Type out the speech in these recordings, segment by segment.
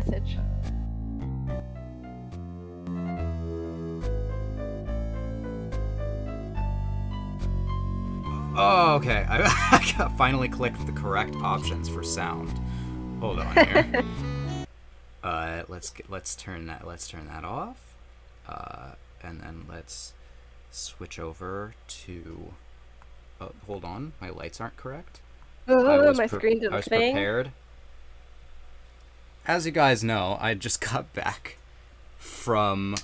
message. Oh, okay. I finally clicked the correct options for sound. Hold on here. Let's turn that off. And then let's switch over to. Oh, hold on, my lights aren't correct. My screen did I a was thing. prepared. As you guys know, I just got back from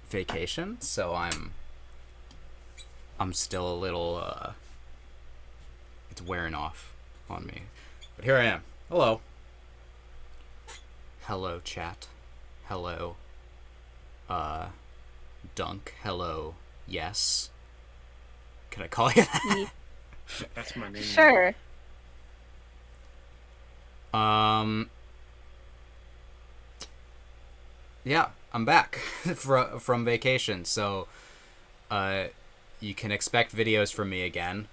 vacation, so I'm still a little it's wearing off on me. But here I am. Hello. Hello, chat. Hello. Dunk. Hello. Yes. Can I call you that? That's my name. Sure. Yeah, I'm back from vacation, so you can expect videos from me again.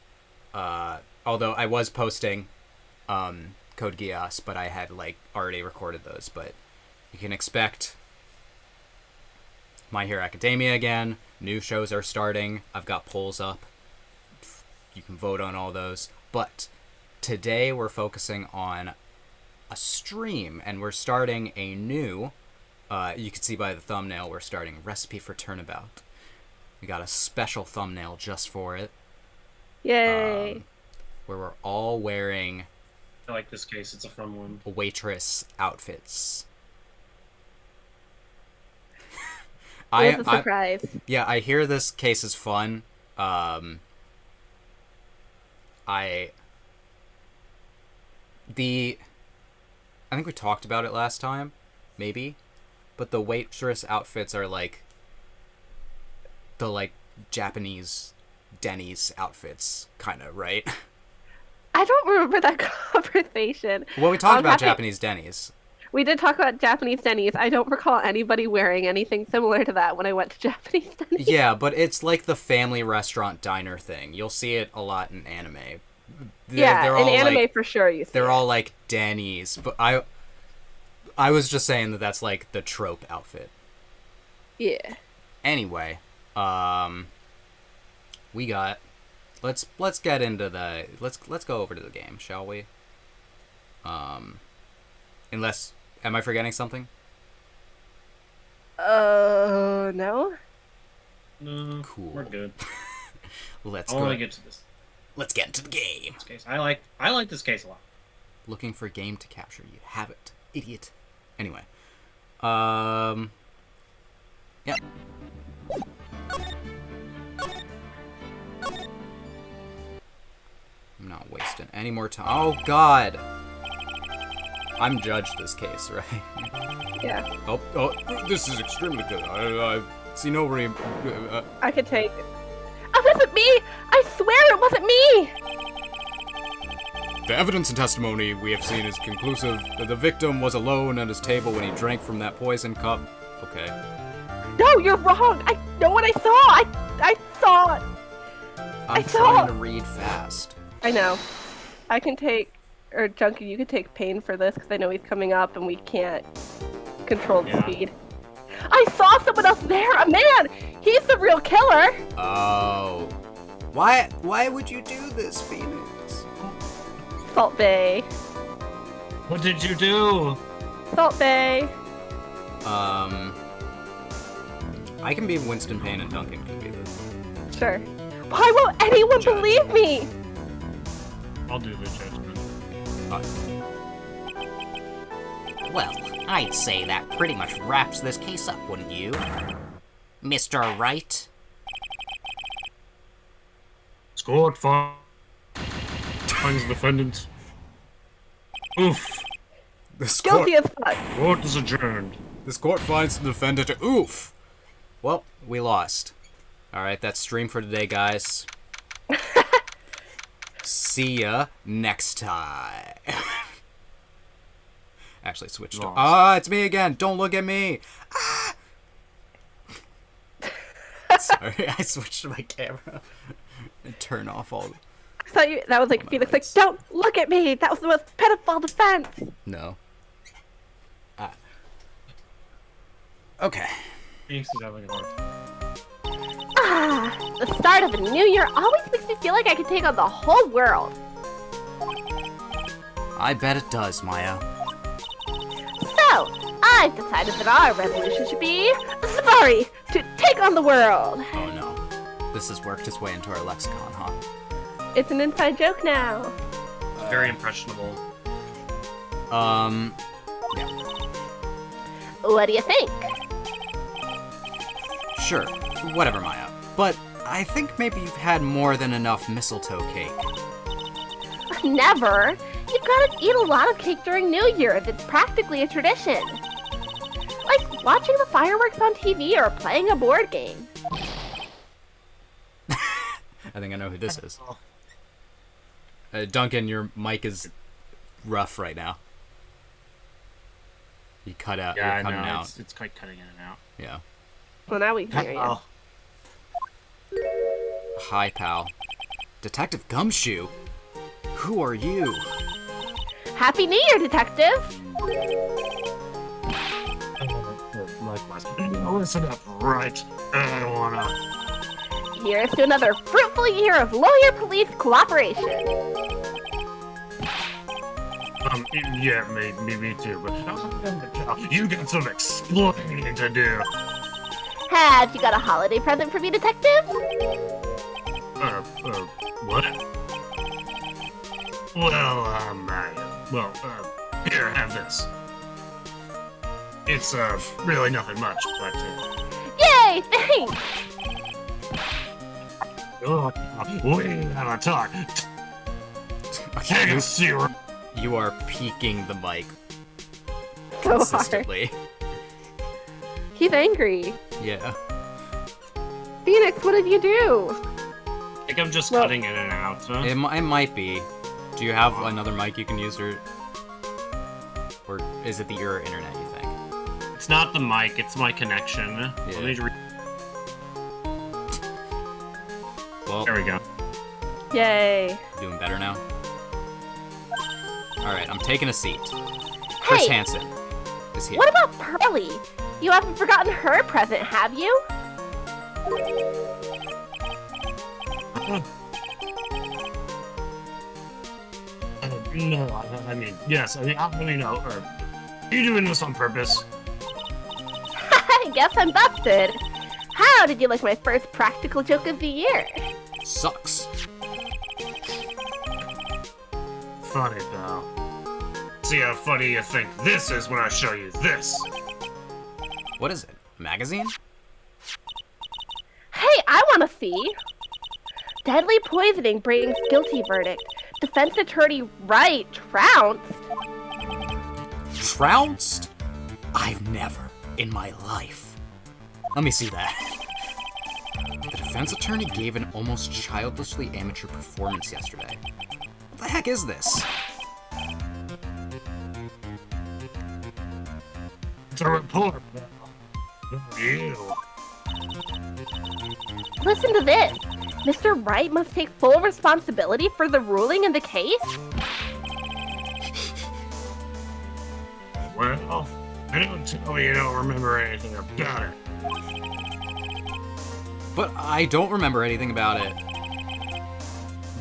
Although I was posting Code Geass, but I had already recorded those. But you can expect My Hero Academia again. New shows are starting. I've got polls up. You can vote on all those. But today we're focusing on a stream, and we're starting a new, you can see by the thumbnail, we're starting Recipe for Turnabout. We got a special thumbnail just for it. Yay. Where we're all wearing I like this case, it's a fun one. waitress outfits. It was a surprise. Yeah, I hear this case is fun. I think we talked about it last time, maybe, but the waitress outfits are the Japanese Denny's outfits, kind of, right? I don't remember that conversation. Well, we talked about Japanese Denny's. We did talk about Japanese Denny's. I don't recall anybody wearing anything similar to that when I went to Japanese Denny's. Yeah, but it's like the family restaurant diner thing. You'll see it a lot in anime. They're in anime for sure. You see they're all like Denny's, but I was just saying that's like the trope outfit. Yeah. Anyway, we got. Let's get into the let's go over to the game, shall we? Unless, am I forgetting something? No. No, Cool. we're good. Let's I go. want to get to this. Let's get into the game. This case. I like this case a lot. Looking for a game to capture. You have it, idiot. Anyway, yeah. I'm not wasting any more time. Oh God. I'm judged this case, right? Yeah. Oh, this is extremely good. I see no reason. I could take. Oh, it wasn't me! I swear it wasn't me! The evidence and testimony we have seen is conclusive that the victim was alone at his table when he drank from that poison cup. Okay. No, you're wrong! I know what I saw! I saw it! I'm trying to read fast. I know. I can take. Or Junkie, you could take pain for this because I know he's coming up and we can't control the speed. I saw someone else there! A man! He's the real killer! Oh. Why would you do this, Phoenix? Salt Bay. What did you do? Salt Bay. I can be Winston Payne and Duncan can be this. Sure. Why won't anyone believe me? I'll do the judgment. Well, I'd say that pretty much wraps this case up, wouldn't you? Mr. Wright? Court finds the defendant. Oof. Guilty as fuck. Court is adjourned. This court finds the defendant. Oof. Well, we lost. Alright, that's stream for today, guys. See ya next time. Actually, switched to. Ah, it's me again. Don't look at me. Ah! Sorry, I switched to my camera and turn off all. I thought you. That was like Felix. Like, don't look at me. That was the most pitiful defense. No. Okay. Phoenix is having a hard time. The start of a new year always makes me feel like I can take on the whole world. I bet it does, Maya. So, I've decided that our resolution should be Safari to take on the world. Oh no. This has worked its way into our lexicon, huh? It's an inside joke now. Very impressionable. Yeah. What do you think? Sure. Whatever, Maya. But I think maybe you've had more than enough mistletoe cake. Never. You've got to eat a lot of cake during New Year's. It's practically a tradition. Like watching the fireworks on TV or playing a board game. I think I know who this is. Duncan, your mic is rough right now. You cut out. Yeah, You're cutting I know. out. It's quite cutting in and out. Yeah. Well, now we can hear you. Oh, Hi, pal. Detective Gumshoe? Who are you? Happy New Year, Detective! likewise. Listen up, right? I don't wanna. Here's to another fruitful year of lawyer-police cooperation. Yeah, me too, but you got some explaining to do. Have you got a holiday present for me, Detective? What? Well, here, have this. It's, really nothing much, but, Yay, thanks! we gotta talk. Take a seat. You are peeking the mic So hard. consistently. He's angry. Yeah. Phoenix, what did you do? I think I'm just Well- cutting in and out, huh? It might be. Do you have another mic you can use, or is it your internet, you think? It's not the mic, it's my connection. Let me Well, there we go. Yay. doing better now? Alright, I'm taking a seat. Chris Hey, Hansen is here. what about Pearly? You haven't forgotten her present, have you? No, I mean, yes, I mean, no, are you doing this on purpose? I guess I'm busted. How did you like my first practical joke of the year? Sucks. Funny, pal. See how funny you think this is when I show you this. What is it? A magazine? Hey, I want to see. Deadly poisoning brings guilty verdict. Defense attorney Wright trounced. Trounced? I've never in my life. Let me see that. The defense attorney gave an almost childishly amateur performance yesterday. What the heck is this? It's a report, pal. You. Listen to this. Mr. Wright must take full responsibility for the ruling in the case? Well, I don't tell me you don't remember anything about it. But I don't remember anything about it.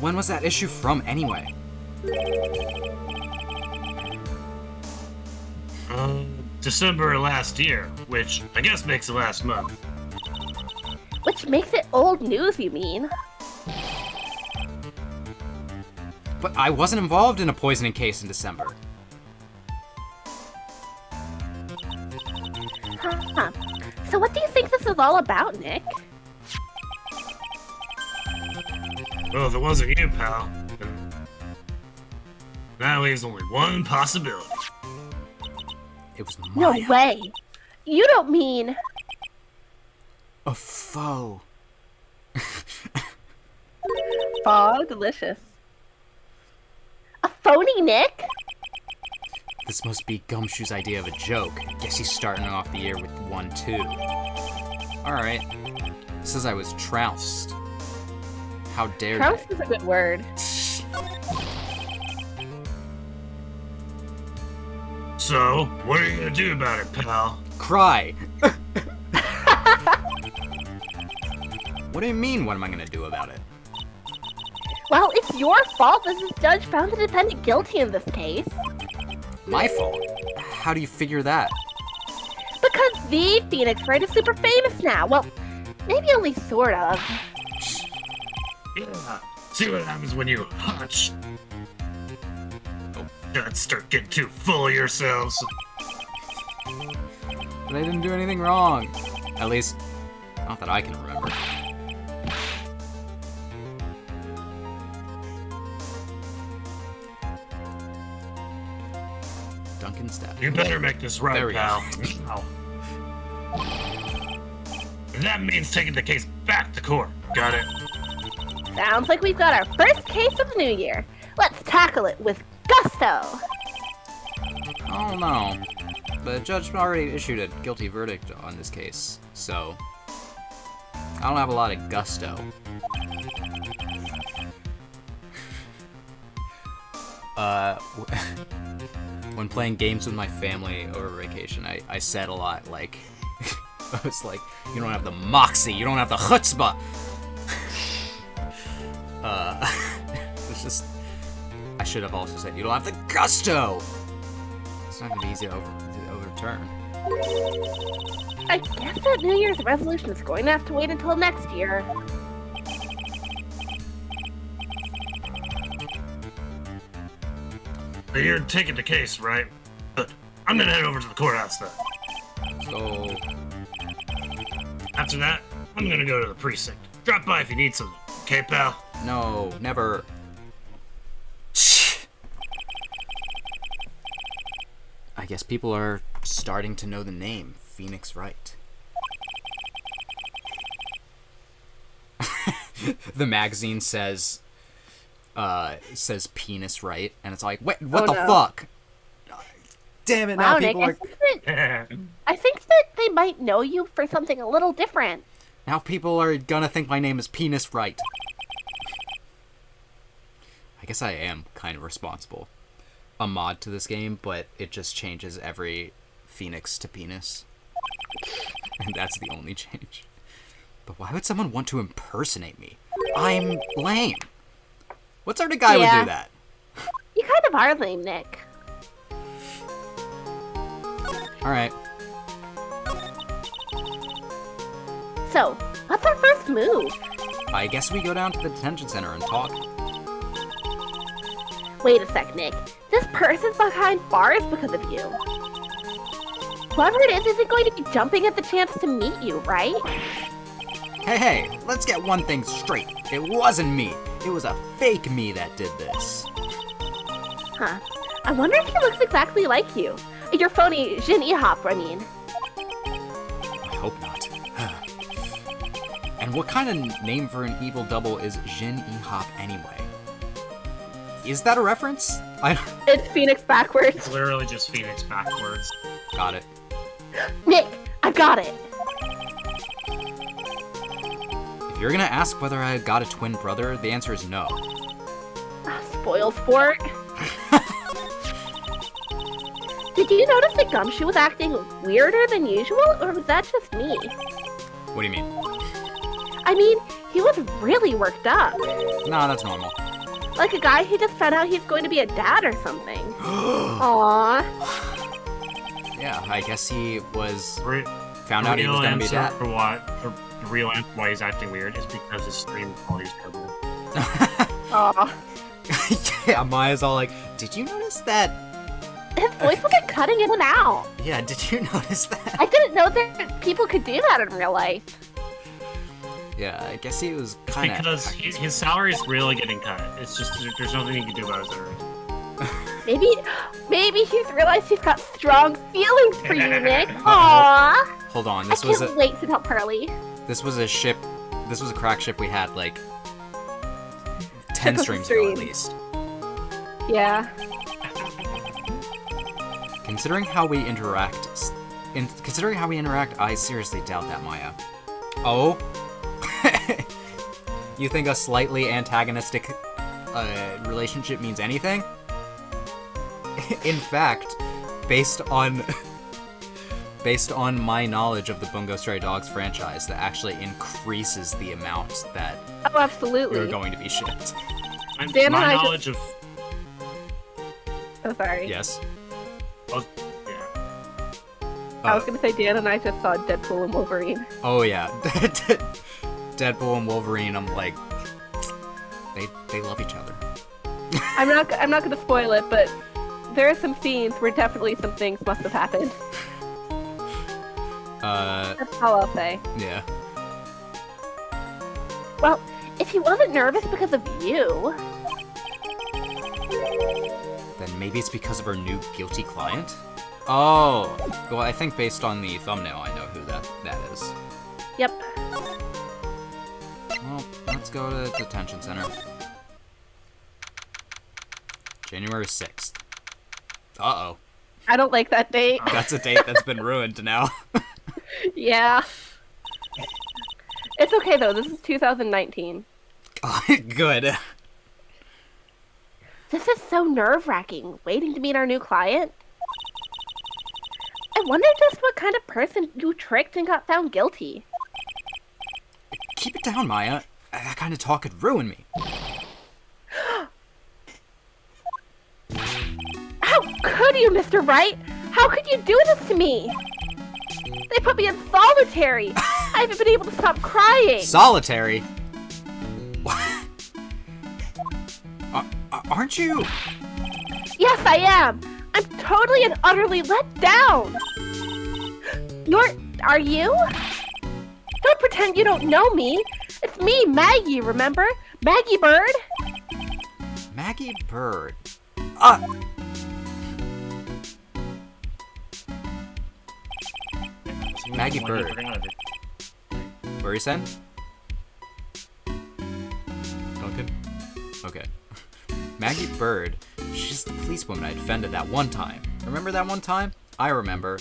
When was that issue from, anyway? December last year, which I guess makes it last month. Which makes it old news, you mean? But I wasn't involved in a poisoning case in December. Huh. So what do you think this is all about, Nick? Well, if it wasn't you, pal, then that leaves only one possibility. It was No Maya. way. You don't mean... A foe. Aw, delicious. A phony Nick? This must be Gumshoe's idea of a joke. Guess he's starting off the year with one, too. Alright. Says I was trounced. How dare Trounced is a good word. So, what are you gonna do about it, pal? Cry! What do you mean, what am I gonna do about it? Well, it's your fault that this judge found the defendant guilty in this case. My fault? How do you figure that? Because the Phoenix Wright is super famous now. Well, maybe only sort of. Yeah. See what happens when you hunch. Don't start getting too full of yourselves. But I didn't do anything wrong. At least, not that I can remember. Duncan Step. You better make this right, There we go. pal. And that means taking the case back to court. Got it? Sounds like we've got our first case of the new year. Let's tackle it with gusto. Oh no. The judge already issued a guilty verdict on this case, so I don't have a lot of gusto. When playing games with my family over vacation, I said a lot like, I was like, you don't have the moxie, you don't have the chutzpah. It's just, I should have also said, you don't have the gusto. It's not gonna be easy to overturn. I guess that New Year's resolution is going to have to wait until next year. So you're taking the case, right? Good. I'm gonna head over to the courthouse then. So, After that, I'm gonna go to the precinct. Drop by if you need something. Okay, pal? no, never. I guess people are starting to know the name, Phoenix Wright. The magazine says penis right, and it's like, wait, what Oh, the no. fuck? Damn it, Wow, now Nick, people are I think that they might know you for something a little different. gonna think my name is Penis Wright. I guess I am kind of responsible. A mod to this game, but it just changes every Phoenix to penis. And that's the only change. But why would someone want to impersonate me? I'm lame. What sort of guy would Yeah. do that? You kind of are lame, Nick. Alright. So, what's our first move? I guess we go down to the detention center and talk. Wait a sec, Nick. This person's behind bars because of you. Whoever it is isn't going to be jumping at the chance to meet you, right? Hey, let's get one thing straight. It wasn't me. It was a fake me that did this. Huh. I wonder if he looks exactly like you. Your phony Jin E-Hop, I mean. I hope not. And what kind of name for an evil double is Jin E-Hop anyway? Is that a reference? It's Phoenix backwards. It's literally just Phoenix backwards. Got it. Nick, I got it. If you're gonna ask whether I got a twin brother, the answer is no. Spoil sport. Did you notice that Gumshoe was acting weirder than usual, or was that just me? What do you mean? I mean, he was really worked up. Nah, that's normal. Like a guy who just found out he's going to be a dad or something. Aww. Yeah, I guess he was Re- found out he was gonna be a dad. For what? The real answer why he's acting weird is because his stream quality's terrible. Aw. Yeah, Maya's all like, did you notice that? His voice wasn't cutting in and out. Yeah, did you notice that? I didn't know that people could do that in real life. Yeah, I guess he was kind of... Because his salary is really getting cut. It's just, there's nothing he can do about his salary. Maybe he's realized he's got strong feelings for you, Nick. Aww. Hold on, I this was can't wait to tell Pearly. this was a crack ship we had like 10 Tip of the streams ago at stream. least. Yeah. Considering how we interact, I seriously doubt that, Maya. Oh? You think a slightly antagonistic relationship means anything? In fact, based on based on my knowledge of the Bungo Stray Dogs franchise, that actually increases the amount that Oh, absolutely. you're going to be shipped. Dan and My I knowledge of... Oh, sorry. Yes. Yeah. I was gonna say Dan and I just saw Deadpool and Wolverine. Oh yeah, Deadpool and Wolverine. I'm like, they love each other. I'm not gonna spoil it, but there are some scenes where definitely some things must have happened. That's all I'll say. Yeah. Well, if he wasn't nervous because of you... Then maybe it's because of our new guilty client? Oh! Well, I think based on the thumbnail, I know who that is. Yep. Well, let's go to detention center. January 6th. Uh-oh. I don't like that date. That's a date that's been ruined now. Yeah. It's okay, though. This is 2019. Good. This is so nerve-wracking, waiting to meet our new client. I wonder just what kind of person you tricked and got found guilty. Keep it down, Maya. That kind of talk could ruin me. How could you, Mr. Wright? How could you do this to me? They put me in solitary. I haven't been able to stop crying. Solitary? Aren't you? Yes, I am. I'm totally and utterly let down. Are you? Don't pretend you don't know me. It's me, Maggie, remember? Maggie Bird. Maggie Bird. Maggie Bird. What were you saying? Duncan? Okay. Maggie Bird. She's the policewoman I defended that one time. Remember that one time? I remember.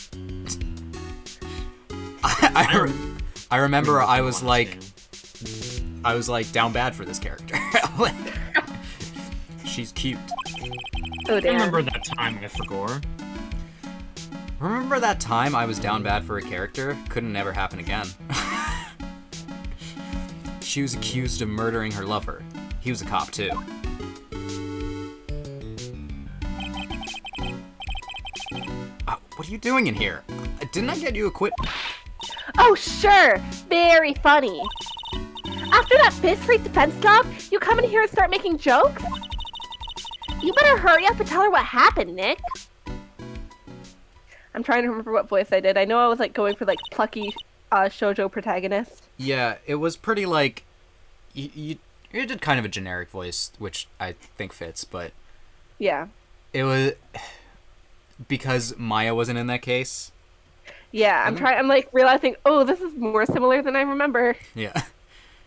I remember I was like down bad for this character. Like, she's cute. Oh, I damn. remember that time I forgot. Remember that time I was down bad for a character? Couldn't never happen again. She was accused of murdering her lover. He was a cop too. What are you doing in here? Didn't I get you a quit? Oh, sure. Very funny. After that fist-fight defense job, you come in here and start making jokes? You better hurry up and tell her what happened, Nick. I'm trying to remember what voice I did. I know I was like going for like plucky shoujo protagonist. Yeah, it was pretty like you did kind of a generic voice, which I think fits, but Yeah. it was because Maya wasn't in that case. Yeah, I'm like realizing, oh, this is more similar than I remember. Yeah.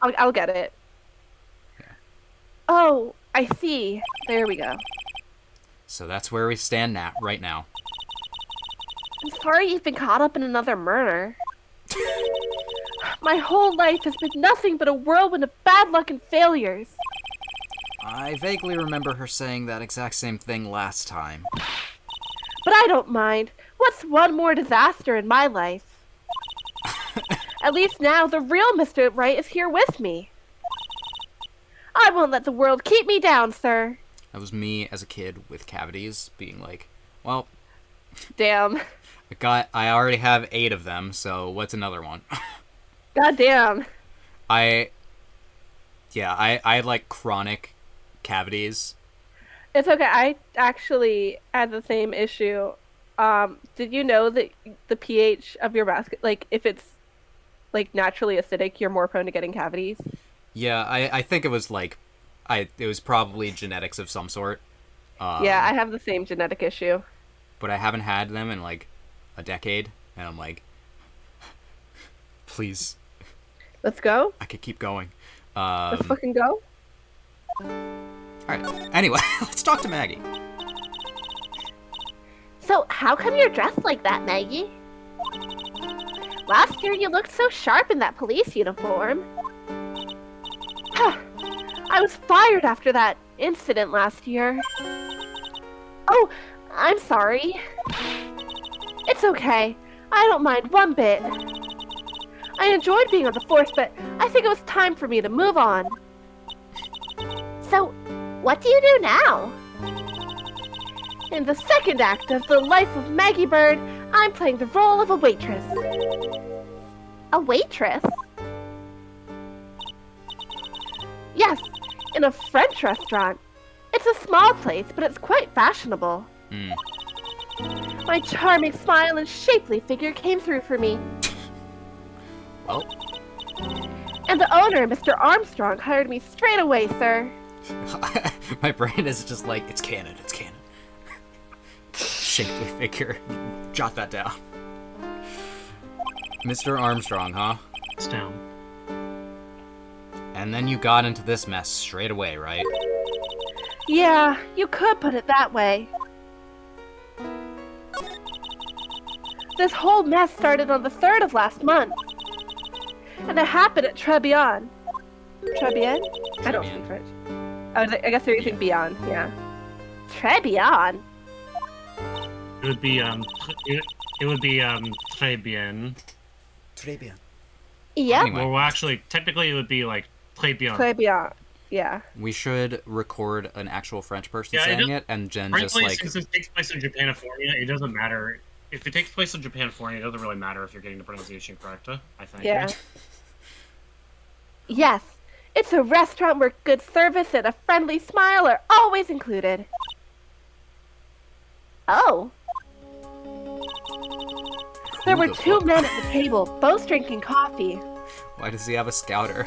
I'll get it. Yeah. Oh, I see. There we go. So that's where we stand right now. I'm sorry you've been caught up in another murder. My whole life has been nothing but a whirlwind of bad luck and failures. I vaguely remember her saying that exact same thing last time. But I don't mind. What's one more disaster in my life? At least now the real Mr. Wright is here with me. I won't let the world keep me down, sir. That was me as a kid with cavities being like, well, Damn. I already have 8 of them, so what's another one? Goddamn. I had like chronic cavities. It's okay. I actually had the same issue. Did you know that the pH of your basket, like if it's like naturally acidic, you're more prone to getting cavities? Yeah, I think it was like, it was probably genetics of some sort. Yeah, I have the same genetic issue. But I haven't had them in like a decade, and I'm like, please, Let's go. I could keep going. Let's fucking go. Alright, anyway, let's talk to Maggie. So, how come you're dressed like that, Maggie? Last year you looked so sharp in that police uniform. I was fired after that incident last year. Oh, I'm sorry. It's okay. I don't mind one bit. I enjoyed being on the force, but I think it was time for me to move on. So, what do you do now? In the second act of The Life of Maggie Bird, I'm playing the role of a waitress. A waitress? Yes, in a French restaurant. It's a small place, but it's quite fashionable. My charming smile and shapely figure came through for me. Well, And the owner, Mr. Armstrong, hired me straight away, sir. my brain is just like, it's canon, it's canon. Shapely figure. Jot that down. Mr. Armstrong, huh? It's down. And then you got into this mess straight away, right? Yeah, you could put it that way. This whole mess started on the 3rd of last month. And it happened at Trebillon. Trebillon? I don't speak French. Oh, I guess they're using Beyond, yeah. Trebillon? It would be très bien. Très bien. Yep. Anyway. Well, actually, technically, it would be like très bien. Trebillon. Yeah. We should record an actual French person Yeah, saying it, and then just Frankly, like... since it takes place in Japanifornia, it doesn't matter. If it takes place in Japanifornia, it doesn't really matter if you're getting the pronunciation correct, I think. Yeah. Yes. It's a restaurant where good service and a friendly smile are always included. Oh. There were the two fuck? men at the table, both drinking coffee. Why does he have a scouter?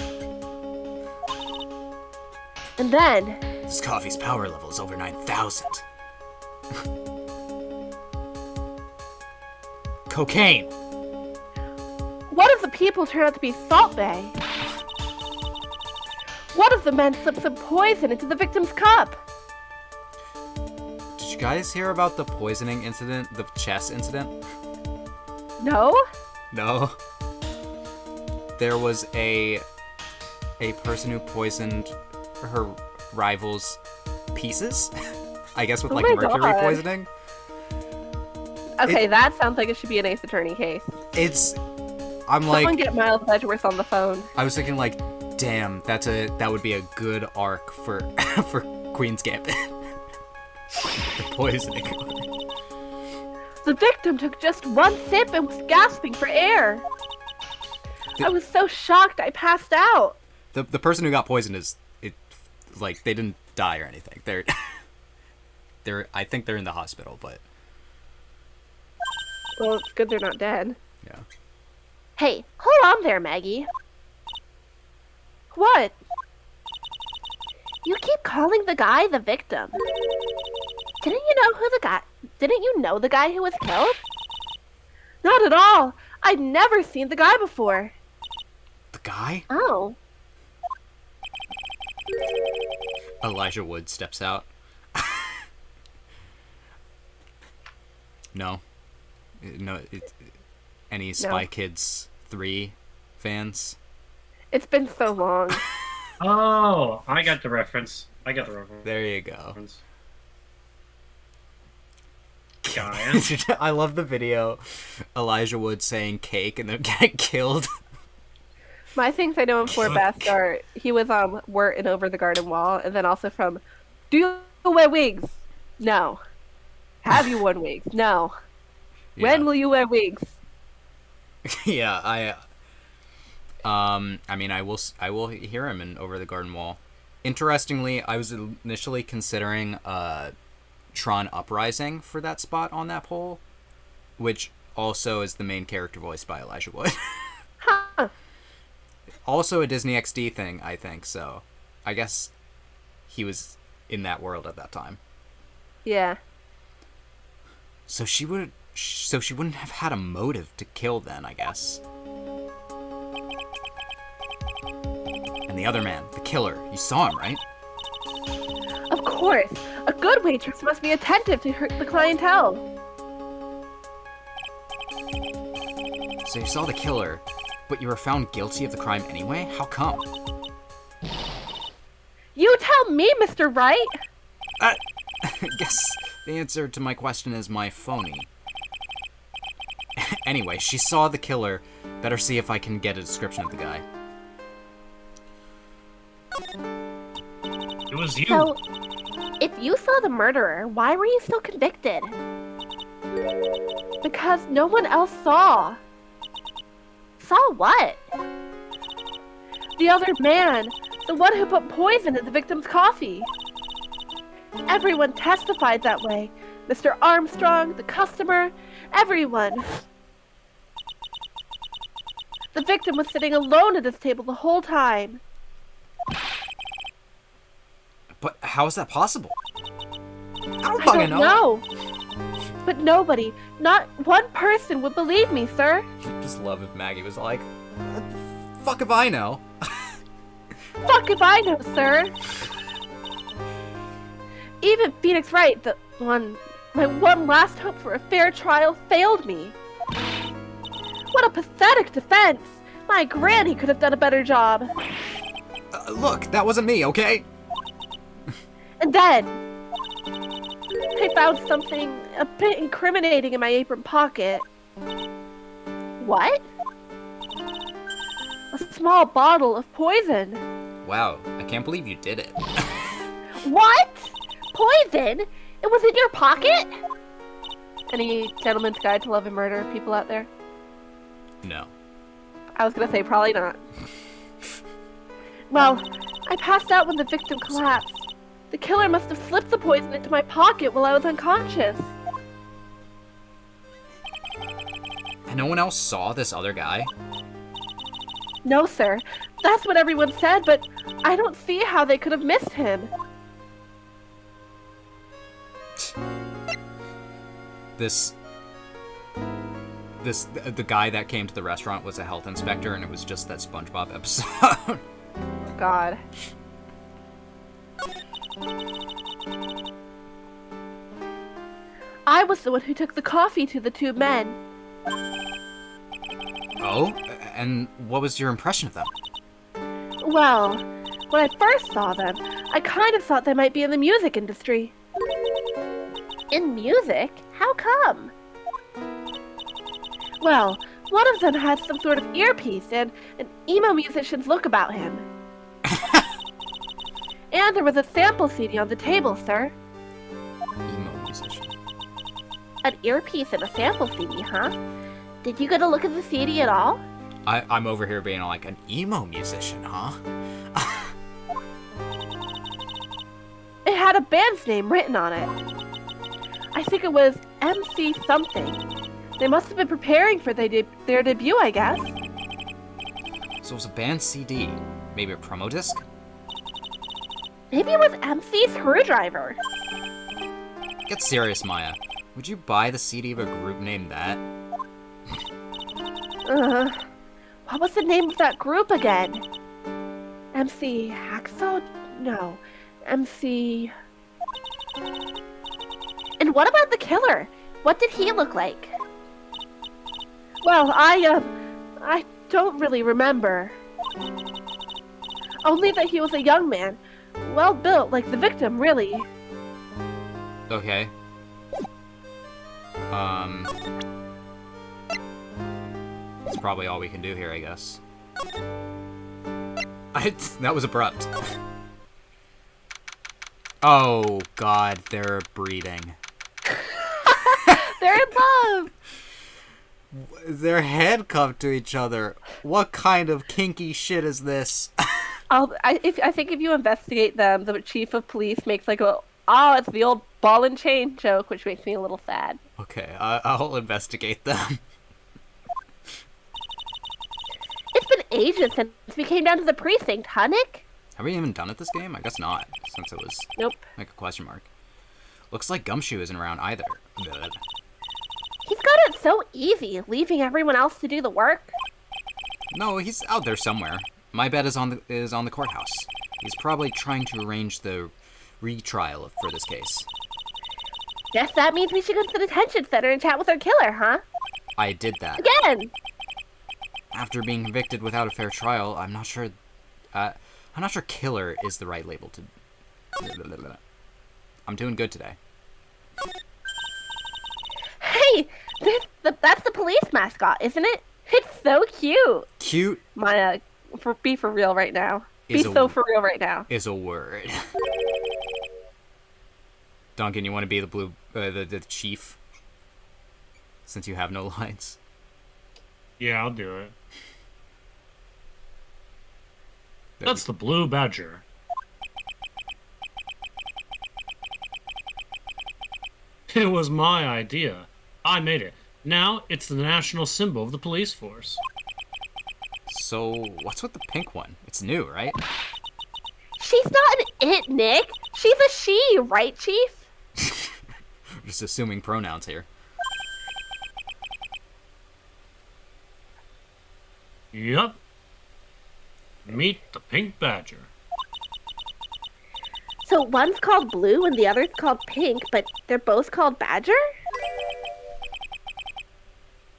And then, This coffee's power level is over 9,000. Cocaine! one of the people turned out to be Salt Bay. One of the men slipped some poison into the victim's cup. Did you guys hear about the poisoning incident, the chess incident? No? No. There was a person who poisoned her rival's pieces. I guess with Oh like my mercury God. poisoning. Okay, that sounds like it should be an Ace Attorney case. I'm Someone like, get Miles Edgeworth on the phone. I was thinking like, damn, that would be a good arc for for Queen's Gambit. The poisoning. The victim took just one sip and was gasping for air. I was so shocked I passed out. The person who got poisoned like they didn't die or anything. I think they're in the hospital, but Well, it's good they're not dead. yeah. Hey, hold on there, Maggie. What? You keep calling the guy the victim. Didn't you know the guy who was killed? Not at all. I'd never seen the guy before. The guy? Oh. Elijah Wood steps out. No. No. Any Spy No. Kids 3 fans? It's been so long. Oh, I got the reference. There you go. Guy. I love the video. Elijah Wood saying cake and then getting killed. My things I know him for best are he was Wirt in Over the Garden Wall, and then also from Do You Wear Wigs? No. Have you worn wigs? No. When will you wear wigs? Yeah, I mean, I will hear him in Over the Garden Wall. Interestingly, I was initially considering Tron Uprising for that spot on that poll, which also is the main character voiced by Elijah Wood. Huh. Also a Disney XD thing, I think, so I guess he was in that world at that time. Yeah. So she wouldn't have had a motive to kill then, I guess. And the other man, the killer, you saw him, right? Of course. A good waitress must be attentive to the clientele. So you saw the killer, but you were found guilty of the crime anyway? How come? You tell me, Mr. Wright. I guess the answer to my question is my phony. Anyway, she saw the killer. Better see if I can get a description of the guy. It was you. So, if you saw the murderer, why were you still convicted? Because no one else saw. Saw what? The other man, the one who put poison in the victim's coffee. Everyone testified that way. Mr. Armstrong, the customer, everyone. The victim was sitting alone at his table the whole time. But how is that possible? I don't I fucking don't know. But nobody, not one person would believe me, sir. I just love if Maggie was like, fuck if I know. Fuck if I know, sir. Even Phoenix Wright, my one last hope for a fair trial, failed me. What a pathetic defense. My granny could have done a better job. Look, that wasn't me, okay? And then, I found something a bit incriminating in my apron pocket. What? A small bottle of poison. Wow, I can't believe you did it. What? Poison? It was in your pocket? Any Gentleman's Guide to Love and Murder people out there? No. I was gonna say probably not. Well, I passed out when the victim collapsed. The killer must have slipped the poison into my pocket while I was unconscious. And no one else saw this other guy? No, sir. That's what everyone said, but I don't see how they could have missed him. The guy that came to the restaurant was a health inspector, and it was just that SpongeBob episode. God. I was the one who took the coffee to the two men. Oh? And what was your impression of them? Well, when I first saw them, I kind of thought they might be in the music industry. In music? How come? Well, one of them had some sort of earpiece and an emo musician's look about him. And there was a sample CD on the table, sir. Emo musician. An earpiece and a sample CD, huh? Did you get a look at the CD at all? I'm over here being like an emo musician, huh? It had a band's name written on it. I think it was MC something. They must have been preparing for their debut, I guess. So it was a band CD. Maybe a promo disc? Maybe it was MC Screwdriver. Get serious, Maya. Would you buy the CD of a group named that? What was the name of that group again? MC Hacksaw? No. MC... And what about the killer? What did he look like? Well, I don't really remember. Only that he was a young man. Well built, like the victim, really. Okay. That's probably all we can do here, I guess. That was abrupt. Oh, God, they're breeding. They're in love! They're handcuffed to each other. What kind of kinky shit is this? I think if you investigate them, the chief of police makes like it's the old ball and chain joke, which makes me a little sad. Okay, I'll investigate them. It's been ages since we came down to the precinct, huh, Nick? Have we even done it this game? I guess not, since it was Nope. like a question mark. Looks like Gumshoe isn't around either. Ugh. He's got it so easy, leaving everyone else to do the work. No, he's out there somewhere. My bet is on the courthouse. He's probably trying to arrange the retrial for this case. Guess that means we should go to the detention center and chat with our killer, huh? I did that. Again! After being convicted without a fair trial, I'm not sure killer is the right label to... I'm doing good today. Hey, Hey, that's the police mascot, isn't it? It's so cute. Cute Maya, be for real right now. Be Is a- so for real right now. is a word. Duncan, you want to be the chief? Since you have no lines. Yeah, I'll do it. That's the blue badger. It was my idea. I made it. Now it's the national symbol of the police force. So, what's with the pink one? It's new, right? She's not an it, Nick. She's a she, right, Chief? We're just assuming pronouns here. Yup. Meet the pink badger. So one's called Blue and the other's called Pink, but they're both called Badger?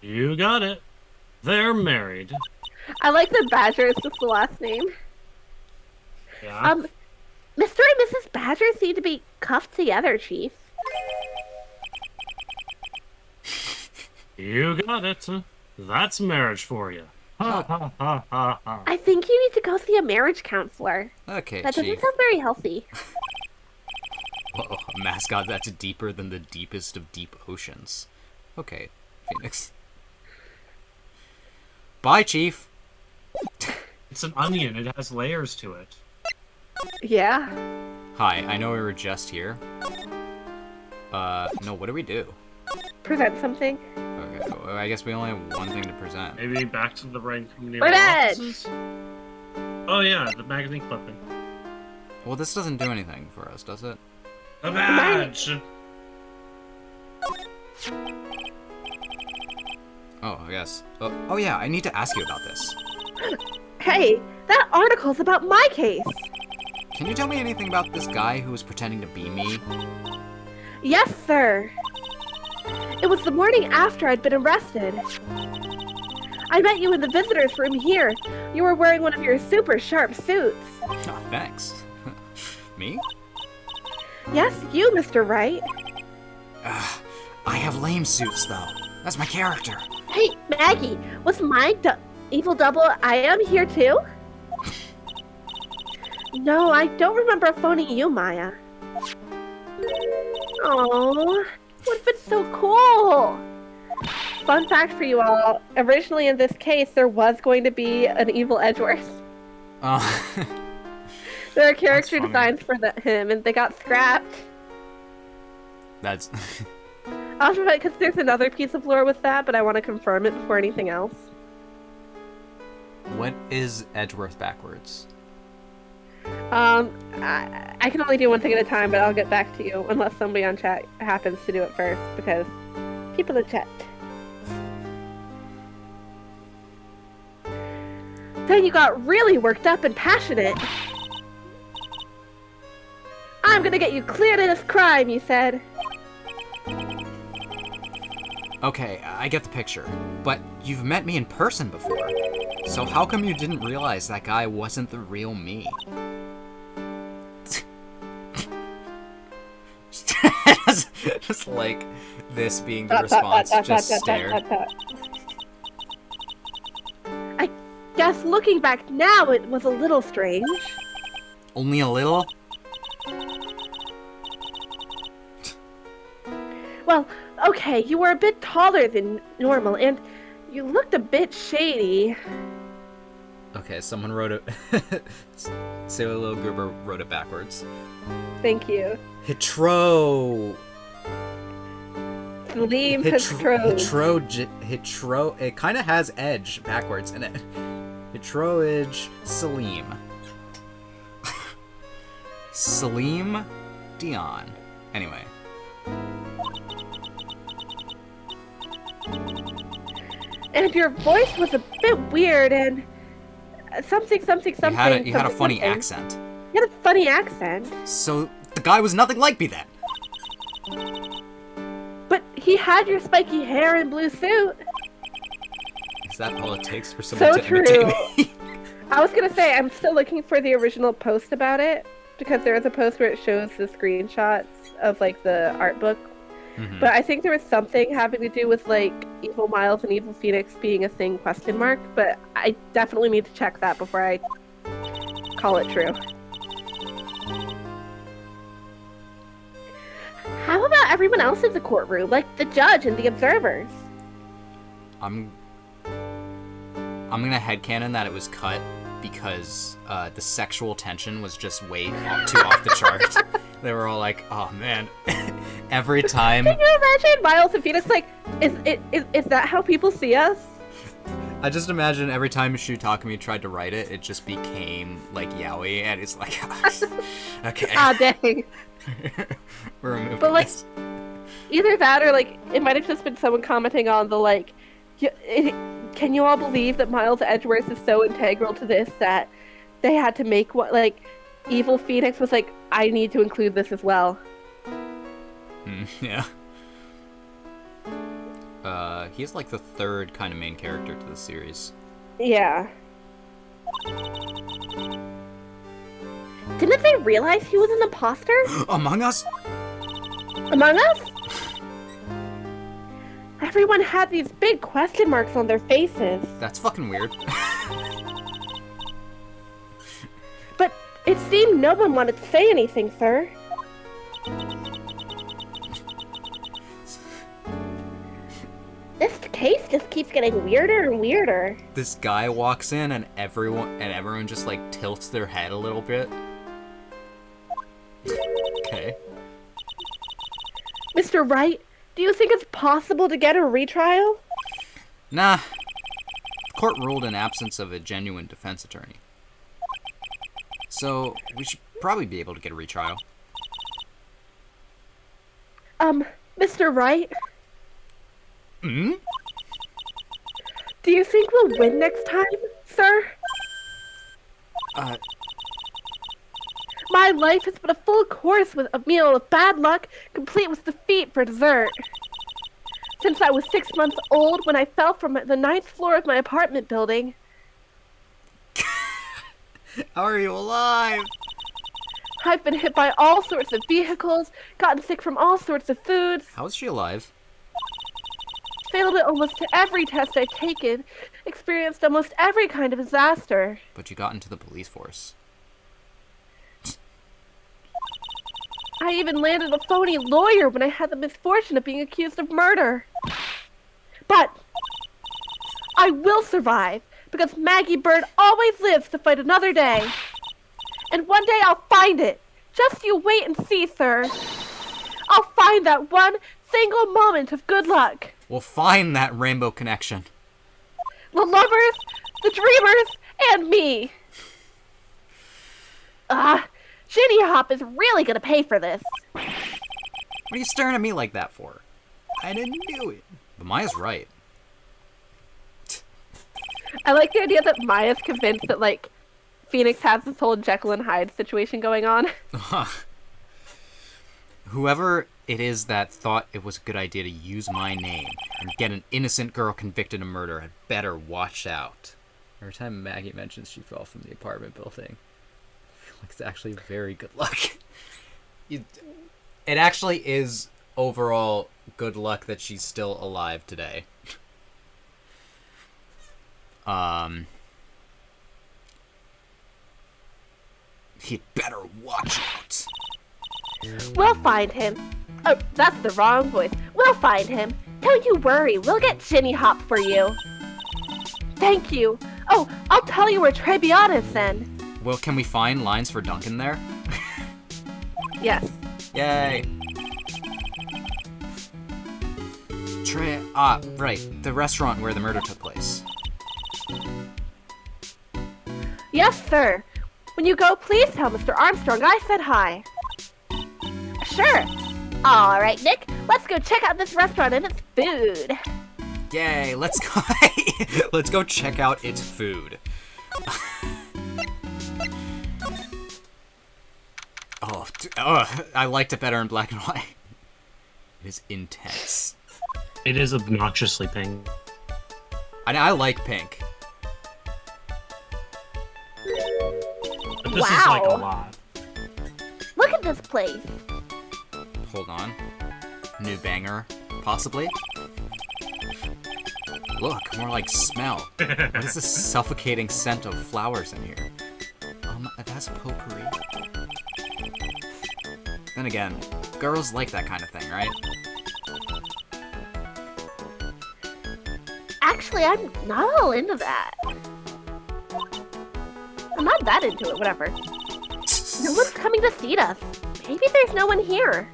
You got it. They're married. I like that Badger is just the last name. Yeah. Mr. and Mrs. Badger seem to be cuffed together, Chief. You got it. That's marriage for you. Ha ha ha ha ha. I think you need to go see a marriage counselor. Okay, That Chief. doesn't sound very healthy. Whoa, a mascot that's deeper than the deepest of deep oceans. Okay, Phoenix. Bye, Chief. It's an onion. It has layers to it. Yeah. Hi, I know we were just here. No, what do we do? Present something. Okay, well, I guess we only have one thing to present. Maybe back to the rank company Right edge! offices? Oh yeah, the magazine clipping. Well, this doesn't do anything for us, does it? The badge! Oh, I guess. Oh yeah, I need to ask you about this. Hey, that article's about my case. Can you tell me anything about this guy who was pretending to be me? Yes, sir. It was the morning after I'd been arrested. I met you in the visitor's room here. You were wearing one of your super sharp suits. Oh, thanks. Me? Yes, you, Mr. Wright. I have lame suits, though. That's my character. Hey, Maggie, was my evil double I am here too? No, I don't remember phoning you, Maya. Oh, what if it's so cool? Fun fact for you all, originally in this case, there was going to be an evil Edgeworth. Oh. There are character funny. designs for him, and they got scrapped. That's... Also, because there's another piece of lore with that, but I want to confirm it before anything else. What is Edgeworth backwards? I can only do one thing at a time, but I'll get back to you unless somebody on chat happens to do it first, because people in chat. Then you got really worked up and passionate. I'm gonna get you cleared of this crime, you said. Okay, I get the picture. But you've met me in person before. So how come you didn't realize that guy wasn't the real me? just like this being the response, just stare. I guess looking back now, it was a little strange. Only a little? Well, okay, you were a bit taller than normal, and you looked a bit shady. Okay, someone wrote it. Sailor Little Gruber wrote it backwards. Thank you. Hitro. Salim Hitro. Hitro. It kind of has edge backwards in it. Hitroage Salim. Salim Dion. Anyway. And your voice was a bit weird, and something. You had a funny accent. You had a funny accent. So the guy was nothing like me then. But he had your spiky hair and blue suit. Is that all it takes for someone So to true. imitate me? I was gonna say, I'm still looking for the original post about it, because there is a post where it shows the screenshots of, like, the art book, But I think there was something having to do with like Evil Miles and Evil Phoenix being a thing ? But I definitely need to check that before I call it true. How about everyone else in the courtroom, like the judge and the observers? I'm gonna headcanon that it was cut because the sexual tension was just way too off the chart. They were all like, "Oh man!" Every time. Can you imagine Miles and Phoenix like, is that how people see us? I just imagine every time Shutakami tried to write it, it just became like yaoi, and it's like, okay. Ah, dang. We're removing But like, this. either that or like, it might have just been someone commenting on the like, can you all believe that Miles Edgeworth is so integral to this that they had to make what like, Evil Phoenix was like, I need to include this as well. Yeah. He's like the third kind of main character to the series. Yeah. Didn't they realize he was an imposter? Among Us? Among Us? Everyone had these big question marks on their faces. That's fucking weird. But it seemed no one wanted to say anything, sir. This case just keeps getting weirder and weirder. This guy walks in and everyone just like tilts their head a little bit. Okay. Mr. Wright, do you think it's possible to get a retrial? Nah. The court ruled in absence of a genuine defense attorney. So, we should probably be able to get a retrial. Mr. Wright? Hmm? Do you think we'll win next time, sir? My life has been a full course with a meal of bad luck, complete with defeat for dessert. Since I was 6 months old when I fell from the 9th floor of my apartment building. How are you alive? I've been hit by all sorts of vehicles, gotten sick from all sorts of foods, How is she alive? failed at almost every test I've taken, experienced almost every kind of disaster. But you got into the police force. I even landed a phony lawyer when I had the misfortune of being accused of murder. But I will survive, because Maggie Bird always lives to fight another day. And one day I'll find it. Just you wait and see, sir. I'll find that one single moment of good luck. We'll find that rainbow connection. The lovers, the dreamers, and me. Ginny Hop is really gonna pay for this. What are you staring at me like that for? I didn't do it. But Maya's right. I like the idea that Maya's convinced that, like, Phoenix has this whole Jekyll and Hyde situation going on. Whoever it is that thought it was a good idea to use my name and get an innocent girl convicted of murder had better watch out. Every time Maggie mentions she fell from the apartment building, I feel like it's actually very good luck. It actually is overall good luck that she's still alive today. He'd better watch out. We'll find him. Oh, that's the wrong voice. We'll find him. Don't you worry. We'll get Ginny Hop for you. Thank you. Oh, I'll tell you where Trebbiana is then. Well, can we find lines for Duncan there? Yes. Yay. Right. The restaurant where the murder took place. Yes, sir. When you go, please tell Mr. Armstrong I said hi. Sure. All right, Nick. Let's go check out this restaurant and its food. Yay, let's go. Let's go check out its food. I liked it better in black and white. It is intense. It is obnoxiously pink. I like pink. But this is like a Wow. lot. Look at this place. Hold on. new banger, possibly. Look, more like smell. What is this suffocating scent of flowers in here? That's potpourri. Then again, girls like that kind of thing, right? Actually, I'm not all into that. I'm not that into it, whatever. No one's coming to see us. Maybe there's no one here.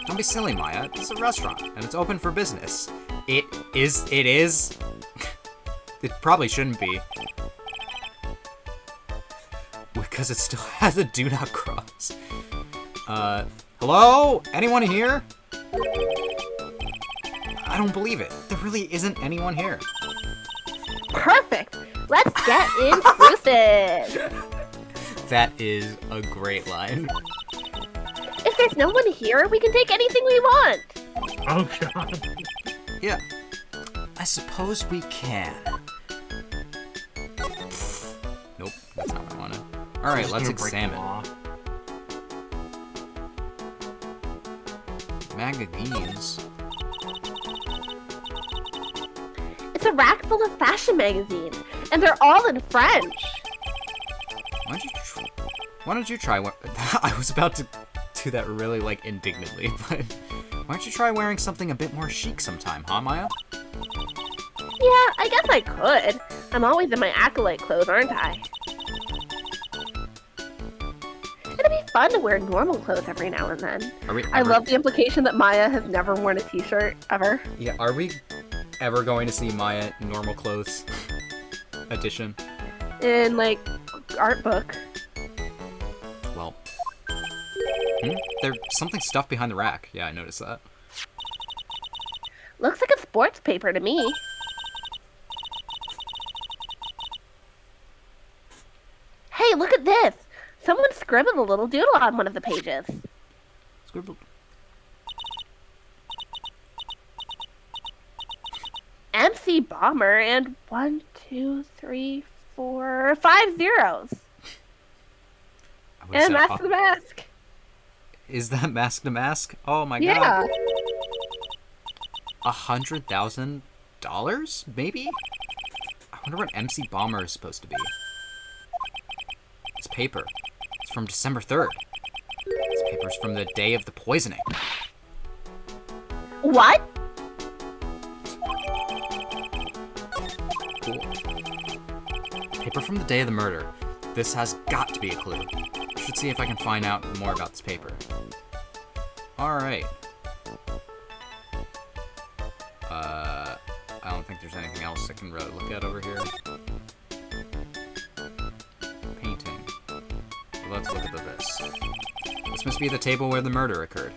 Don't be silly, Maya. It's a restaurant, and it's open for business. It is. It probably shouldn't be. Because it still has a do not cross. Hello? Anyone here? I don't believe it. There really isn't anyone here. Perfect. Let's get intrusive. That is a great line. If there's no one here, we can take anything we want. Oh god. Yeah. I suppose we can. Nope, that's not what I wanted. Alright, Just let's gonna break the examine. law. Magazines. It's a rack full of fashion magazines, and they're all in French. Why don't you try one? I was about to do that really, like, indignantly, but why don't you try wearing something a bit more chic sometime, huh, Maya? Yeah, I guess I could. I'm always in my acolyte clothes, aren't I? It'd be fun to wear normal clothes every now and then. I love the implication that Maya has never worn a t-shirt, ever. Yeah, are we ever going to see Maya normal clothes edition? In, like, art book. Well, there's something stuffed behind the rack. Yeah, I noticed that. Looks like a sports paper to me. Hey, look at this! Someone scribbled a little doodle on one of the pages. Scribble. MC Bomber and 1, 2, 3, 4, 5 zeros. And Mask the Mask. Is that Mask to Mask? Oh my Yeah. god. $100,000? Maybe? I wonder what MC Bomber is supposed to be. It's paper. It's from December 3rd. This paper's from the day of the poisoning. What? Cool. Paper from the day of the murder. This has got to be a clue. Should see if I can find out more about this paper. Alright. I don't think there's anything else I can really look at over here. Painting. Let's look at this. This must be the table where the murder occurred.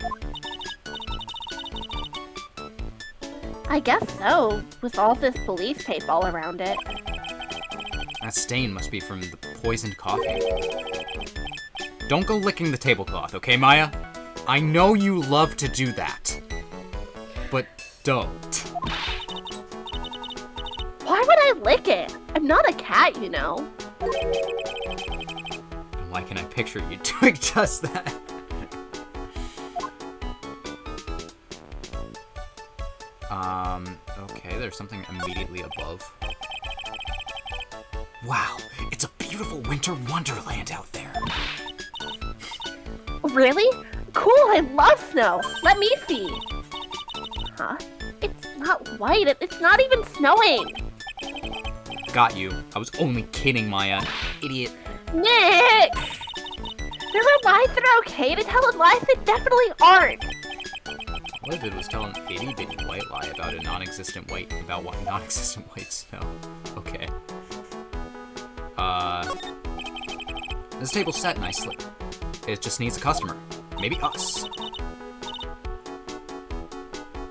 I guess so, with all this police tape all around it. That stain must be from the poisoned coffee. Don't go licking the tablecloth, okay, Maya? I know you love to do that. But don't. Why would I lick it? I'm not a cat, you know. And why can I picture you doing just that? Okay, there's something immediately above. Wow, it's a beautiful winter wonderland out there. Really? Cool, I love snow. Let me see. Huh? It's not white. It's not even snowing. Got you. I was only kidding, Maya. Idiot. Nick! There are lies that are okay to tell and lies that definitely aren't. All I did was tell an itty-bitty white lie about non-existent white snow. Okay. This table's set nicely. It just needs a customer. Maybe us.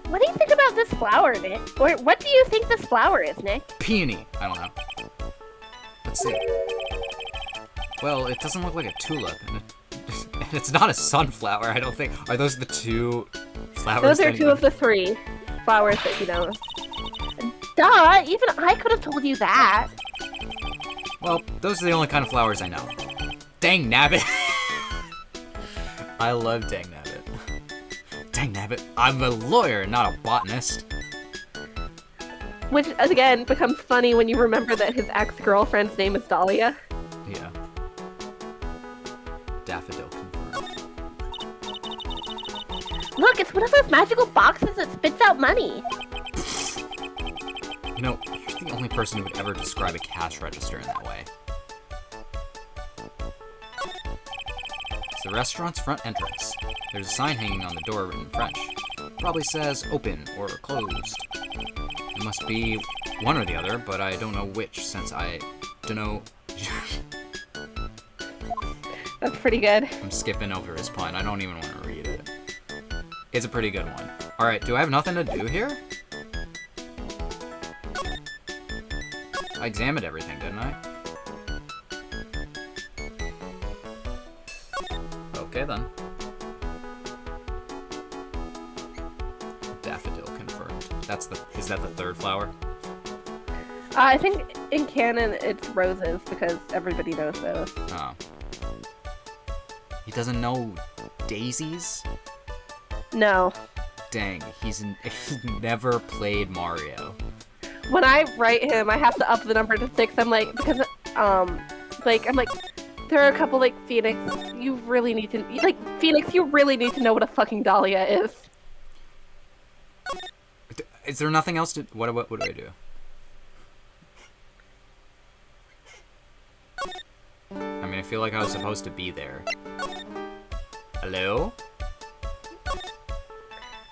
What do you think about this flower, Nick? Or what do you think this flower is, Nick? Peony. I don't know. Let's see. Well, it doesn't look like a tulip. And it's not a sunflower, I don't think. Are those the two flowers? Those are two of the three flowers that you know. Duh! Even I could have told you that. Well, those are the only kind of flowers I know. Dang nabbit! I love dang nabbit. Dang nabbit, I'm a lawyer, not a botanist. Which, again, becomes funny when you remember that his ex-girlfriend's name is Dahlia. Yeah. Daffodil confirmed. Look, it's one of those magical boxes that spits out money. You know, you're the only person who would ever describe a cash register in that way. It's the restaurant's front entrance. There's a sign hanging on the door written in French. Probably says open or closed. It must be one or the other, but I don't know which since I don't know. That's pretty good. I'm skipping over his pun. I don't even want to read it. It's a pretty good one. Alright, do I have nothing to do here? I examined everything, didn't I? Okay then. Daffodil confirmed. Is that the third flower? I think in canon it's roses because everybody knows those. Oh. He doesn't know daisies? No. Dang, he's never played Mario. When I write him, I have to up the number to 6. I'm like, because, there are a couple, like, Phoenix, you really need to know what a fucking Dahlia is. Is there nothing else to... What do I do? I mean, I feel like I was supposed to be there. Hello?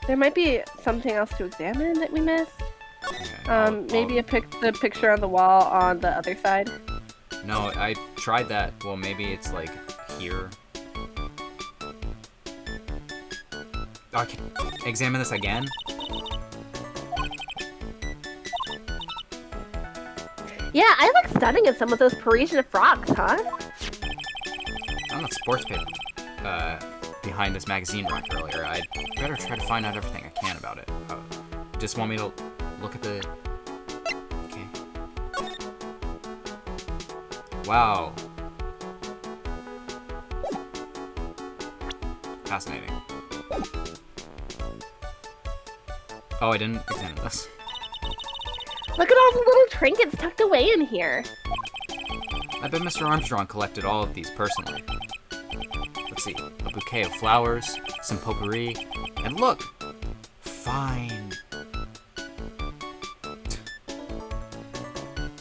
There might be something else to examine that we missed. Okay, Maybe the picture on the wall on the other side. No, I tried that. Well, maybe it's, like, here. I can examine this again? Yeah, I look stunning in some of those Parisian frocks, huh? I'm not sports paper. Behind this magazine rack earlier. I'd better try to find out everything I can about it. Just want me to look at the... Okay. Wow. Fascinating. Oh, I didn't examine this. Look at all the little trinkets tucked away in here. I bet Mr. Armstrong collected all of these personally. Let's see. A bouquet of flowers, some potpourri, and look! Fine.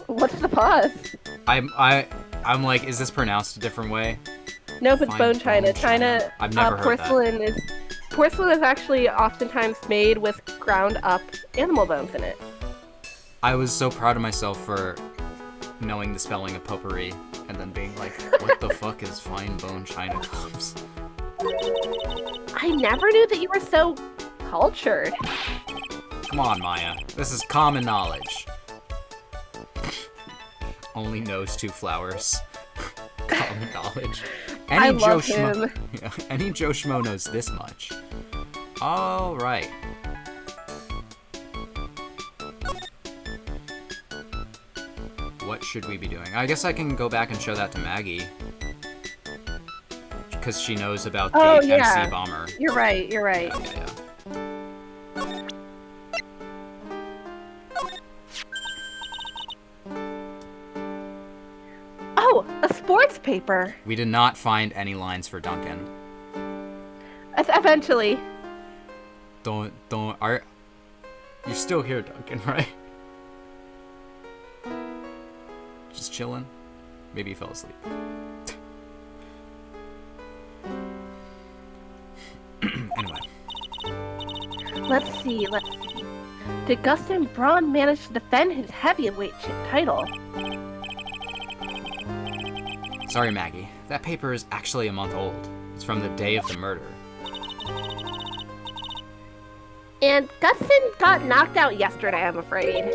What's the pause? I'm like, is this pronounced a different way? Nope, it's Fine bone china. bone china. China, I've never heard that. porcelain is actually oftentimes made with ground up animal bones in it. I was so proud of myself for knowing the spelling of potpourri and then being like, what the fuck is fine bone china cups? I never knew that you were so cultured. Come on, Maya. This is common knowledge. Only knows 2 flowers. Common knowledge. I love him. Yeah, any Joe Schmo knows this much. All right. What should we be doing? I guess I can go back and show that to Maggie. Because she knows about the MC Bomber. You're right, you're right. Yeah. Oh, a sports paper. We did not find any lines for Duncan. Eventually. You're still here, Duncan, right? Just chilling? Maybe he fell asleep. Anyway. Let's see. Did Gustin Braun manage to defend his heavyweight title? Sorry, Maggie. That paper is actually a month old. It's from the day of the murder. And Gustin got knocked out yesterday, I'm afraid.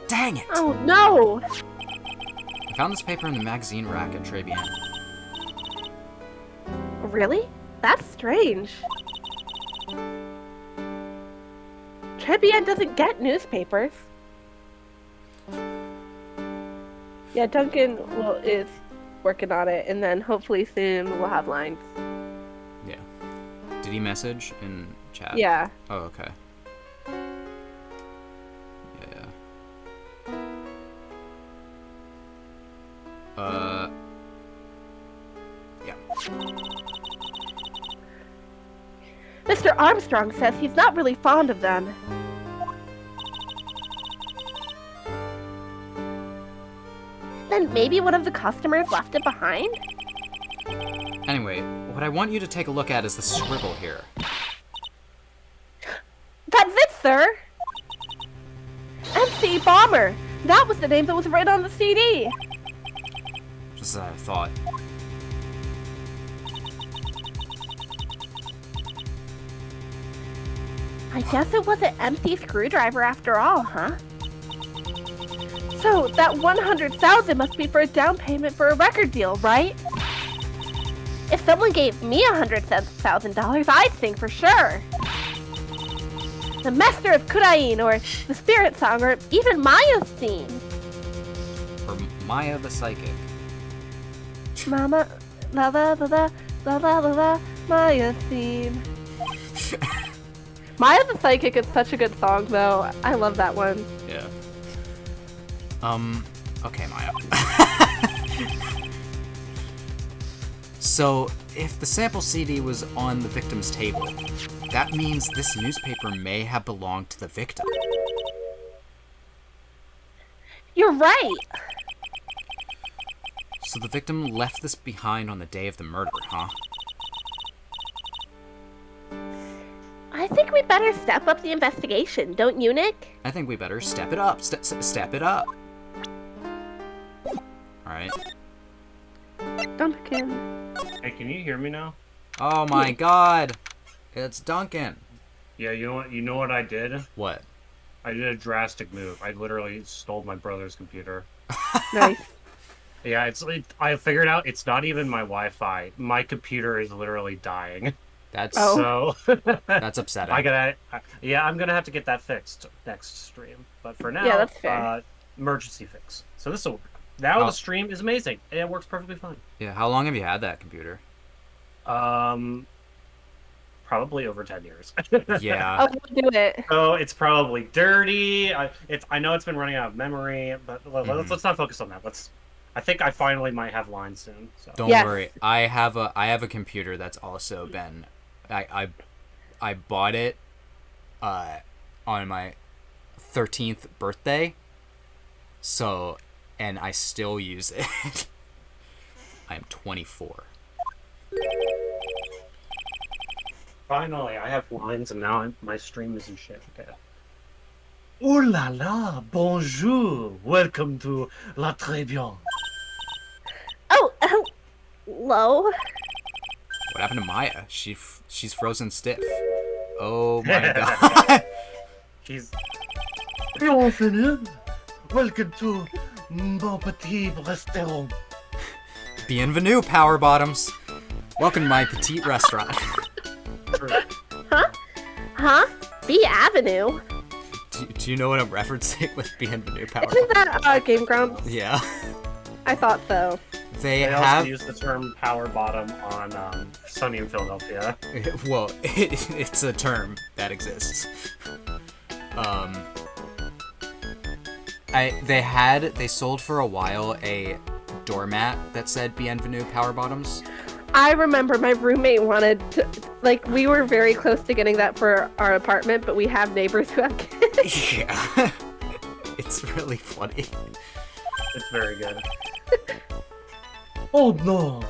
Dang it! Oh, no! I found this paper in the magazine rack at Trebian. Really? That's strange. Trebian doesn't get newspapers. Yeah, Duncan is working on it, and then hopefully soon we'll have lines. Yeah. Did he message chat? Yeah. Oh, okay. Yeah. Yeah. Mr. Armstrong says he's not really fond of them. Then maybe one of the customers left it behind? Anyway, what I want you to take a look at is the scribble here. That's it, sir! MC Bomber! That was the name that was written on the CD! Just as I thought. I guess it was an MC Screwdriver after all, huh? So, that $100,000 must be for a down payment for a record deal, right? If someone gave me $100,000, I'd sing for sure. The Master of Kurain, or the Spirit Song, or even Maya's theme. Or Maya the Psychic. Mama, la la la la la la la la, Maya's theme. Maya the Psychic is such a good song, though. I love that one. Yeah. Okay, Maya. So, if the sample CD was on the victim's table, that means this newspaper may have belonged to the victim. You're right. So the victim left this behind on the day of the murder, huh? I think we better step up the investigation, don't you, Nick? I think we better step it up. Step it up. Alright. Duncan. Hey, can you hear me now? Oh my god! It's Duncan. Yeah, you know what? You know what I did? What? I did a drastic move. I literally stole my brother's computer. Nice. Yeah, I figured out it's not even my Wi-Fi. My computer is literally dying. That's Oh. So that's upsetting. I'm gonna have to get that fixed next stream. But for now, Yeah, that's fair. Emergency fix. So this will work. Now Oh. the stream is amazing and it works perfectly fine. Yeah, how long have you had that computer? Probably over 10 years. Yeah. Oh, do it. So it's probably dirty. I know it's been running out of memory, but let's not focus on that. I think I finally might have line soon. So. Don't Yes. worry. I have a computer that's also been I bought it on my 13th birthday. So, and I still use it. I am 24. Finally, I have lines, and now my stream isn't shit. Okay. Oh la la, bonjour, welcome to La Très Bien. Oh, hello. What happened to Maya? She's frozen stiff. Oh my god. She's. Bienvenue, welcome to mon petit restaurant. Bienvenue, Power Bottoms. Welcome to my petite restaurant. Huh? B Avenue? Do you know what I'm referencing with Bienvenue, Power Isn't Bottoms? that Game Grumps? Yeah. I thought so. They also have. use the term power bottom on Sunny in Philadelphia. Well, it's a term that exists. They sold for a while a doormat that said Bienvenue Power Bottoms. I remember my roommate wanted to, we were very close to getting that for our apartment, but we have neighbors who have kids. Yeah. It's really funny. It's very good. Oh no,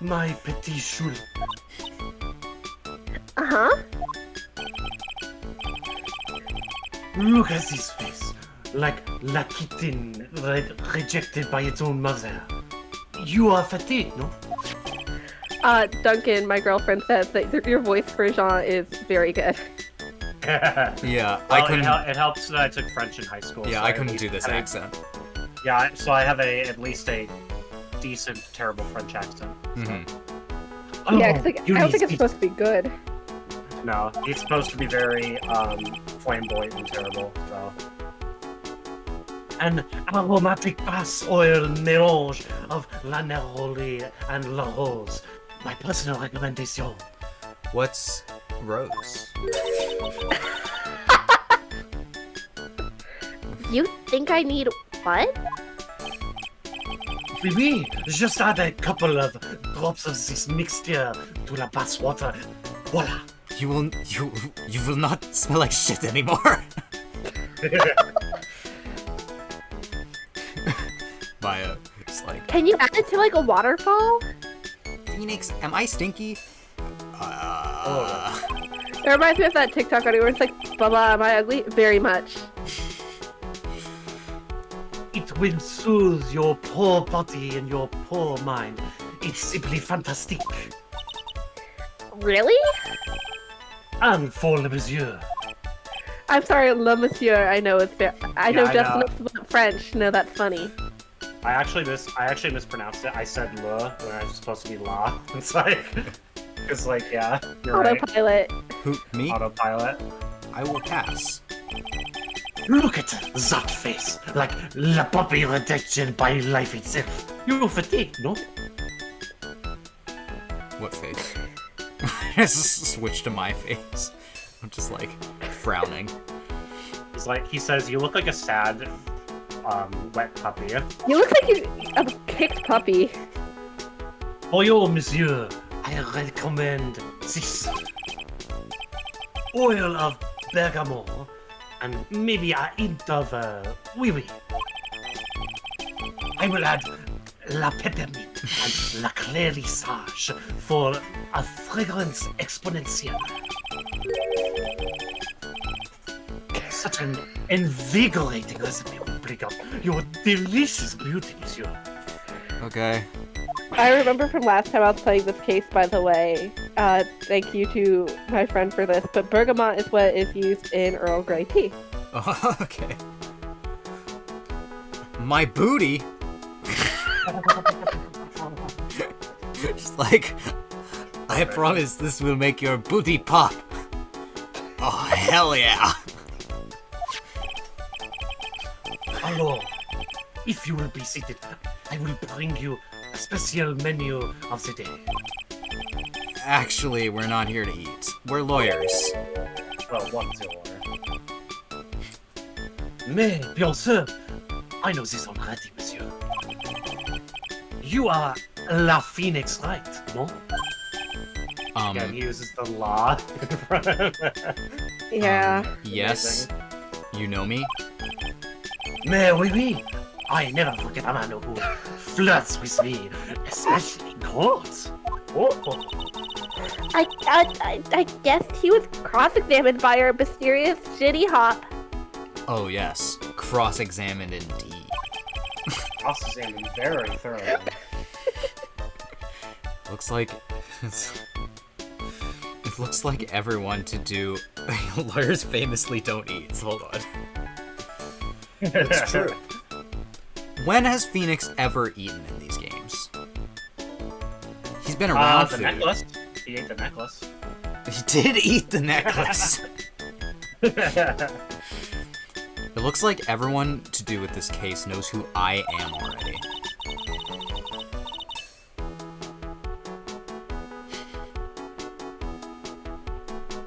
my petit chou. Uh-huh. Look at his face, like la kitten rejected by its own mother. You are fatigued, no? Duncan, my girlfriend says that your voice for Jean is very good. Yeah, Well, it helps that I took French in high school. Yeah, so I at couldn't least do this had accent. Yeah, so I have at least a decent, terrible French accent. Mm-hmm. Yeah, because I don't think it's supposed to be good. No, it's supposed to be very flamboyant and terrible. So. An aromatic bass oil mélange of la neroli and la rose. My personal recommendation. What's Rose. You think I need what? Oui, just add a couple of drops of this mixture to the bath water. Voila. You will not smell like shit anymore. Maya, it's like, Can you add it to like a waterfall? Phoenix, am I stinky? It reminds me of that TikTok audio where it's like, Baba, am I ugly? Very much. It will soothe your poor body and your poor mind. It's simply fantastic. Really? And for le monsieur. I'm sorry, le monsieur. I know it's I know I just know. enough about French. No, that's funny. I actually mispronounced it. I said le when I was supposed to be la. It's like, yeah, you're right. Autopilot. Who, me? Autopilot. I will pass. Look at that face, like la puppy rejected by life itself. You're fatigued, no? What face? Just switch to my face. I'm just like frowning. He says, you look like a sad, wet puppy. You look like a kicked puppy. For you, monsieur, I recommend this oil of bergamot and maybe a hint of oui. I will add la peppermint and la clairissage for a fragrance exponentielle. Such an invigorating recipe will bring up your delicious beauty, monsieur. Okay. I remember from last time I was playing this case, by the way. Thank you to my friend for this, but bergamot is what is used in Earl Grey tea. Oh, okay. My booty? Just like, I promise this will make your booty pop. Oh, hell yeah. Alors, if you will be seated, I will bring you a special menu of the day. Actually, we're not here to eat. We're lawyers. Well, what's your Mais, bien sûr, I know this already, monsieur. You are La Phoenix, right? No? Yeah, he uses the law in front of Yeah. Yes. You know me? Mais oui. I never forget a man who flirts with me, especially in court. Oh. I guess he was cross-examined by our mysterious Ginny Hop. Oh, yes. Cross-examined indeed. Cross-examined very thoroughly. Looks like... It looks like everyone to do... Lawyers famously don't eat, so hold on. It's true. When has Phoenix ever eaten in these games? He's been around the food. necklace. He ate the necklace. He did eat the necklace. It looks like everyone to do with this case knows who I am already.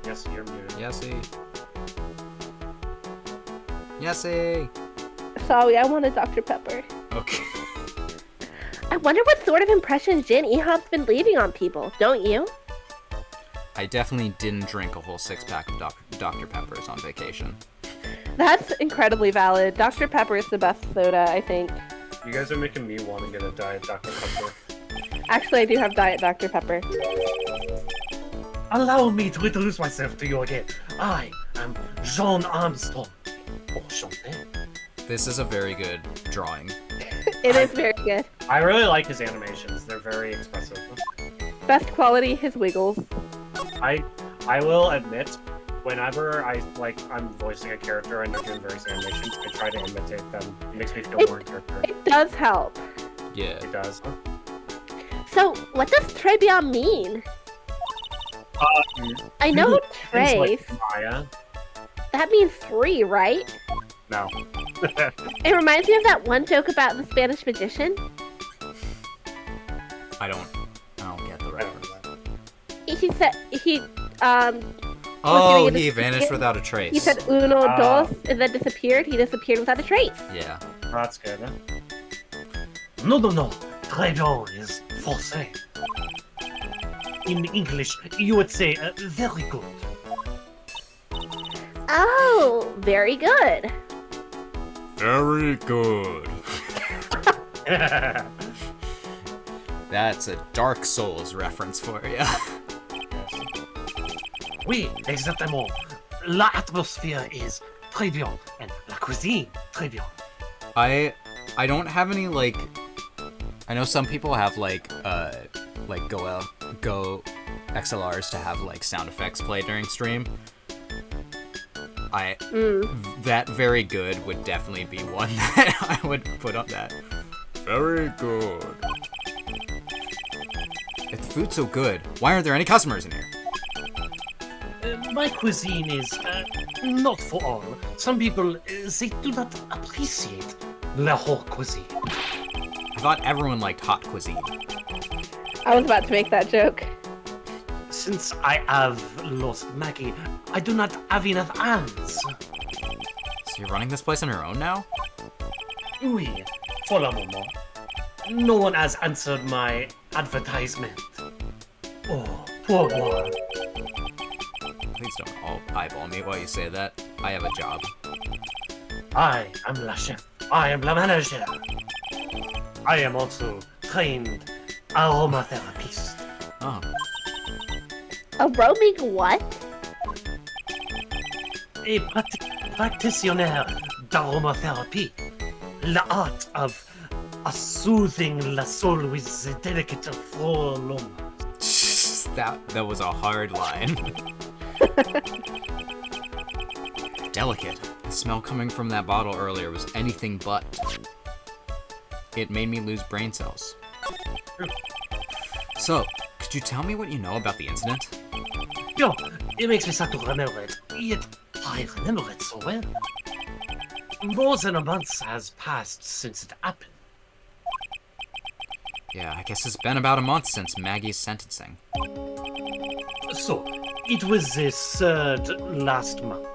Yes, you're muted. Yessie! Sorry, I wanted Dr. Pepper. Okay. I wonder what sort of impression Jen Ehop's been leaving on people, don't you? I definitely didn't drink a whole 6-pack of Dr. Peppers on vacation. That's incredibly valid. Dr. Pepper is the best soda, I think. You guys are making me want to get a Diet Dr. Pepper. Actually, I do have Diet Dr. Pepper. Allow me to introduce myself to you again. I am Jean Armstrong. Enchanté. This is a very good drawing. It is very good. I really like his animations. They're very expressive. Best quality, his wiggles. I will admit, whenever I'm voicing a character and they're doing various animations, I try to imitate them. It makes me feel more in character. It does help. Yeah. It does. So, what does très bien mean? I know Things tres. like Maya. That means 3, right? No. It reminds me of that one joke about the Spanish magician. I don't get the reference. He said Oh, giving he it a- vanished without a trace. He said uno, Ah. dos, and then disappeared. He disappeared without a trace. Yeah. That's good. Huh? No, no, no. Très bien is français. In English, you would say very good. Oh, very good. Very good. That's a Dark Souls reference for you. Oui, exactement. La atmosphere is très bien, and la cuisine très bien. I don't have any like. I know some people have like Go XLRs to have like sound effects play during stream. That very good would definitely be one that I would put on that. Very good. If the food's so good, why aren't there any customers in here? My cuisine is not for all. Some people, they do not appreciate la haute cuisine. I thought everyone liked hot cuisine. I was about to make that joke. Since I have lost Maggie, I do not have enough hands. So you're running this place on your own now? Oui, for a moment. No one has answered my advertisement. Oh, poor boy. Please don't all eyeball me while you say that. I have a job. I am la chef. I am la manager. I am also trained aromatherapist. Oh. A roaming what? A practitioner d'aromatherapy. The art of soothing la soul with the delicate aroma. That was a hard line. Delicate. The smell coming from that bottle earlier was anything but. It made me lose brain cells. So, could you tell me what you know about the incident? Yo, it makes me sad to remember it, yet I remember it so well. More than a month has passed since it happened. Yeah, I guess it's been about a month since Maggie's sentencing. So, it was the third last month.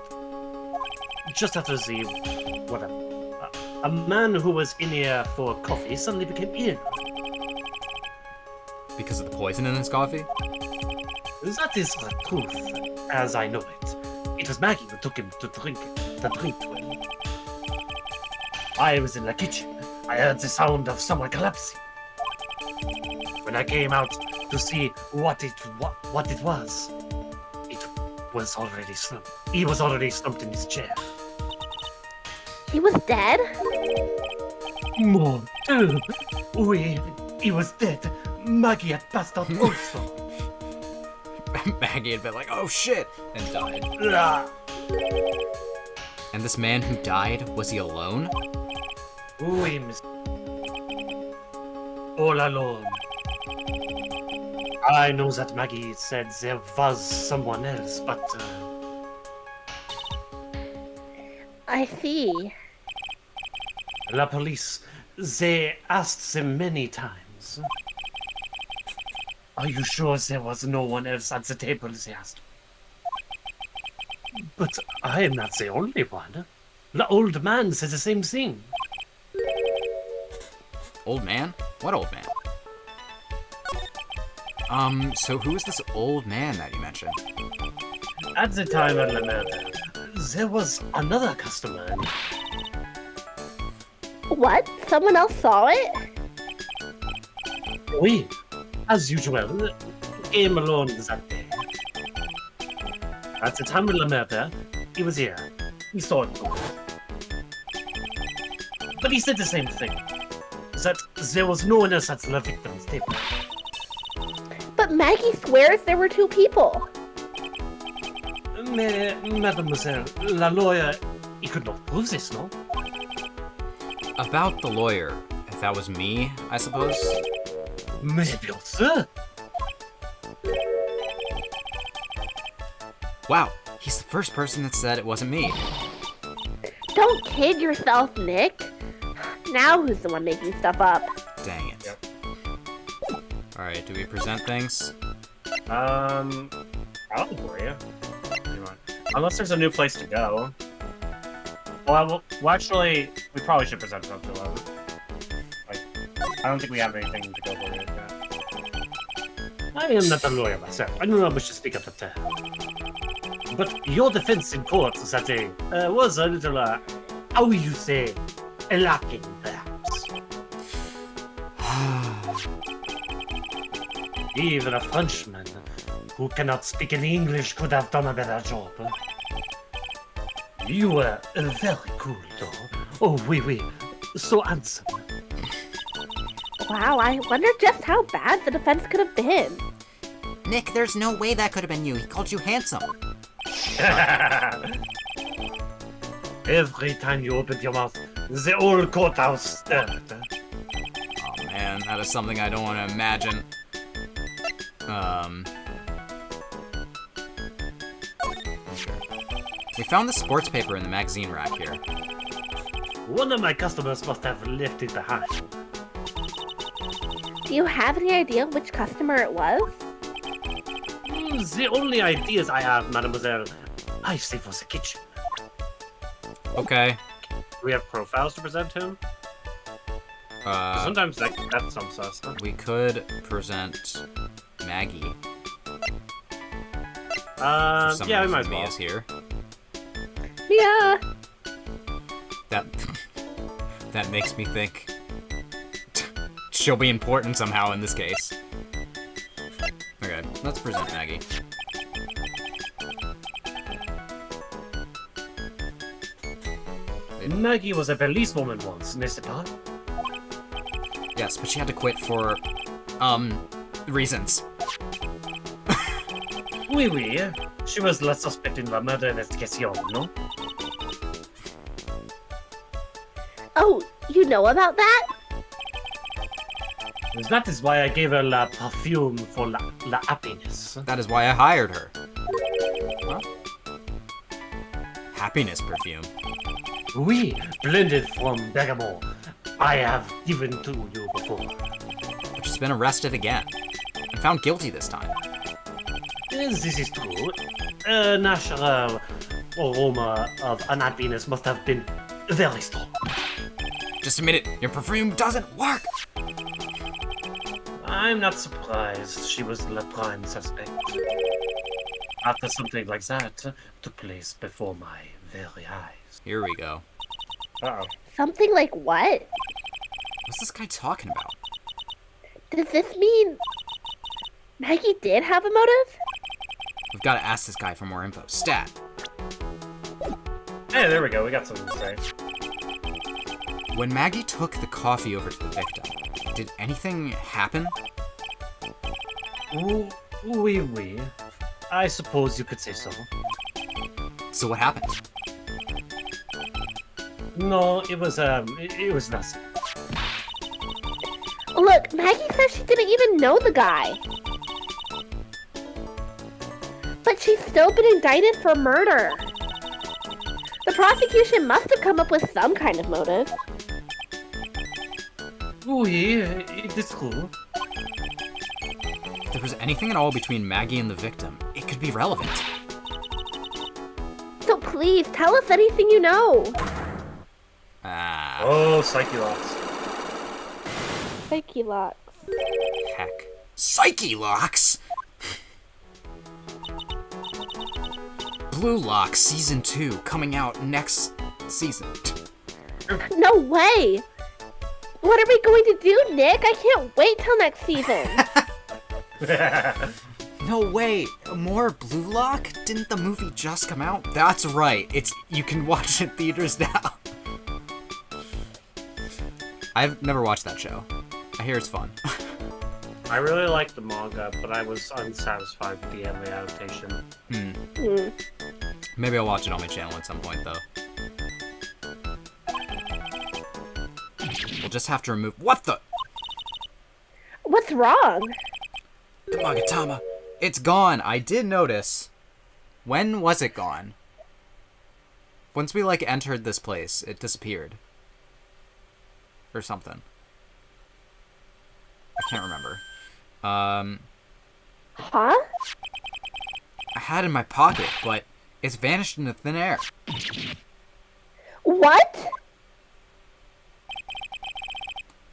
Just after the whatever. A man who was in here for coffee suddenly became ill. Because of the poison in his coffee? That is the truth, as I know it. It was Maggie who took him to drink to him. I was in the kitchen. I heard the sound of someone collapsing. When I came out to see what it was, it was already slumped. He was already slumped in his chair. He was dead? Mon Dieu! Oui, he was dead. Maggie had passed out also. Maggie had been like, oh shit, and died. Ah. And this man who died, was he alone? Oui, miss. All alone. I know that Maggie said there was someone else, but I see. la police, they asked them many times. Are you sure there was no one else at the table, they asked. But I am not the only one. The old man said the same thing. Old man? What old man? So who is this old man that you mentioned? At the time of the murder, there was another customer. What? Someone else saw it? Oui, as usual, came alone that day. At the time of the murder, he was here. He saw it too. But he said the same thing. That there was no one else at the victim's table. But Maggie swears there were two people. Mademoiselle, la lawyer, he could not prove this, no? About the lawyer. If that was me, I suppose. Mais bien sûr. Wow, he's the first person that said it wasn't me. Don't kid yourself, Nick. Now who's the one making stuff up? Dang it. Alright, do we present things? I Probably. Unless there's a new place to go. Well, actually, we probably should present it up to them. Like, I don't think we have anything to go for it yet. I am not a lawyer myself. I do not wish to speak at the time. But your defense in court is that was a little, how will you say, lacking, perhaps. Even a Frenchman who cannot speak any English could have done a better job. You were very cool, though. Oh, oui, so handsome. Wow, I wonder just how bad the defense could have been. Nick, there's no way that could have been you. He called you handsome. Every time you opened your mouth, the old courthouse stirred. Oh man, that is something I don't want to imagine. We found the sports paper in the magazine rack here. One of my customers must have left it behind. Do you have any idea which customer it was? The only ideas I have, mademoiselle, I say for the kitchen. Okay. We have profiles to present him? Sometimes that's some sus. Huh? We could present Maggie. Yeah, we might as well. Mia's here. Yeah. That makes me think she'll be important somehow in this case. Okay, let's present Maggie. Maggie was a policewoman once, n'est-ce pas? Yes, but she had to quit for, reasons. Oui. She was la suspect in la murder investigation, no? Oh, you know about that? That is why I gave her la perfume for la happiness. That is why I hired her. Huh? Happiness perfume. Oui, blended from bergamot. I have given to you before. But she's been arrested again. And found guilty this time. This is true. A natural aroma of unhappiness must have been very strong. Just admit it, your perfume doesn't work! I'm not surprised she was the prime suspect. After something like that took place before my very eyes. Here we go. Uh-oh. Something like what? What's this guy talking about? Does this mean Maggie did have a motive? We've got to ask this guy for more info. Stat. Hey, there we go. We got something to say. When Maggie took the coffee over to the victim, did anything happen? Oui. I suppose you could say so. So what happened? No, it was nothing. Look, Maggie says she didn't even know the guy. But she's still been indicted for murder. The prosecution must have come up with some kind of motive. Oui, it is true. If there was anything at all between Maggie and the victim, it could be relevant. So please, tell us anything you know. Oh, Psyche Locks. Psyche locks. Heck. Psyche locks! Blue Locks Season 2 coming out next season. No way! What are we going to do, Nick? I can't wait till next season. No way! More Blue Lock? Didn't the movie just come out? That's right. You can watch it in theaters now. I've never watched that show. I hear it's fun. I really liked the manga, but I was unsatisfied with the anime adaptation. Maybe I'll watch it on my channel at some point, though. We'll just have to remove— What the? What's wrong? The Magatama. It's gone. I did notice. When was it gone? Once we, entered this place, it disappeared. Or something. I can't remember. Huh? had in my pocket, but it's vanished into thin air. What?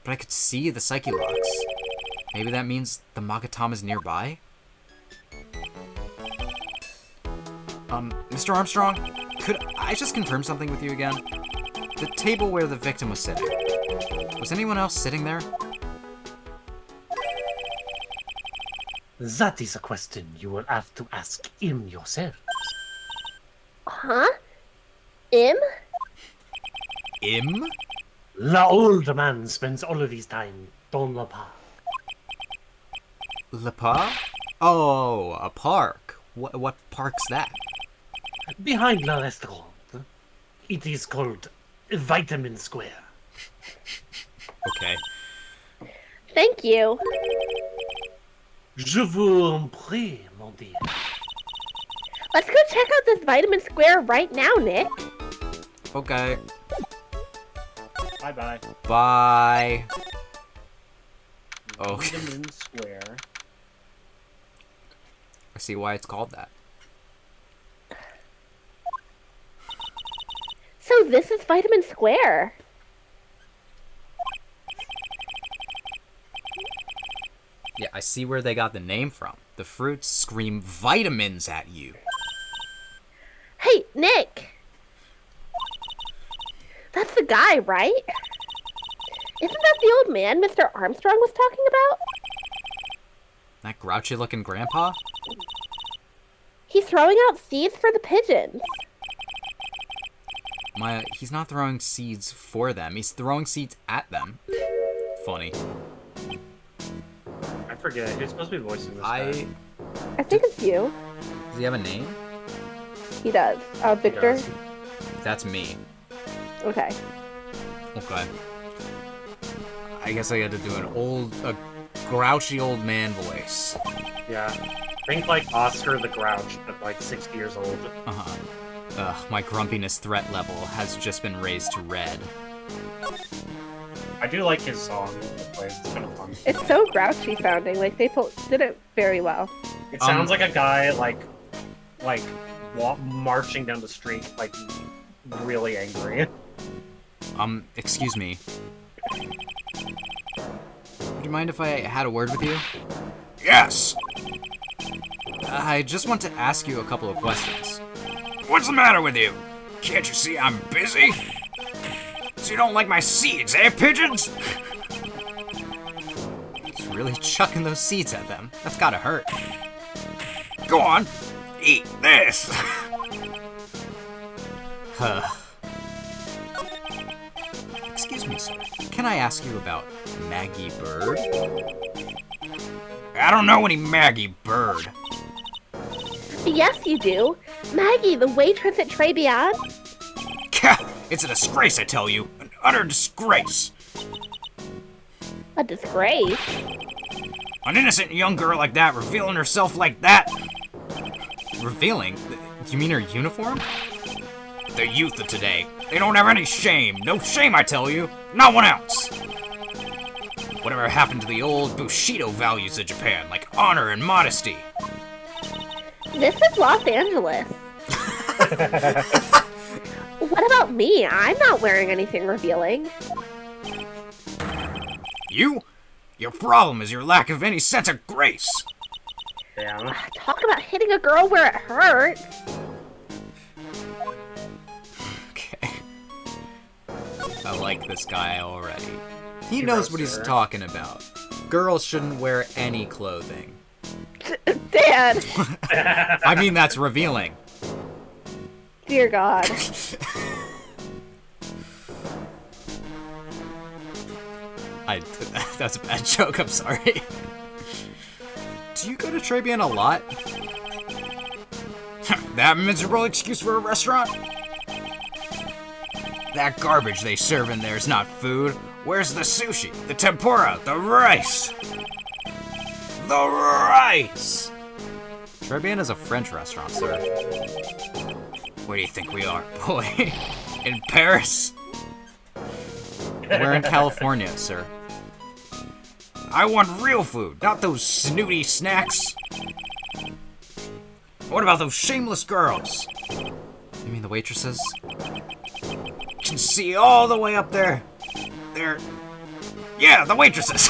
But I could see the Psyche locks. Maybe that means the Magatama's nearby? Mr. Armstrong, could I just confirm something with you again? The table where the victim was sitting. Was anyone else sitting there? That is a question you will have to ask him yourself. Huh? Im? Im? The old man spends all of his time dans le parc. Le Parc? Oh, a park. What park's that? Behind the restaurant. It is called Vitamin Square. Okay. Thank you. Je vous en prie, mon dear. Let's go check out this Vitamin Square right now, Nick. Okay. Bye-bye. Bye. Okay. Vitamin Square. I see why it's called that. So this is Vitamin Square. Yeah, I see where they got the name from. The fruits scream vitamins at you. Hey, Nick. That's the guy, right? Isn't that the old man Mr. Armstrong was talking about? That grouchy-looking grandpa? He's throwing out seeds for the pigeons. He's not throwing seeds for them. He's throwing seeds at them. Funny. I forget. Who's supposed to be voicing this guy? I think it's you. Does he have a name? He does. Victor? does. That's me. Okay. Okay. I guess I got to do a grouchy old man voice. Yeah. Think like Oscar the Grouch, but like 60 years old. Uh-huh. My grumpiness threat level has just been raised to red. I do like his song. It's kind of fun. It's so grouchy sounding. Like, they did it very well. It sounds like a guy like marching down the street, like really angry. Excuse me. Would you mind if I had a word with you? Yes! I just want to ask you a couple of questions. What's the matter with you? Can't you see I'm busy? So you don't like my seeds, eh, pigeons? He's really chucking those seeds at them. That's gotta hurt. Go on, eat this! Huh. Excuse me, sir. Can I ask you about Maggie Bird? I don't know any Maggie Bird. Yes, you do. Maggie, the waitress at Trebian. It's a disgrace, I tell you. An utter disgrace. A disgrace. An innocent young girl like that revealing herself like that. Revealing? You mean her uniform? The youth of today. They don't have any shame. No shame, I tell you. Not one ounce. Whatever happened to the old Bushido values of Japan, like honor and modesty? This is Los Angeles. What about me? I'm not wearing anything revealing. You? Your problem is your lack of any sense of grace. Yeah. Talk about hitting a girl where it hurts. Okay. I like this guy already. He knows what he's talking about. Girls shouldn't wear any clothing. Dad! I mean, that's revealing. Dear God. That's a bad joke, I'm sorry. Do you go to Trebian a lot? That miserable excuse for a restaurant? That garbage they serve in there is not food. Where's the sushi, the tempura, the rice? The rice! Trebian is a French restaurant, sir. Where do you think we are, boy? In Paris? We're in California, sir. I want real food, not those snooty snacks. What about those shameless girls? You mean the waitresses? Can see all the way up there. Yeah, the waitresses.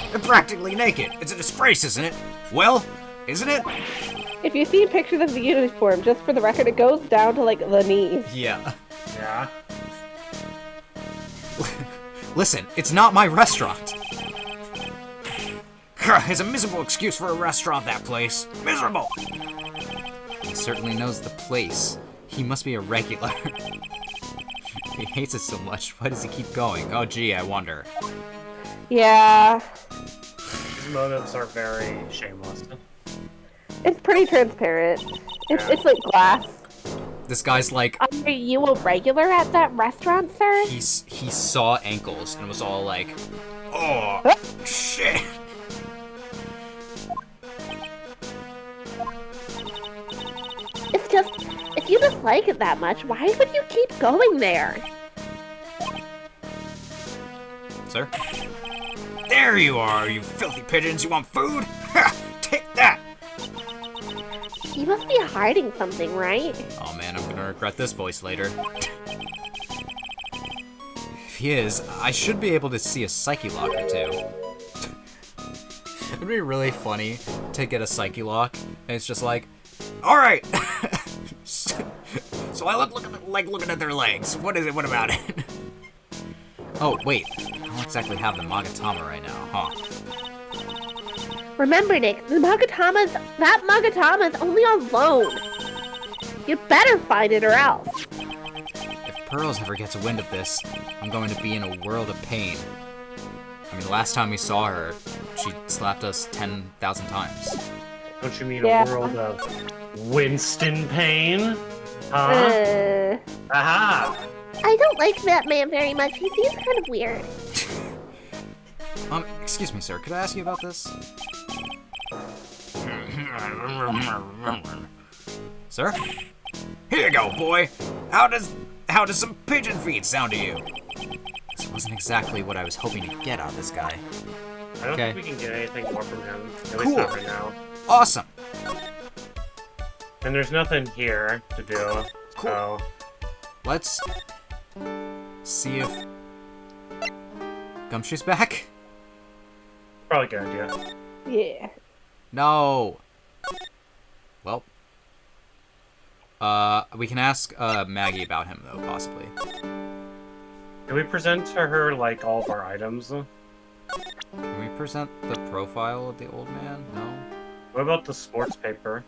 They're practically naked. It's a disgrace, isn't it? Well, isn't it? If you see pictures of the uniform, just for the record, it goes down to like the knees. Yeah. Yeah. Listen, it's not my restaurant. It's a miserable excuse for a restaurant, that place. Miserable! He certainly knows the place. He must be a regular. If he hates it so much, why does he keep going? Oh gee, I wonder. Yeah. His motives are very shameless. It's pretty transparent. It's like glass. This guy's like, Are you a regular at that restaurant, sir? he saw ankles and was all like, oh, shit. It's just, if you dislike it that much, why would you keep going there? Sir? There you are, you filthy pigeons. You want food? Ha! Take that! He must be hiding something, right? Oh man, I'm gonna regret this voice later. If he is, I should be able to see a psyche lock or two. It'd be really funny to get a psyche lock, and it's just like, alright! So I looking at their legs. What is it? What about it? Oh, wait. I don't exactly have the Magatama right now, huh? Remember, Nick, that Magatama is only on loan. You better find it or else. If Pearls ever gets a wind of this, I'm going to be in a world of pain. I mean, last time we saw her, she slapped us 10,000 times. Don't you mean Yeah. a world of Winston Payne? Huh? Aha! I don't like that man very much. He seems kind of weird. Excuse me, sir. Could I ask you about this? Sir? Here you go, boy. How does some pigeon feed sound to you? This wasn't exactly what I was hoping to get out of this guy. I don't Okay. think we can get anything more from him. At Cool. least not right now. Awesome. And there's nothing here to do. Cool. So Let's see if Gumshoe's back. probably a good idea. Yeah. No. Well. We can ask Maggie about him though, possibly. Can we present to her like all of our items? Can we present the profile of the old man? No. What about the sports paper?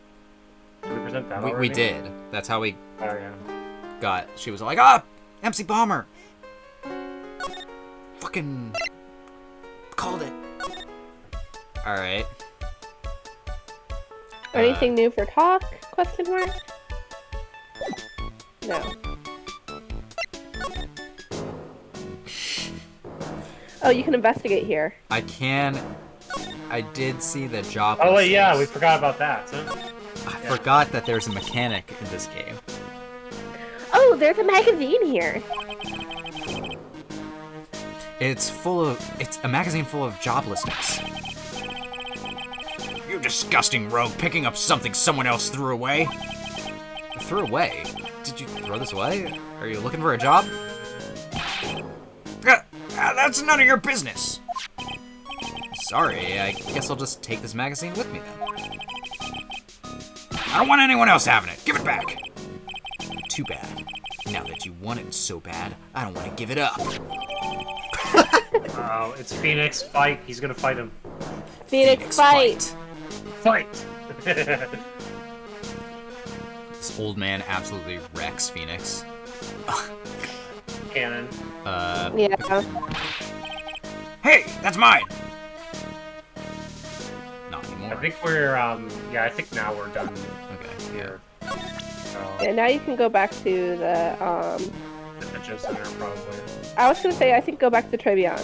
Did we present that We already? did. That's how we Oh yeah. got. She was like, ah, MC Bomber. Fucking called it. All right. Anything new for talk? Question mark. No. Oh, you can investigate here. I did see the job. Oh wait, yeah, we listings. forgot about that. Huh? I forgot that there's a mechanic in this game. Oh, there's a magazine here. It's a magazine full of job listings. You disgusting rogue, picking up something someone else threw away. Threw away? Did you throw this away? Are you looking for a job? That's none of your business. Sorry, I guess I'll just take this magazine with me then. I don't want anyone else having it. Give it back. Too bad. Now that you want it so bad, I don't want to give it up. Oh, it's Phoenix. Fight. He's gonna fight him. Phoenix fight. Fight. This old man absolutely wrecks Phoenix. Cannon. Yeah. Hey, that's mine. Not anymore. I think we're yeah, I think now we're done Okay, yeah. here. So, And now you can go back to the Convention Center probably. I was gonna say I think go back to Trebion.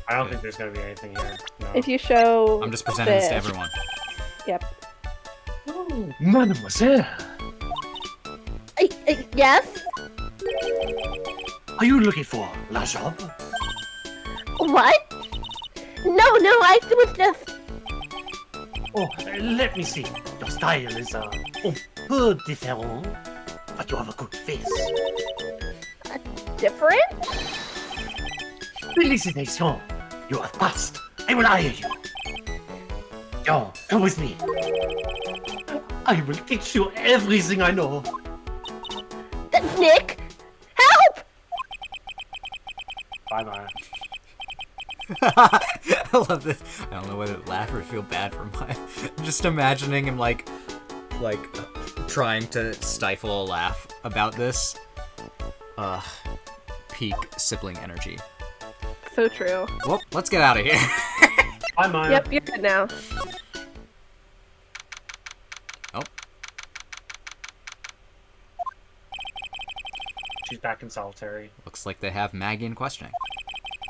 I don't think there's gonna be anything here. No. If you show I'm just presenting this to everyone. Yep. Oh, mademoiselle, Yes? are you looking for la job? What? No, I was just Oh, let me see. Your style is un peu différent, but you have a good face. Different? Félicitations! You have passed. I will hire you. Yo, come with me. I will teach you everything I know. Nick! Help! Bye, Maya. I love this. I don't know whether to laugh or feel bad for Maya. I'm just imagining him like trying to stifle a laugh about this. Peak sibling energy. So true. Well, let's get out of here. Bye, Maya. Yep, you're good now. Oh, She's back in solitary. looks like they have Maggie in questioning.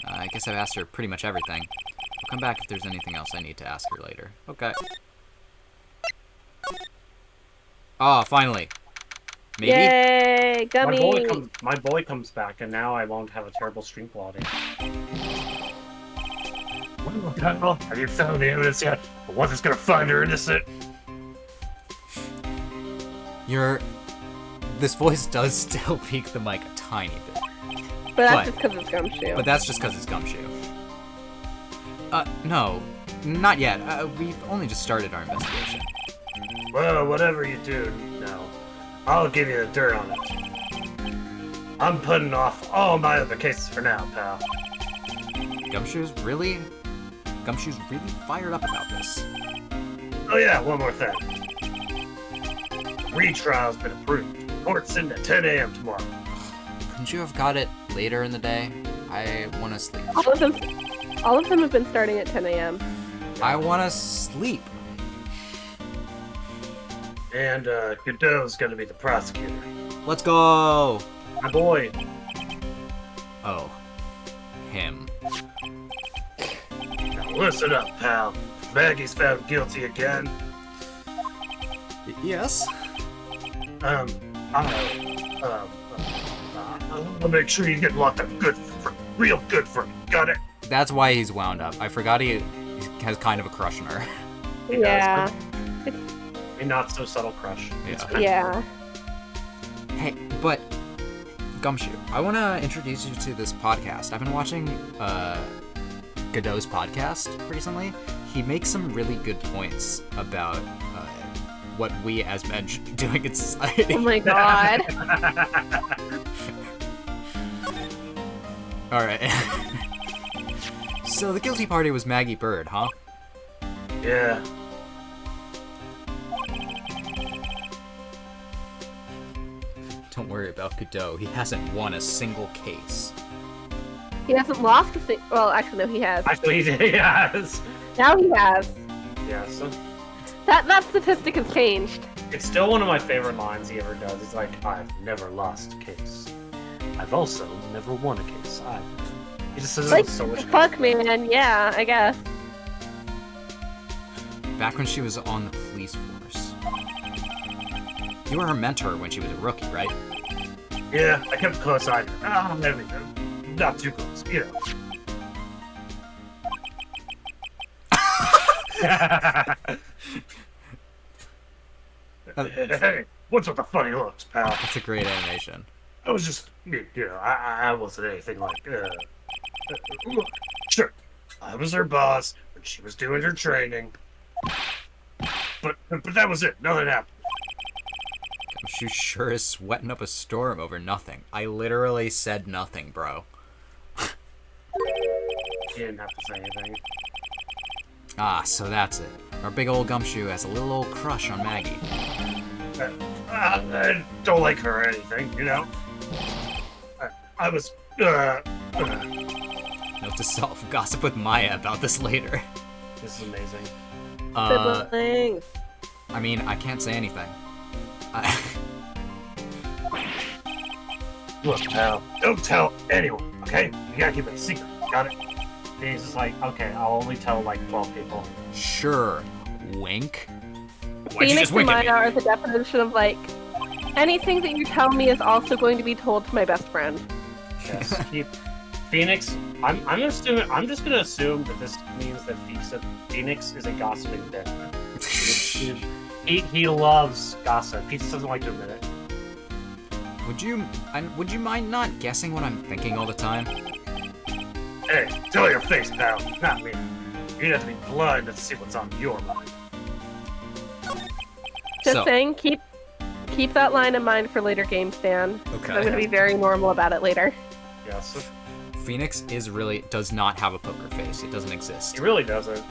I guess I've asked her pretty much everything. I'll come back if there's anything else I need to ask her later. Okay. Ah, finally. Maybe? Yay, gummy. My boy comes back, and now I won't have a terrible stream quality. Well, have you found the evidence yet? The one that's gonna find her innocent? This voice does still peak the mic a tiny bit. But that's But- just because it's Gumshoe. But that's just because it's Gumshoe. No. Not yet. We've only just started our investigation. Well, whatever you do now, I'll give you the dirt on it. I'm putting off all my other cases for now, pal. Gumshoe's really fired up about this. Oh yeah, one more thing. Retrial's been approved. Court's in at 10 a.m. tomorrow. Couldn't you have got it later in the day? I want to sleep. All of them have been starting at 10 a.m. I want to sleep. And Godot's gonna be the prosecutor. Let's go. My boy. Oh. Him. Now listen up, pal. If Maggie's found guilty again, Yes? I'll make sure you get locked up real good for me. Got it? That's why he's wound up. I forgot he has kind of a crush on her. Yeah. A not so subtle crush. Yeah. Yeah. Hey, but Gumshoe, I want to introduce you to this podcast. I've been watching Godot's podcast recently. He makes some really good points about what we as men should be doing in society. Oh my god. All right. So the guilty party was Maggie Bird, huh? Yeah. Don't worry about Godot. He hasn't won a single case. He hasn't lost a well, actually, no, he has. Actually, yes. Now he has. Yes. That statistic has changed. It's still one of my favorite lines he ever does. It's like, I've never lost a case. I've also never won a case either. He just says it Like, with so much fuck, man. Yeah, I guess. Back when she was on the police force. You were her mentor when she was a rookie, right? Yeah, I kept a close eye. Maybe not too close, you know. Hey, what's with the funny looks, pal? That's a great animation. I was just, you know, I wasn't anything like, look, sure, I was her boss when she was doing her training, but that was it. Nothing happened. She sure is sweating up a storm over nothing. I literally said nothing, bro. She didn't have to say anything. Ah, so that's it. Our big old Gumshoe has a little old crush on Maggie. I don't like her or anything, you know. I was, Note to self, gossip with Maya about this later. This is amazing. Siblings. I mean, I can't say anything. Look, pal, don't tell anyone, okay? You gotta keep it a secret, got it? And he's just like, okay, I'll only tell like 12 people. Sure. Wink. Why'd you Phoenix just and wink at Maya me? are the definition of like anything that you tell me is also going to be told to my best friend. Yes. Phoenix, I'm just gonna assume that this means that Phoenix is a gossiping bitch. He loves gossip. He just doesn't like to admit it. Would you mind not guessing what I'm thinking all the time? Hey, tell your face, pal. Not me. You'd have to be blind to see what's on your mind. Just saying, keep that line in mind for later games, Dan. Okay. I'm going to be very normal about it later. Yes. Phoenix does not have a poker face. It doesn't exist. He really doesn't.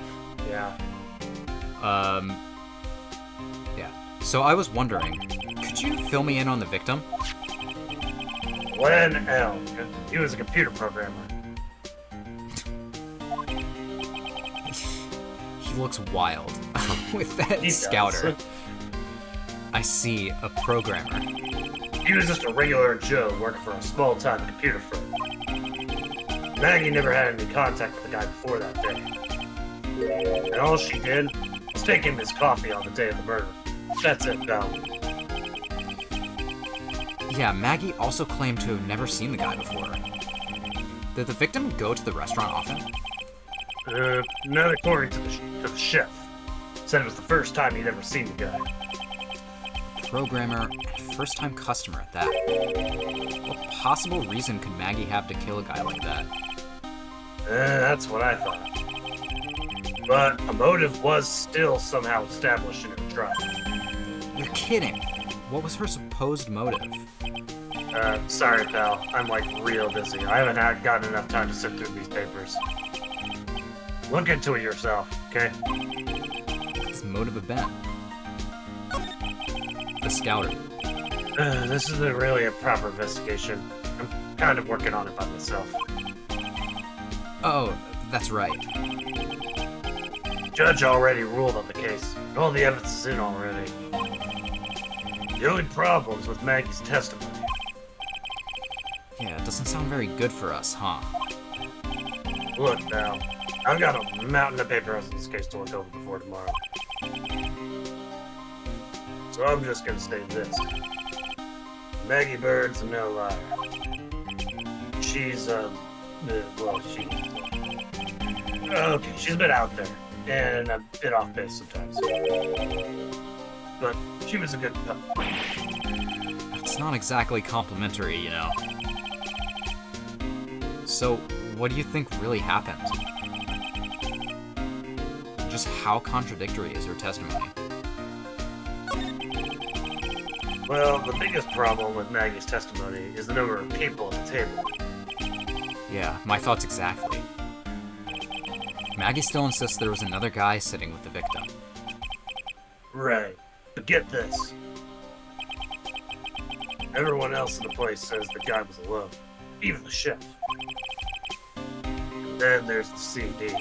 Yeah. Yeah. So I was wondering, could you fill me in on the victim? Glenn L. He was a computer programmer. He looks wild with that He scouter. does. I see, a programmer. He was just a regular Joe working for a small-time computer firm. Maggie never had any contact with the guy before that day. And all she did was take him his coffee on the day of the murder. That's it, pal. Yeah, Maggie also claimed to have never seen the guy before. Did the victim go to the restaurant often? Not according to the chef. Said it was the first time he'd ever seen the guy. Programmer and first-time customer at that. What possible reason could Maggie have to kill a guy like that? That's what I thought. But a motive was still somehow established in her trial. You're kidding. What was her supposed motive? Sorry, pal. I'm like real busy. I haven't gotten enough time to sift through these papers. Look into it yourself, okay? His motive have been? The scouter. This isn't really a proper investigation. I'm kind of working on it by myself. Oh, that's right. Judge already ruled on the case. All the evidence is in already. The only problem's with Maggie's testimony. Yeah, it doesn't sound very good for us, huh? Look now, I've got a mountain of papers in this case to look over before tomorrow. So I'm just gonna say this. Maggie Bird's no liar. She's, okay, she's a bit out there, and a bit off base sometimes. But she was a good couple. It's not exactly complimentary, you know. So, what do you think really happened? Just how contradictory is her testimony? Well, the biggest problem with Maggie's testimony is the number of people at the table. Yeah, my thoughts exactly. Maggie still insists there was another guy sitting with the victim. Right. But get this. Everyone else in the place says the guy was alone. Even the chef. And then there's the CD.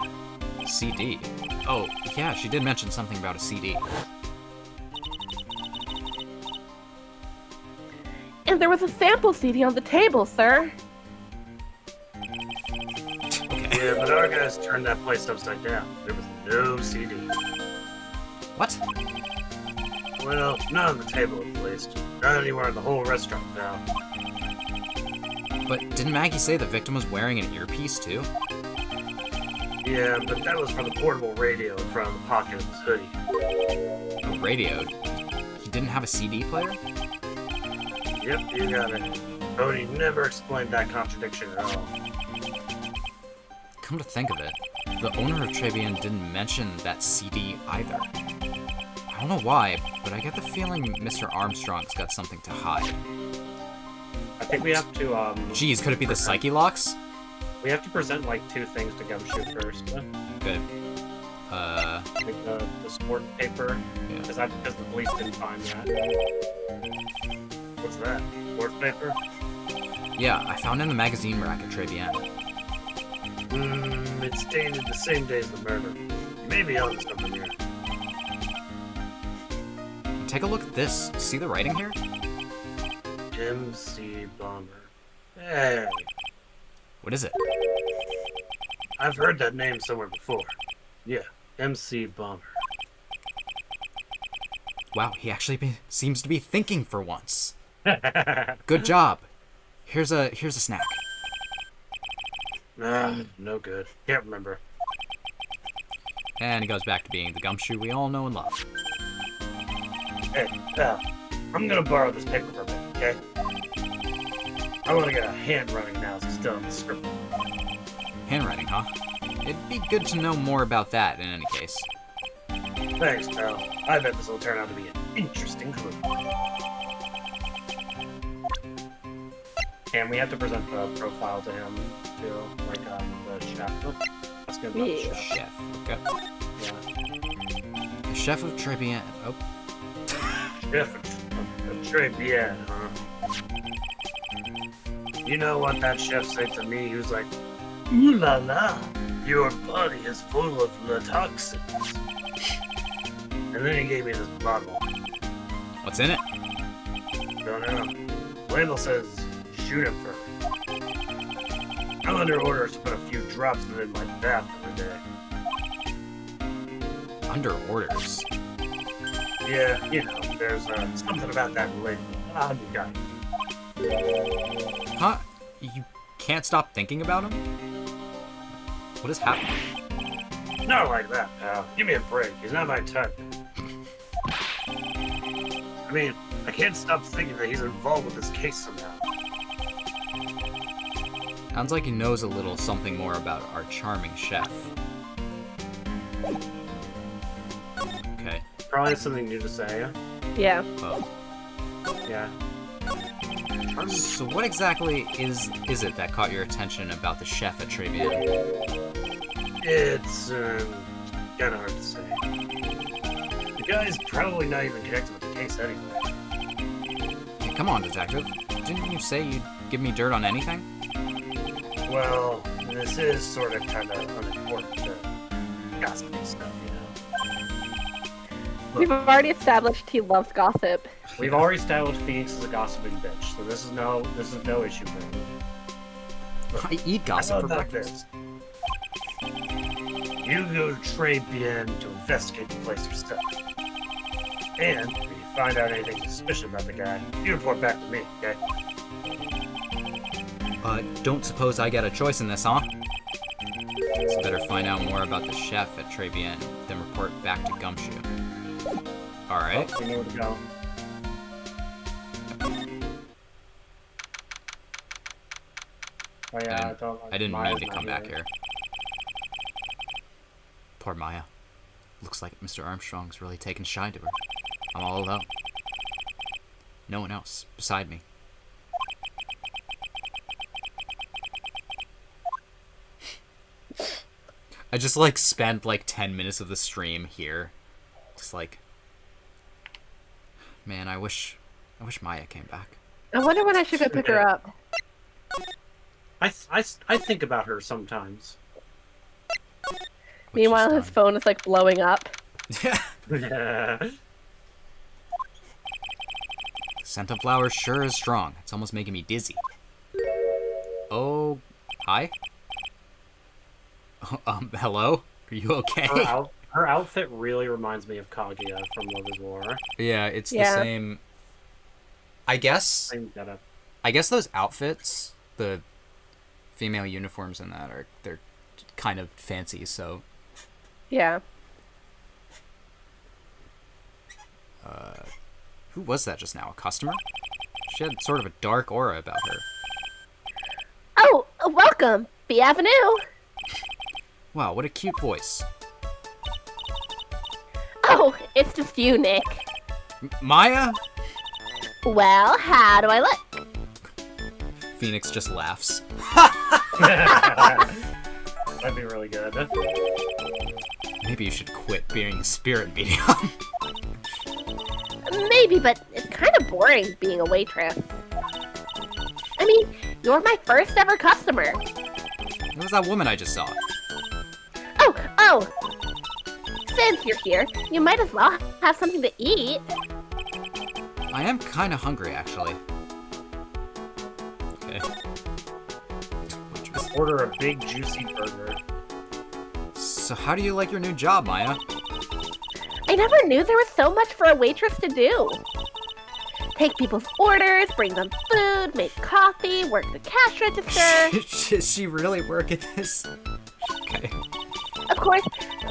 CD? Oh, yeah, she did mention something about a CD. And there was a sample CD on the table, sir. Yeah, but our guys turned that place upside down. There was no CD. What? Well, not on the table at least. Not anywhere in the whole restaurant now. But didn't Maggie say the victim was wearing an earpiece too? Yeah, but that was for the portable radio in front of the pocket of his hoodie. A radio? He didn't have a CD player? Yep, you got it. Cody never explained that contradiction at all. Come to think of it, the owner of Trebian didn't mention that CD either. I don't know why, but I get the feeling Mr. Armstrong's got something to hide. I think we have to, Geez, could it be the Psyche Locks? we have to present, like, 2 things to Gumshoe first. Good. Like the sport paper, Yeah. because the police didn't find that. What's that? Sports paper? Yeah, I found it in the magazine rack at Trebian. It's dated the same day as the murder. You may be onto something here. Take a look at this. See the writing here? MC Bomber. Hey, What is it? I've heard that name somewhere before. Yeah, MC Bomber. Wow, he actually seems to be thinking for once. Good job. Here's a snack. Nah, no good. Can't remember. And he goes back to being the gumshoe we all know and love. Hey, pal, I'm gonna borrow this paper for a minute, okay? I wanna get a handwriting analysis done on the script. Handwriting, huh? It'd be good to know more about that in any case. Thanks, pal. I bet this will turn out to be an interesting clue. And we have to present the profile to him, too, like the chef. That's good enough, Yeah. chef. Chef, okay. Yeah. The chef of Tribune. Oh, Chef of Très bien, huh? You know what that chef said to me? He was like, "Ooh la la, your body is full of the toxins." And then he gave me this bottle. what's in it? Don't know. Label says, shoot him first. I'm under orders to put a few drops of it in my bath every day. Under orders. Yeah, you know, there's something about that label. You got it. Huh? You can't stop thinking about him? What is happening? Not like that, pal. Give me a break. He's not my type. I mean, I can't stop thinking that he's involved with this case somehow. Sounds like he knows a little something more about our charming chef. Okay. Probably something new to say. Yeah. Oh. Yeah. So what exactly is it that caught your attention about the chef at Tribune? It's, kinda hard to say. The guy's probably not even connected with the case anyway. Hey, come on, detective. Didn't you say you'd give me dirt on anything? Well, this is sort of kind of unimportant, gossipy stuff, you know? We've already established he loves gossip. We've already established Phoenix is a gossiping bitch, so this is no issue for him. I eat gossip How for about breakfast. this? You go to Très Bien to investigate the place yourself. And if you find out anything suspicious about the guy, you report back to me, okay? Don't suppose I get a choice in this, huh? So better find out more about the chef at Tribune, then report back to Gumshoe. Alright. Oh, we know where to go. Oh yeah, I didn't Maya's mean to not come back here. Poor Maya. Looks like Mr. Armstrong's really taken shy to her. I'm all alone. No one else beside me. I just spent 10 minutes of the stream here. Just man, I wish Maya came back. I wonder when I should go pick her up. I think about her sometimes. Which Meanwhile, is his phone is blowing up. done. Yeah. The scent of flowers sure is strong. It's almost making me dizzy. Oh, hi? Hello? Are you okay? Her outfit really reminds me of Kaguya from Love is War. Yeah, it's the Yeah. same. I guess Same getup. those outfits, the female uniforms in that they're kind of fancy, so Yeah. who was that just now? A customer? She had sort of a dark aura about her. Oh, welcome, B Avenue. Wow, what a cute voice. Oh, it's just you, Nick. Maya? Well, how do I look? Phoenix just laughs. That'd be really good. Maybe you should quit being a spirit medium. Maybe, but it's kind of boring being a waitress. I mean, you're my first ever customer. It was that woman I just saw. Oh! Since you're here, you might as well have something to eat. I am kind of hungry, actually. Okay. Order a big juicy burger. So how do you like your new job, Maya? I never knew there was so much for a waitress to do. Take people's orders, bring them food, make coffee, work the cash register. Does she really work at this? Okay. Of of course,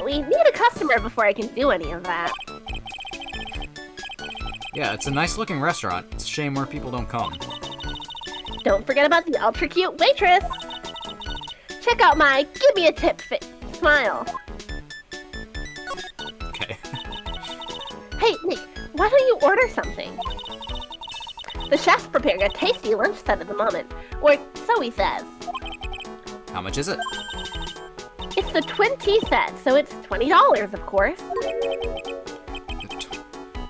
we need a customer before I can do any of that. Yeah, it's a nice-looking restaurant. It's a shame more people don't come. Don't forget about the ultra-cute waitress. Check out my give me a tip smile. Okay. Hey, Nick, why don't you order something? The chef's preparing a tasty lunch set at the moment, or so he says. How much is it? It's the twin tea set, so it's $20, of course. The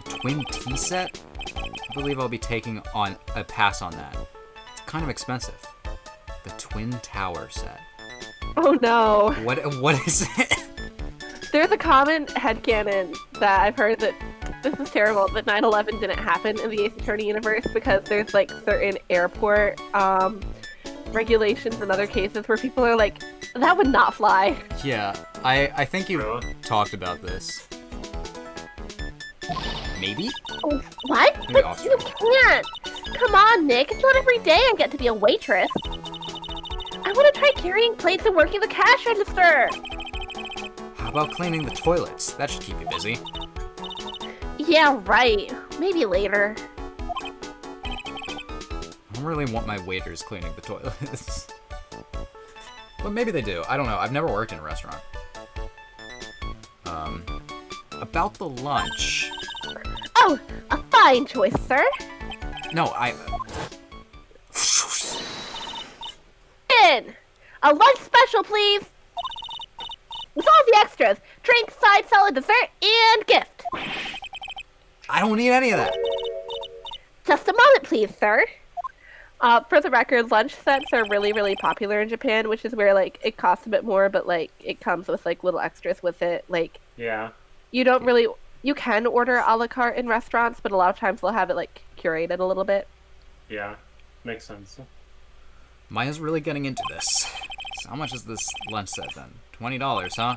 twin tea set? I believe I'll be taking on a pass on that. It's kind of expensive. The twin tower set. Oh no. What is it? There's a common headcanon that I've heard that this is terrible, that 9/11 didn't happen in the Ace Attorney universe because there's like certain airport regulations in other cases where people are like, that would not fly. Yeah, I think you Really? talked about this. Maybe? Oh, what? Maybe But Austria. you can't! Come on, Nick, it's not every day I get to be a waitress. I want to try carrying plates and working the cash register. How about cleaning the toilets? That should keep you busy. Yeah, right. Maybe later. I don't really want my waiters cleaning the toilets. But maybe they do. I don't know. I've never worked in a restaurant. About the lunch. Oh, a fine choice, sir. No, In! A lunch special, please! With all the extras, drink, side salad, dessert, and gift. I don't need any of that. Just a moment, please, sir. For the record, lunch sets are really, really popular in Japan, which is where, like, it costs a bit more, but, like, it comes with, like, little extras with it. Like, Yeah. you don't really... You can order a la carte in restaurants, but a lot of times they'll have it, like, curated a little bit. Yeah. Makes sense. Maya's really getting into this. So how much is this lunch set then? $20, huh?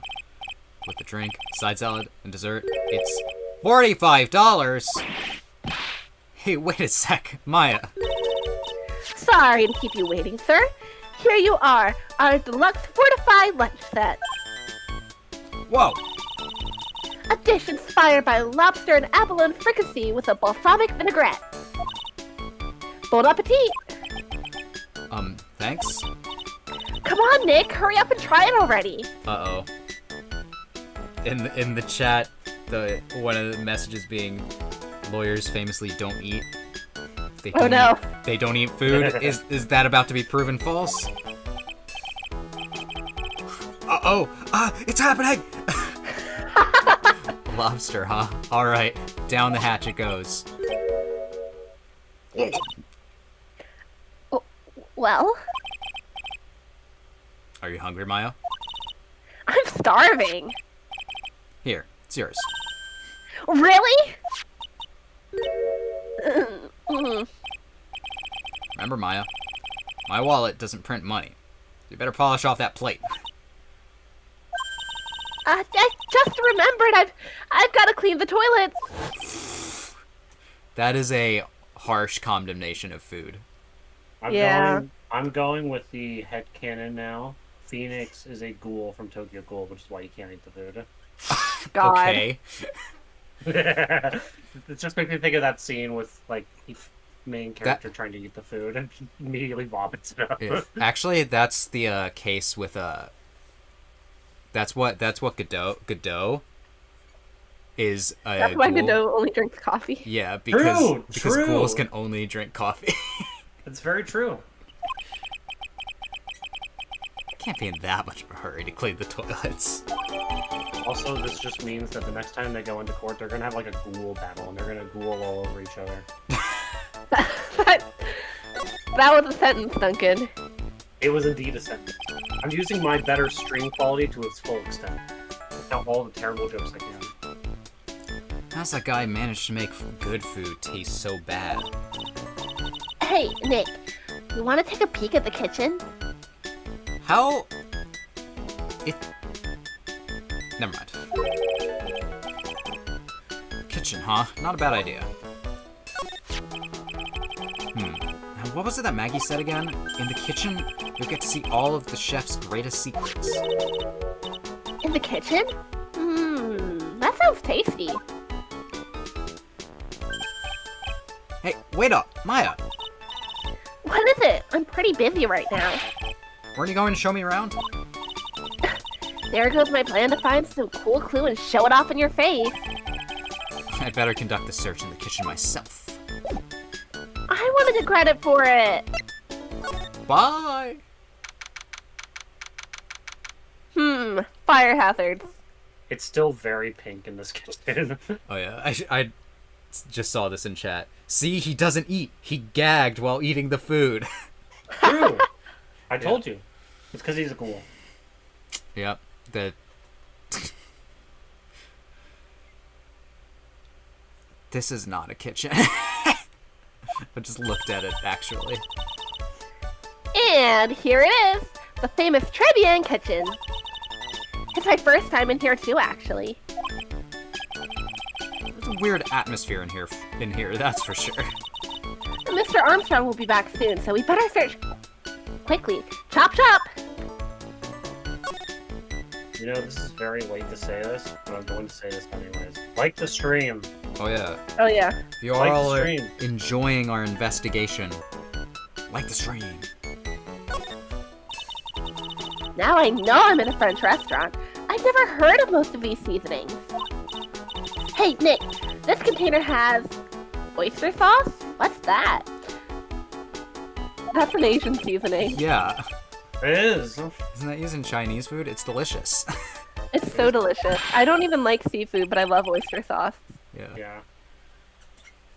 With the drink, side salad, and dessert, it's $45! Hey, wait a sec, Maya. Sorry to keep you waiting, sir. Here you are, our deluxe fortified lunch set. Whoa! A dish inspired by lobster and abalone fricassee with a balsamic vinaigrette. Bon appetit! Thanks? Come on, Nick, hurry up and try it already. Uh-oh. In the chat, one of the messages being, lawyers famously don't eat. They Oh don't no. eat- they don't eat food. Is that about to be proven false? Uh-oh! It's happening! Lobster, huh? Alright, down the hatch it goes. Well, Are you hungry, Maya? I'm starving. Here, it's yours. Really? Mm. Remember, Maya? My wallet doesn't print money. You better polish off that plate. I just remembered I've got to clean the toilets. That is a harsh condemnation of food. Yeah. I'm going with the headcanon now. Phoenix is a ghoul from Tokyo Ghoul, which is why you can't eat the food. God. Okay. It just makes me think of that scene with like the main character trying to eat the food and immediately vomits it up. Yeah. Actually, that's the case with That's what Godot is. That's why ghoul. Godot only drinks coffee. Yeah, because True. ghouls can only drink coffee. It's very true. Can't be in that much of a hurry to clean the toilets. Also, this just means that the next time they go into court, they're gonna have like a ghoul battle, and they're gonna ghoul all over each other. that was a sentence, Duncan. It was indeed a sentence. I'm using my better stream quality to its full extent. Now all the terrible jokes I can. How's that guy managed to make good food taste so bad? Hey, Nick, you want to take a peek at the kitchen? How? Never mind. Kitchen, huh? Not a bad idea. Now, what was it that Maggie said again? In the kitchen, you'll get to see all of the chef's greatest secrets. In In the kitchen? That sounds tasty. Hey, wait up, Maya. What is it? I'm pretty busy right now. Weren't you going to show me around? There goes my plan to find some cool clue and show it off in your face. I'd better conduct the search in the kitchen myself. I wanted the credit for it. Bye! Fire hazards. It's still very pink in this kitchen. Oh yeah, I just saw this in chat. See, he doesn't eat. He gagged while eating the food. True. I told you. It's because he's a ghoul. Yep. This is not a kitchen. I just looked at it, actually. And here it is, the famous Trebian kitchen. It's my first time in here too, actually. There's a weird atmosphere in here, that's for sure. Mr. Armstrong will be back soon, so we better search quickly. Chop chop! You know, this is very late to say this, but I'm going to say this anyways. Like the stream. Oh yeah. Oh yeah. If you Like the all are stream. enjoying our investigation, like the stream. Now I know I'm in a French restaurant. I've never heard of most of these seasonings. Hey, Nick, this container has oyster sauce? What's that? That's an Asian seasoning. Yeah. It is. Isn't that used in Chinese food? It's delicious. It's so delicious. I don't even like seafood, but I love oyster sauce. Yeah.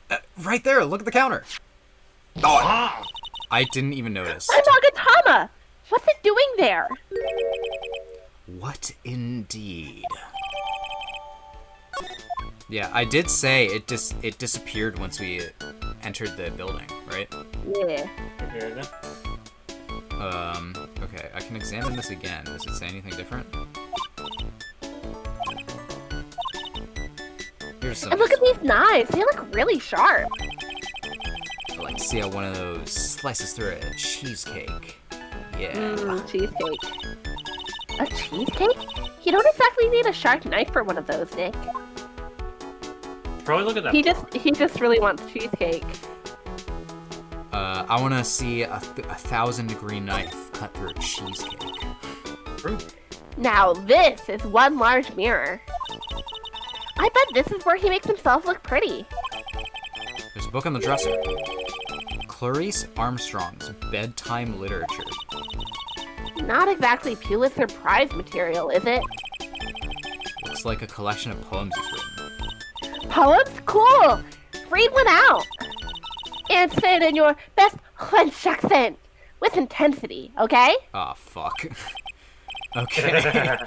Yeah. Right there, look at the counter. Oh, Ah! I didn't even notice. I'm Nagatama! What's it doing there? What indeed? Yeah, I did say it disappeared once we entered the building, right? Yeah. It did. Okay, I can examine this again. Does it say anything different? Here's some. And look at these knives. They look really sharp. I like to see how one of those slices through a cheesecake. Yeah. Cheesecake. A cheesecake? You don't exactly need a sharp knife for one of those, Nick. Probably look at that. He just really wants cheesecake. I want to see a 1,000-degree knife cut through a cheesecake. True. Now this is one large mirror. I bet this is where he makes himself look pretty. There's a book on the dresser. Clarice Armstrong's Bedtime Literature. Not exactly Pulitzer Prize material, is it? Looks like a collection of poems he's written. Poems? Cool! Read one out! And say it in your best French accent. With intensity, okay? Ah, fuck. Okay.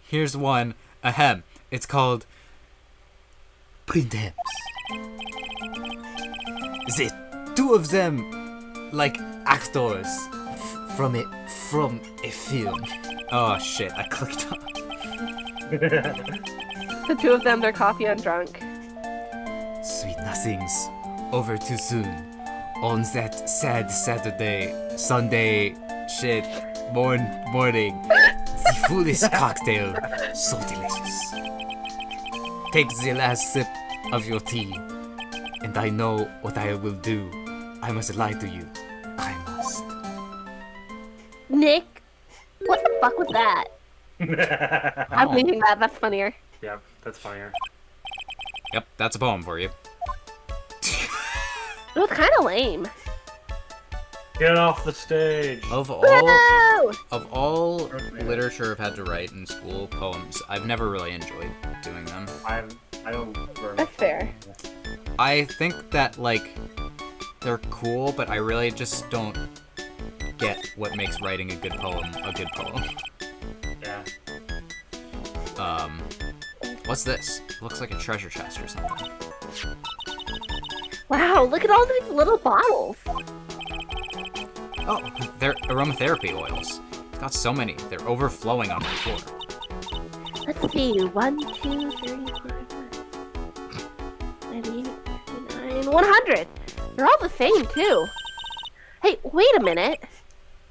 Here's one. Ahem. It's called Printemps. The two of them like actors from a film. Oh shit, I clicked on. The two of them, they're coffee and drunk. Sweet nothings. Over too soon. On that sad Sunday shit morning. The foolish cocktail. So delicious. Take the last sip of your tea. And I know what I will do. I must lie to you. I must. Nick, what the fuck was that? I'm leaving that. That's funnier. Yeah, that's funnier. Yep, that's a poem for you. It was kind of lame. Get off the stage. Of all Woo! Of all literature I've had to write in school, poems, I've never really enjoyed doing them. I don't very That's fair. I think that, like, they're cool, but I really just don't get what makes writing a good poem a good poem. Yeah. What's this? Looks like a treasure chest or something. Wow, look at all these little bottles. Oh, they're aromatherapy oils. It's got so many. They're overflowing on my floor. Let's see. 1, 2, 3, 4, 5, 98, 99, 100. They're all the same, too. Hey, wait a minute.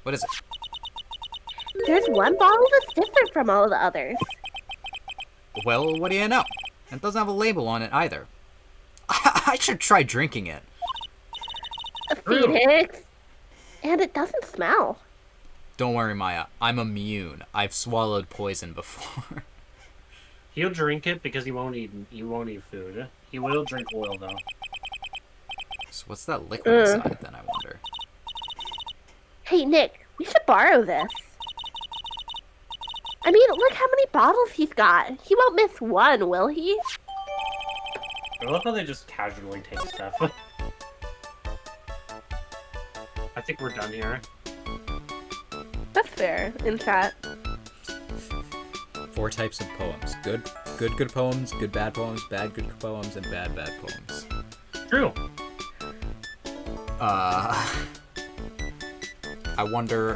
What is it? there's one bottle that's different from all the others. Well, what do you know? It doesn't have a label on it either. I should try drinking it. Phoenix. And it doesn't smell. Don't worry, Maya. I'm immune. I've swallowed poison before. He'll drink it because he won't eat food. He will drink oil though. So what's that liquid inside then, I wonder? Hey, Nick, we should borrow this. I mean, look how many bottles he's got. He won't miss one, will he? I love how they just casually take stuff. I think we're done here. That's fair, in chat. 4 types of poems. Good poems, good bad poems, bad good poems, and bad poems. True. I wonder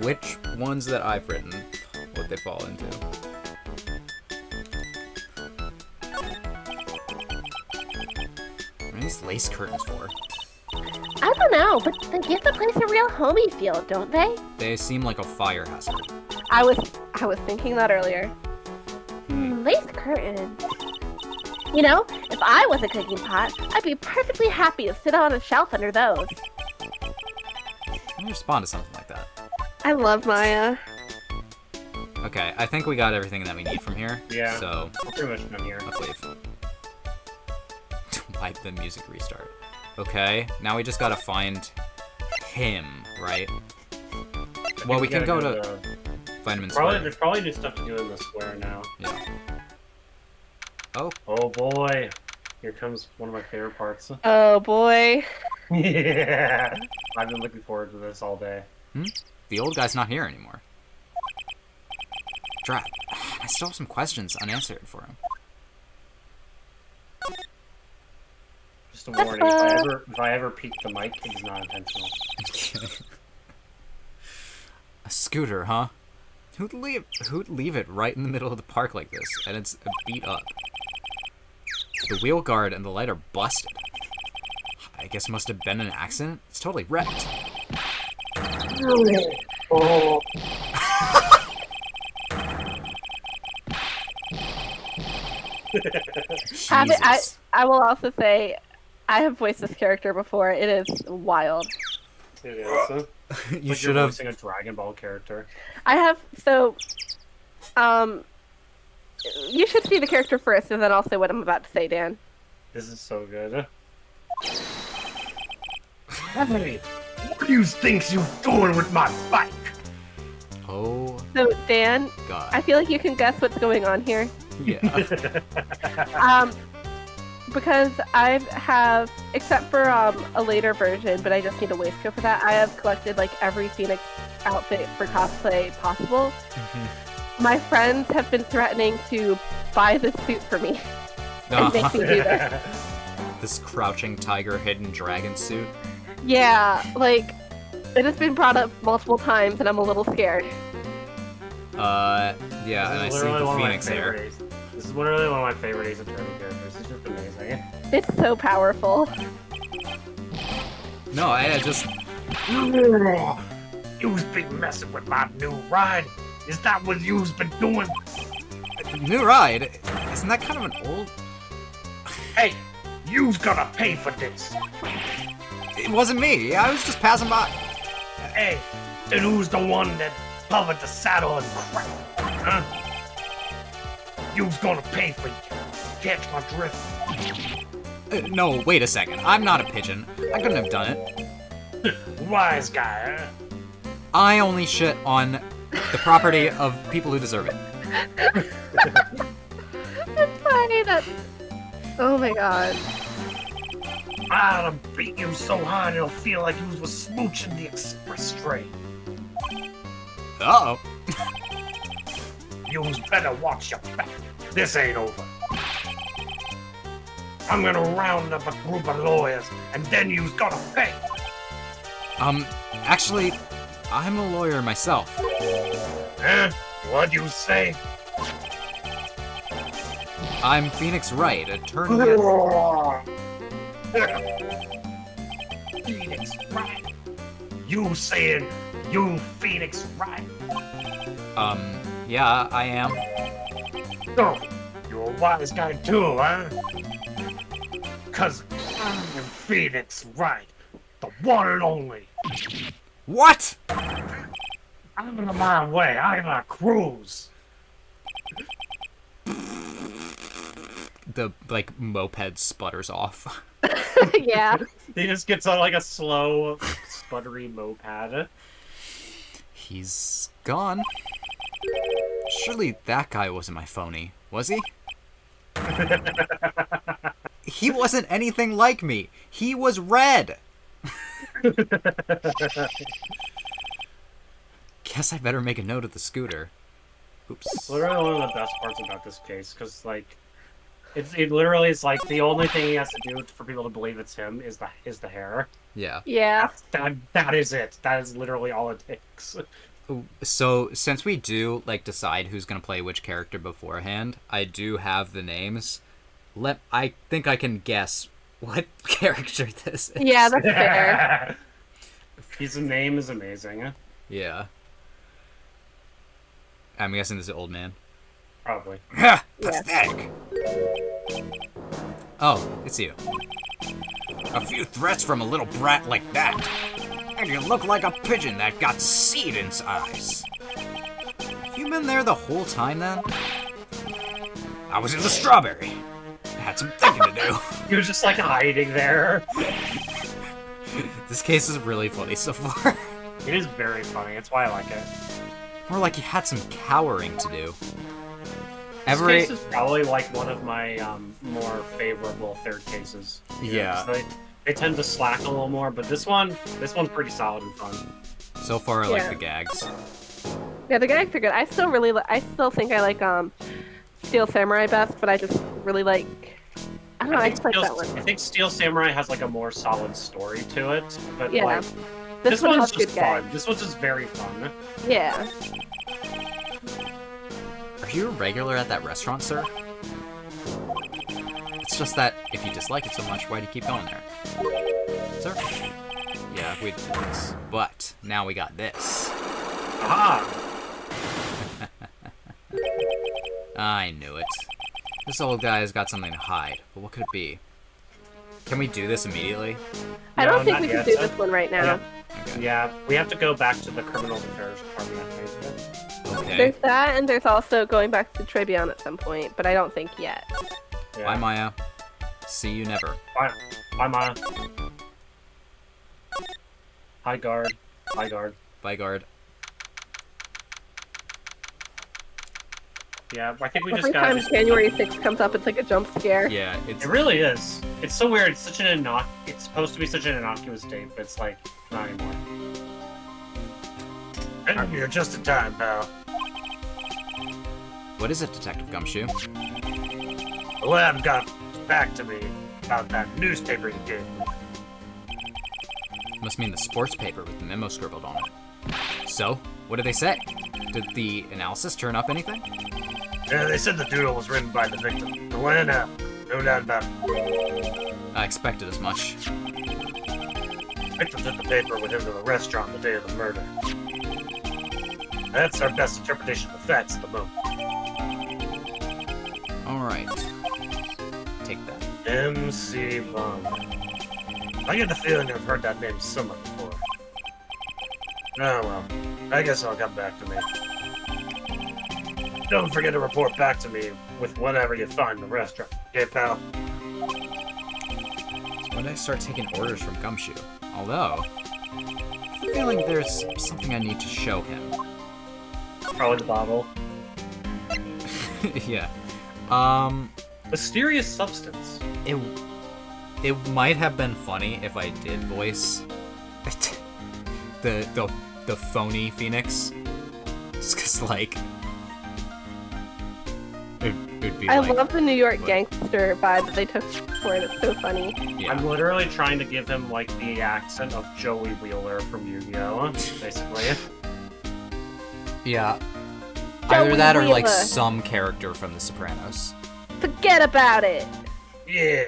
which ones that I've written would they fall into. What are these lace curtains for? I don't know, but they give the place a real homey feel, don't they? They seem like a fire hazard. I was thinking that earlier. Lace curtains. You know, if I was a cooking pot, I'd be perfectly happy to sit on a shelf under those. Let me respond to something like that. I love Maya. Okay, I think we got everything that we need from here. Yeah. So We're pretty much done here. let's leave. Why the music restart? Okay, now we just gotta find him, right? Well, we can go to Vitamin Square. There's probably new stuff to do in the square now. Yeah. Oh, Oh boy. Here comes one of my favorite parts. Oh boy. Yeah. I've been looking forward to this all day. the old guy's not here anymore. Drat. I still have some questions unanswered for him. Just a warning, if I ever peek the mic, it is not intentional. A scooter, huh? Who'd leave it right in the middle of the park like this? And it's beat up. The wheel guard and the light are busted. I guess it must have been an accident. It's totally wrecked. Oh. Jesus. I will also say, I have voiced this character before. It is wild. It is. You should have. Voicing a Dragon Ball character. I have, so, you should see the character first, and then I'll say what I'm about to say, Dan. This is so good. Hey, what do you think you doing with my bike? Oh So, Dan, God. I feel like you can guess what's going on here. Yeah. Because I have, except for a later version, but I just need a waistcoat for that, I have collected like every Phoenix outfit for cosplay possible. My friends have been threatening to buy this suit for me and make me do this. This crouching tiger, hidden dragon suit. Yeah, like, it has been brought up multiple times and I'm a little scared. Yeah, and I This is see literally the one of my Phoenix hair. favorite Ace- This is literally one of my favorite Ace Attorney characters. It's just amazing. It's so powerful. No, I just. You've been messing with my new ride. Is that what you've been doing? New ride? Isn't that kind of an old. Hey, you've gotta pay for this. It wasn't me. I was just passing by. Hey, then who's the one that covered the saddle and crap? Huh? You've gonna pay for it. Catch my drift. No, wait a second. I'm not a pigeon. I couldn't have done it. Wise guy, huh? I only shit on the property of people who deserve it. That's funny. Oh my god. I'll beat you so hard it'll feel like you was smooching the express train. Uh-oh. You better watch your back. This ain't over. I'm gonna round up a group of lawyers, and then you's gonna pay. Actually, I'm a lawyer myself. Huh? What'd you say? I'm Phoenix Wright, attorney Phoenix, right? You saying You Phoenix Wright. Yeah, I am. So, you're a wise guy too, huh? Cause I'm Phoenix Wright, the one and only. What? I'm on my way. I'm a cruise. The, like, moped sputters off. Yeah. He just gets on like a slow, sputtery moped. He's gone. Surely that guy wasn't my phony, was he? He wasn't anything like me. He was red. Guess I better make a note of the scooter. Oops. Literally one of the best parts about this case, because like, it literally is like the only thing he has to do for people to believe it's him is the hair. Yeah. Yeah. That is it. That is literally all it takes. So, since we do, like, decide who's gonna play which character beforehand, I do have the names. I think I can guess what character this is. Yeah, that's fair. His name is amazing. Yeah. I'm guessing this is old man. Probably. Ha! Yeah. Pathetic! Oh, it's you. A few threats from a little brat like that. And you look like a pigeon that got seed in its eyes. Have you been there the whole time then? I was in the strawberry. I had some thinking to do. He was just like hiding there. This case is really funny so far. It is very funny. That's why I like it. More like you had some cowering to do. This case is probably like one of my more favorable third cases. Yeah. 'Cause they tend to slack a little more, but this one's pretty solid and fun. So far, I like Yeah. the gags. Yeah, the gags are good. I still think I like Steel Samurai best, but I just really like. I don't know. I just like that one. I think Steel Samurai has like a more solid story to it, but Yeah. like This one one's has good just fun. gags. This one's just very fun. Yeah. Are you a regular at that restaurant, sir? It's just that if you dislike it so much, why do you keep going there? Sir? Yeah, we did this. But now we got this. Aha! I knew it. This old guy has got something to hide, but what could it be? Can we do this immediately? I No, don't think not we can yet. do this one right now. Okay. Yeah, we have to go back to the criminal affairs department. I think. Okay. There's that, and there's also going back to the Tribune at some point, but I don't think yet. Yeah. Bye, Maya. See you never. Bye. Bye, Maya. Hi, guard. Hi, guard. Bye, guard. Yeah, I think we Every just gotta. time January 6th comes up, it's like a jump scare. Yeah, it's It really is. It's so weird. It's such an It's supposed to be such an innocuous date, but it's like not anymore. And you're just in time, pal. What is it, Detective Gumshoe? The lab got back to me about that newspaper you gave me. Must mean the sports paper with the memo scribbled on it. So, what did they say? Did the analysis turn up anything? Yeah, they said the doodle was written by the victim. The one no doubt about it. I expected as much. Victim took the paper with him to the restaurant the day of the murder. That's our best interpretation of the facts at the moment. Alright. Take that. MC Bond. I get the feeling I've heard that name somewhere before. Oh well, I guess I'll come back to me. Don't forget to report back to me with whatever you find in the restaurant. Okay, pal? So when did I start taking orders from Gumshoe? Although, I have a feeling there's something I need to show him. Probably the bottle. Yeah. Mysterious substance. It might have been funny if I did voice the phony Phoenix. Just 'cause, like, it'd be I like, love the New York what? gangster vibe that they took for it. It's so funny. yeah. I'm literally trying to give him like the accent of Joey Wheeler from Yu-Gi-Oh! Basically. Yeah. Either that or like Wheeler. some character from The Sopranos. Forget about it. Yeah.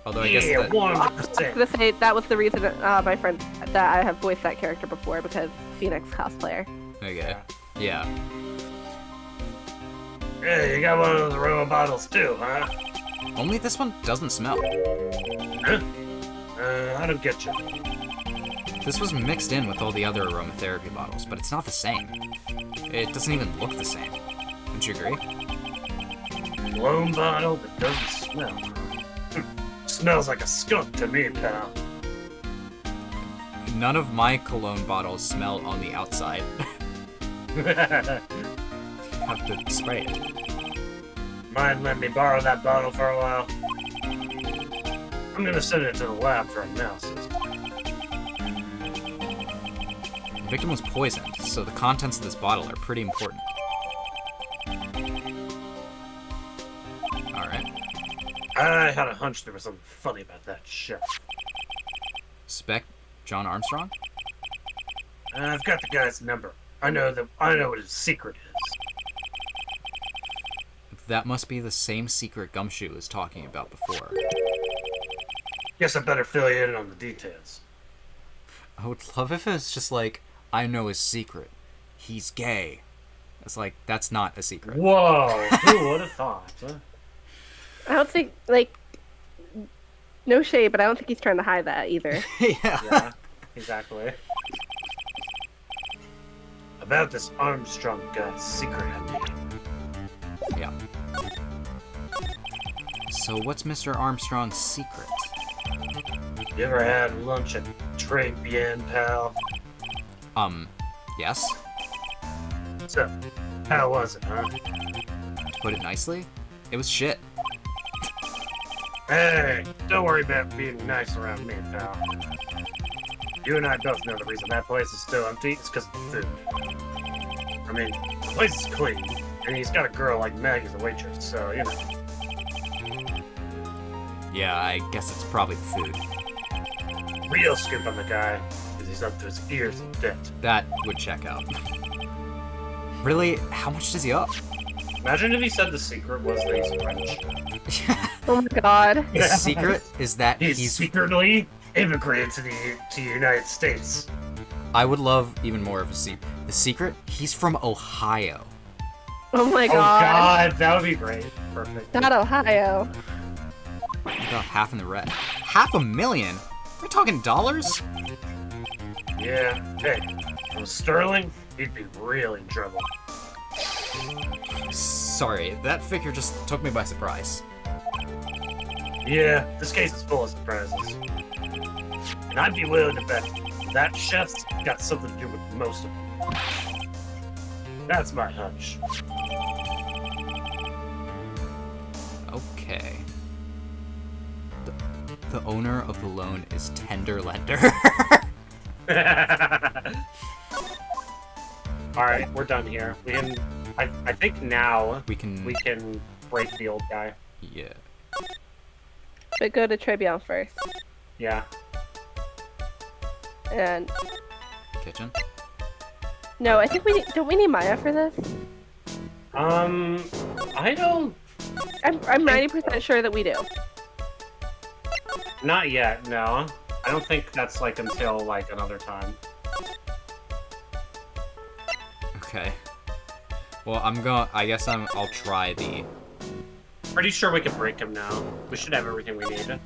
Although I guess Yeah, that, 100%. gonna say that was the reason my friend that I have voiced that character before because Phoenix cosplayer. okay, yeah. Hey, you got one of those aroma bottles too, huh? Only this one doesn't smell. Huh? I don't get you. This was mixed in with all the other aromatherapy bottles, but it's not the same. It doesn't even look the same. Don't you agree? Cologne bottle that doesn't smell. Smells like a skunk to me, pal. None of my cologne bottles smell on the outside. Have to spray it. Mind letting me borrow that bottle for a while? I'm gonna send it to the lab for analysis. The victim was poisoned, so the contents of this bottle are pretty important. Alright. I had a hunch there was something funny about that chef. Spec John Armstrong? I've got the guy's number. I know what his secret is. That must be the same secret Gumshoe was talking about before. Guess I better fill you in on the details. I would love if it was just like, I know his secret. He's gay. It's like, that's not a secret. Whoa! Who would have thought? Huh? I don't think no shade, but I don't think he's trying to hide that either. Yeah. Yeah, exactly. About this Armstrong guy's secret idea. Yeah. So what's Mr. Armstrong's secret? You ever had lunch at Trey Bien, pal? Yes? So, how was it, huh? To put it nicely, it was shit. Hey, don't worry about being nice around me, pal. You and I both know the reason that place is still empty is because of the food. I mean, the place is clean, and he's got a girl like Meg as a waitress, so, you know. Yeah, I guess it's probably the food. Real scoop on the guy, because he's up to his ears in debt. That would check out. Really? How much does he owe? Imagine if he said the secret was that he's French. Oh my god. His secret is that He's secretly immigrated to the United States. I would love even more of a secret. The secret? He's from Ohio. Oh my Oh god. god, that would be great. Perfect. Not Ohio. About half in the red. $500,000? We're talking dollars? Yeah, hey, if it was Sterling, he'd be really in trouble. Sorry, that figure just took me by surprise. Yeah, this case is full of surprises. And I'd be willing to bet that chef's got something to do with most of them. That's my hunch. Okay. The owner of the loan is Tender Lender. Alright, we're done here. We can I think now we can break the old guy. yeah. But go to Trebion first. Yeah. And Kitchen. no, I think don't we need Maya for this? I don't I'm 90% sure that we do. not yet, no. I don't think that's like until like another time. Okay. Well, I guess I'll try the Pretty sure we can break him now. We should have everything we need.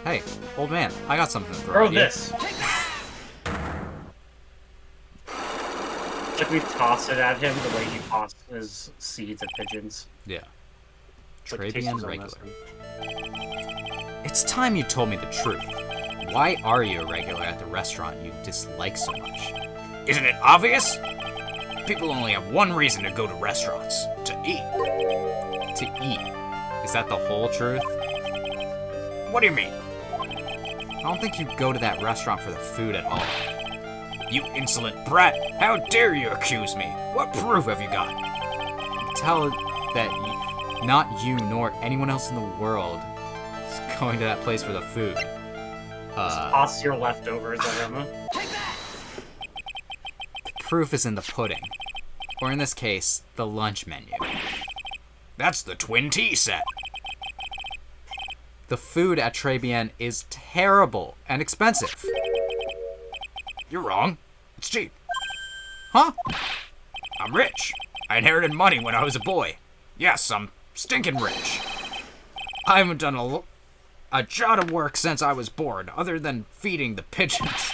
Hey, old man, I got something to throw Throw at you. this! Like we toss it at him the way he tosses seeds at pigeons. Yeah. Like Trabian tastes regular. almost- It's time you told me the truth. Why are you a regular at the restaurant you dislike so much? Isn't it obvious? People only have one reason to go to restaurants: to eat. To eat. Is that the whole truth? What do you mean? I don't think you go to that restaurant for the food at all. You insolent brat! How dare you accuse me? What proof have you got? Tell that not you nor anyone else in the world is going to that place for the food. Toss your leftovers at him. Proof is in the pudding. Or in this case, the lunch menu. That's the twin tea set. The food at Très Bien is terrible and expensive. You're wrong. It's cheap. Huh? I'm rich. I inherited money when I was a boy. Yes, I'm stinking rich. I haven't done a jot of work since I was born, other than feeding the pigeons.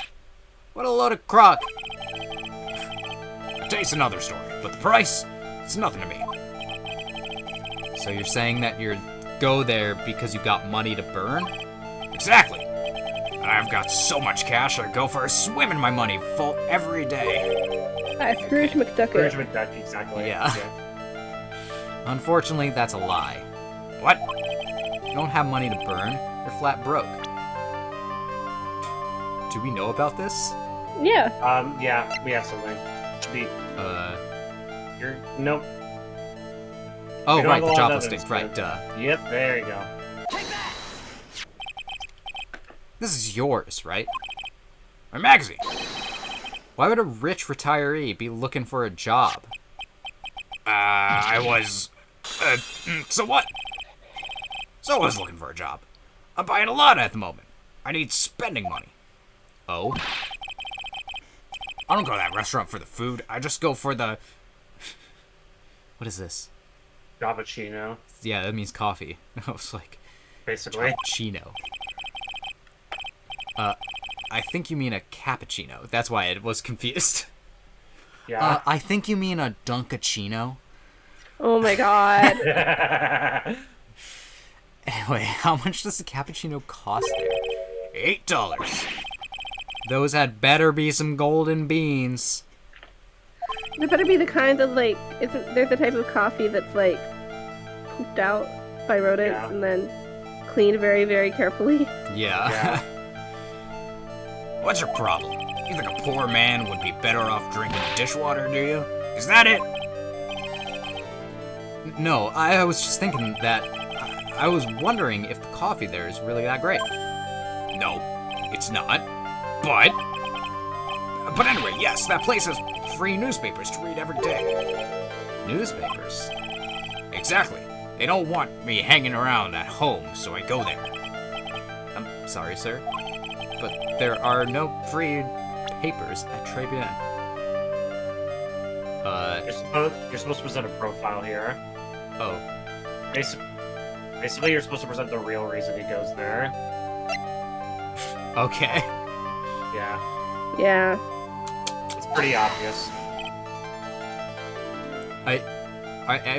What a load of crock. The taste's another story, but the price, it's nothing to me. So you're saying that you go there because you got money to burn? Exactly. I've got so much cash, I go for a swim in my money full every day. Scrooge McDuck. Scrooge McDuck, exactly. Yeah. Unfortunately, that's a lie. What? You don't have money to burn. You're flat broke. Do we know about this? Yeah. Yeah, we have something. Should be. Nope. Oh, We don't right, have a the lot of chocolate evidence, sticks, right, but- duh. Yep, there you go. This is yours, right? My magazine. Why would a rich retiree be looking for a job? I was... so what? So I was looking for a job. I'm buying a lot at the moment. I need spending money. Oh? I don't go to that restaurant for the food. I just go for the... What is this? Cappuccino, Yeah, that means coffee. I was like, basically. cappuccino. I think you mean a cappuccino. That's why I was confused. Yeah. I think you mean a Dunkachino. Oh my god. Anyway, how much does a cappuccino cost there? $8. Those had better be some golden beans. There better be the kind of like, there's a type of coffee that's like pooped out by rodents Yeah. and then cleaned very, very carefully. Yeah. What's your problem? You think a poor man would be better off drinking dishwater, do you? Is that it? No, I was just thinking that... I was wondering if the coffee there is really that great. No, it's not. But anyway, yes, that place has free newspapers to read every day. Newspapers? Exactly. They don't want me hanging around at home, so I go there. I'm sorry, sir, but there are no free papers at Très Bien. You're supposed to present a profile here. Oh. Basically, you're supposed to present the real reason he goes there. Okay. Yeah, Yeah. it's pretty obvious.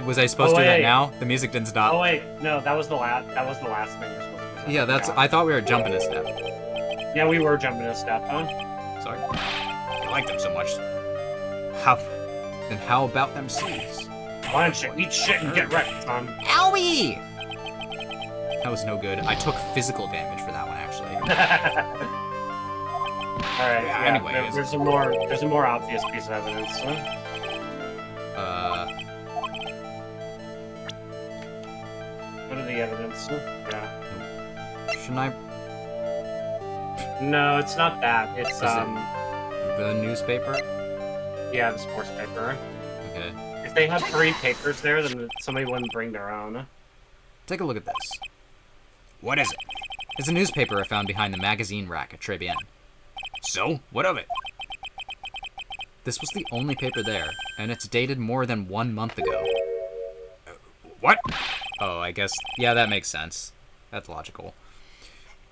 Was I supposed to do that wait. now? The music didn't stop. Oh wait, no, that was the last. That was the last thing you're supposed to present. Yeah, that's. I thought we were jumping a step. Yeah, we were jumping a step, huh? Sorry. You like them so much. How about them seeds? Why don't you eat shit and get wrecked, son? Owie! That was no good. I took physical damage for that one, actually. All right. Yeah, Yeah, anyways. there's a more obvious piece of evidence. Huh? What are the evidence? Yeah. Shouldn't I? No, it's not that. It's Is the newspaper? yeah, the sports paper. Okay. If they had 3 papers there, then somebody wouldn't bring their own. Take a look at this. What is it? It's a newspaper I found behind the magazine rack at Très Bien. So, what of it? This was the only paper there, and it's dated more than 1 month ago. What? Oh, I guess. Yeah, that makes sense. That's logical.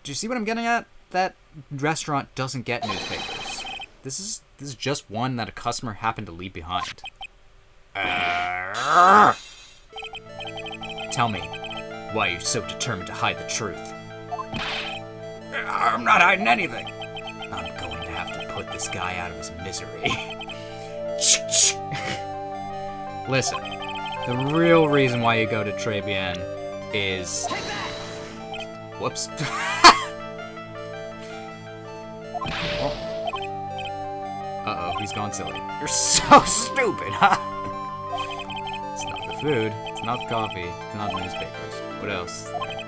Do you see what I'm getting at? That restaurant doesn't get newspapers. This is just one that a customer happened to leave behind. Tell me, why are you so determined to hide the truth? I'm not hiding anything. I'm going to have to put this guy out of his misery. Listen, the real reason why you go to Très Bien is... Whoops. Uh-oh, he's gone silly. You're so stupid, huh? It's not the food, it's not the coffee, it's not the newspapers. What else is there?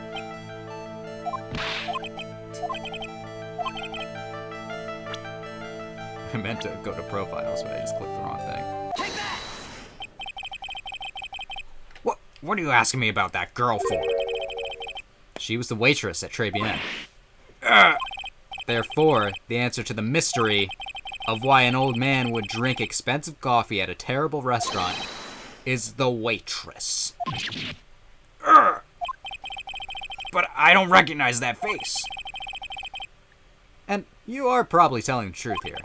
I meant to go to profiles, but I just clicked the wrong thing. What are you asking me about that girl for? She was the waitress at Trebien. Therefore, the answer to the mystery of why an old man would drink expensive coffee at a terrible restaurant is the waitress. But I don't recognize that face. And you are probably telling the truth here.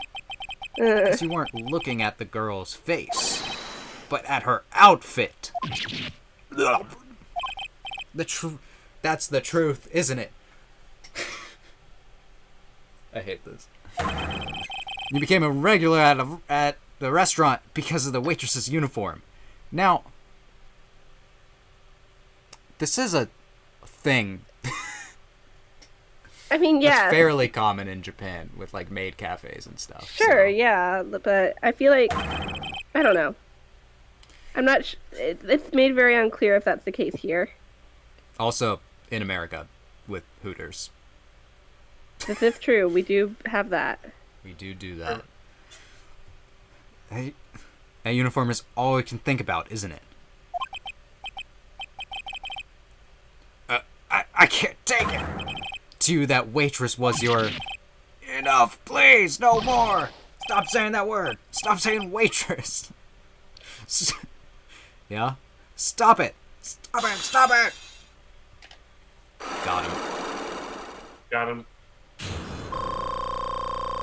Because you weren't looking at the girl's face, but at her outfit. That's the truth, isn't it? I hate this. You became a regular at the restaurant because of the waitress's uniform. Now, this is a thing. I mean, yeah. It's fairly common in Japan with like maid cafes and stuff. Sure, so. yeah, but I feel like I don't know. I'm not. It's made very unclear if that's the case here. Also, in America, with Hooters. This is true. We do have that. We do that. That uniform is all we can think about, isn't it? I can't take it. To you, that waitress was your... Enough, please, no more. Stop saying that word. Stop saying waitress. Yeah? Stop it. Stop it. Stop it. Got him. Got him.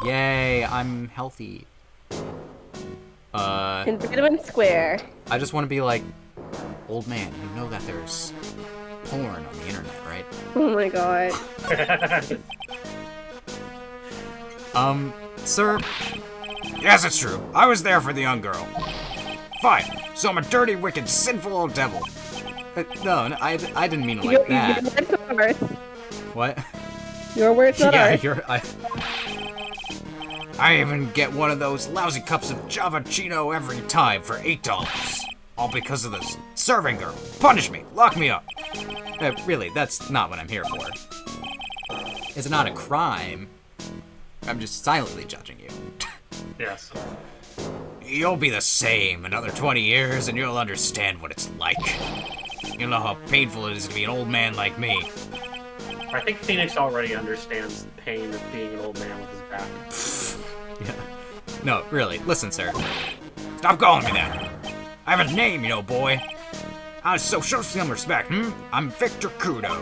Yay, I'm healthy. In Bedouin Square. I just want to be like, old man, you know that there's porn on the internet, right? Oh my god. Sir? Yes, it's true. I was there for the young girl. Fine. So I'm a dirty, wicked, sinful old devil. No, I didn't mean it like that. Your words, not ours. What? Your words, not ours. I even get one of those lousy cups of Javachino every time for $8. All because of this serving girl. Punish me. Lock me up. Really, that's not what I'm here for. It's not a crime. I'm just silently judging you. Yes. You'll be the same another 20 years and you'll understand what it's like. You'll know how painful it is to be an old man like me. I think Phoenix already understands the pain of being an old man with his back. Yeah. No, really. Listen, sir. Stop calling me that. I have a name, you know, boy. So show some respect, I'm Victor Kudo.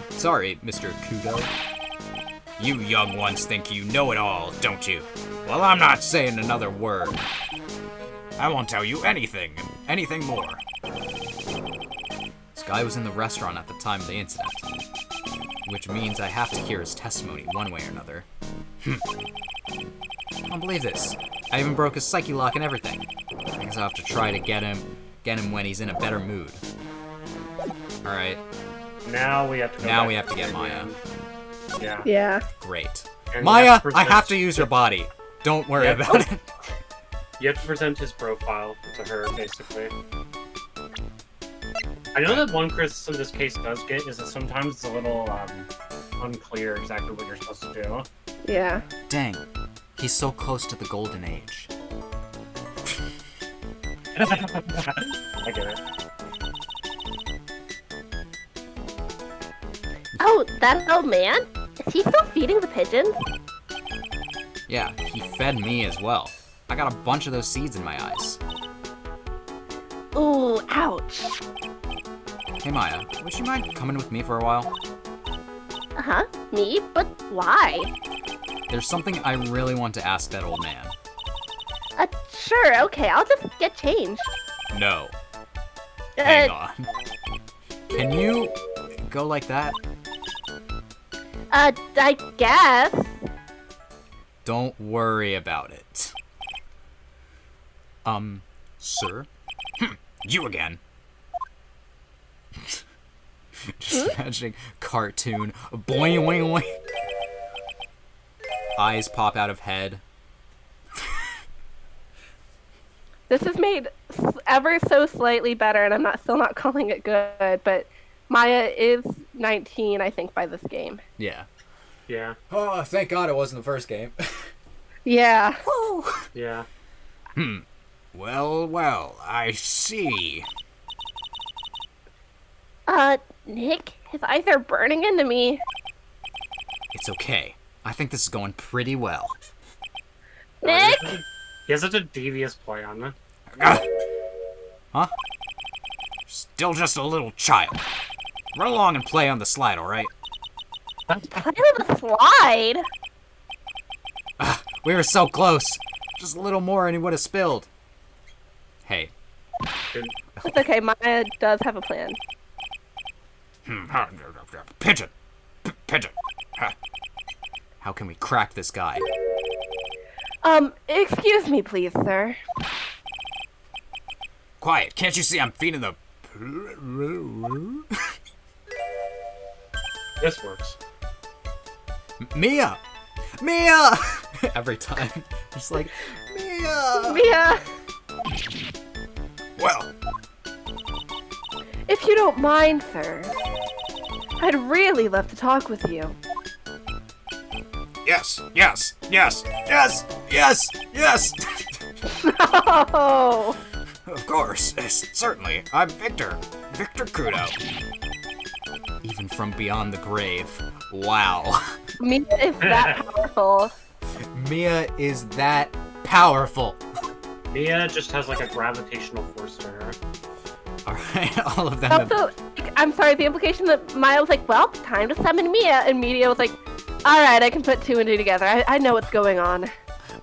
Sorry, Mr. Kudo. You young ones think you know it all, don't you? Well, I'm not saying another word. I won't tell you anything more. This guy was in the restaurant at the time of the incident, which means I have to hear his testimony one way or another. I don't believe this. I even broke his psyche lock and everything. I guess I'll have to try to get him when he's in a better mood. Alright. Now we have to get Maya. Yeah. Yeah. Great. And Maya, I have to use your body. Don't worry about it. You have to present his profile to her, basically. I know that one criticism this case does get is that sometimes it's a little unclear exactly what you're supposed to do. Yeah. Dang. He's so close to the golden age. I get it. Oh, that old man? Is he still feeding the pigeons? Yeah, he fed me as well. I got a bunch of those seeds in my eyes. Ooh, ouch. Hey Maya, would you mind coming with me for a while? Uh-huh. Me? But why? There's something I really want to ask that old man. Sure, okay, I'll just get changed. No. Hang on. Can you go like that? I guess. Don't worry about it. Sir? You again. Just imagining cartoon. Boing, boing, boing. Eyes pop out of head. This is made ever so slightly better, and I'm still not calling it good, but Maya is 19, I think, by this game. Yeah. Yeah. Oh, thank God it wasn't the first game. Yeah. Yeah. Well, I see. Nick, his eyes are burning into me. It's okay. I think this is going pretty well. Nick! He has such a devious plan. Huh? Still just a little child. Run along and play on the slide, alright? Play with the slide? We were so close. Just a little more and he would have spilled. Hey. It's okay, Maya does have a plan. Pigeon! Pigeon! How can we crack this guy? Excuse me, please, sir. Quiet, can't you see I'm feeding the... This works. Mia! Mia! Every time. Just like, Mia! Mia, Well, if you don't mind, sir, I'd really love to talk with you. yes, yes, yes, yes, yes, yes! Oh, Of course, certainly. I'm Victor. Victor Kudo. Even from beyond the grave. Wow. Mia is that powerful. Mia is that powerful. Mia just has like a gravitational force to her. Alright, all of them have... Also, I'm sorry, the implication that Maya was like, well, time to summon Mia, and Mia was like, alright, I can put two and two together. I know what's going on. I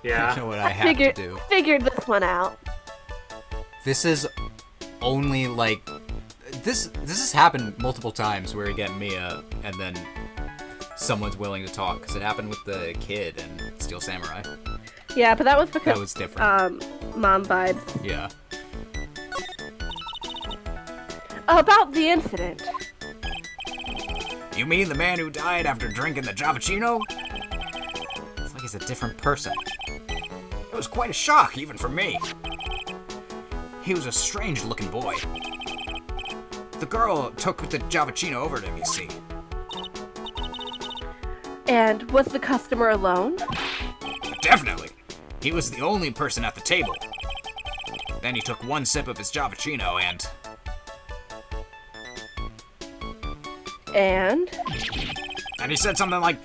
Yeah. know what I have to do. Figured this one out. This is only like... This has happened multiple times where you get Mia and then someone's willing to talk, because it happened with the kid in Steel Samurai. Yeah, but that was because, That was different. mom vibes. Yeah. About the incident. You mean the man who died after drinking the Javachino? It's like he's a different person. It was quite a shock, even for me. He was a strange-looking boy. The girl took the Javachino over to him, you see. And was the customer alone? Definitely. He was the only person at the table. Then he took one sip of his Javachino and... And? And he said something like,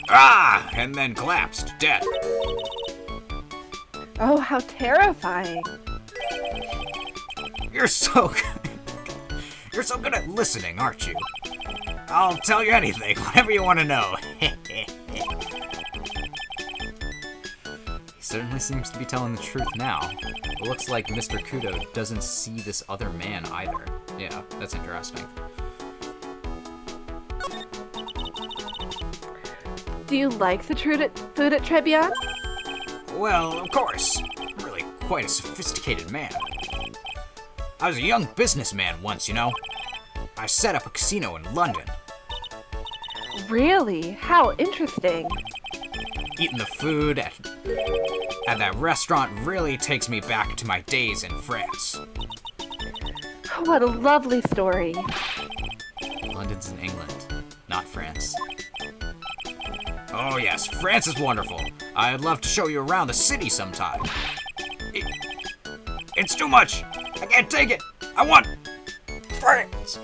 "Ah!" and then collapsed, dead. Oh, how terrifying. You're so good. You're so good at listening, aren't you? I'll tell you anything, whatever you want to know. He certainly seems to be telling the truth now. It looks like Mr. Kudo doesn't see this other man either. Yeah, that's interesting. Do you like the food at Trebion? Well, of course. I'm really quite a sophisticated man. I was a young businessman once, you know. I set up a casino in London. Really? How interesting. Eating the food at that restaurant really takes me back to my days in France. What a lovely story. London's in England, not France. Oh yes, France is wonderful. I'd love to show you around the city sometime. It's too much. I can't take it. I want France.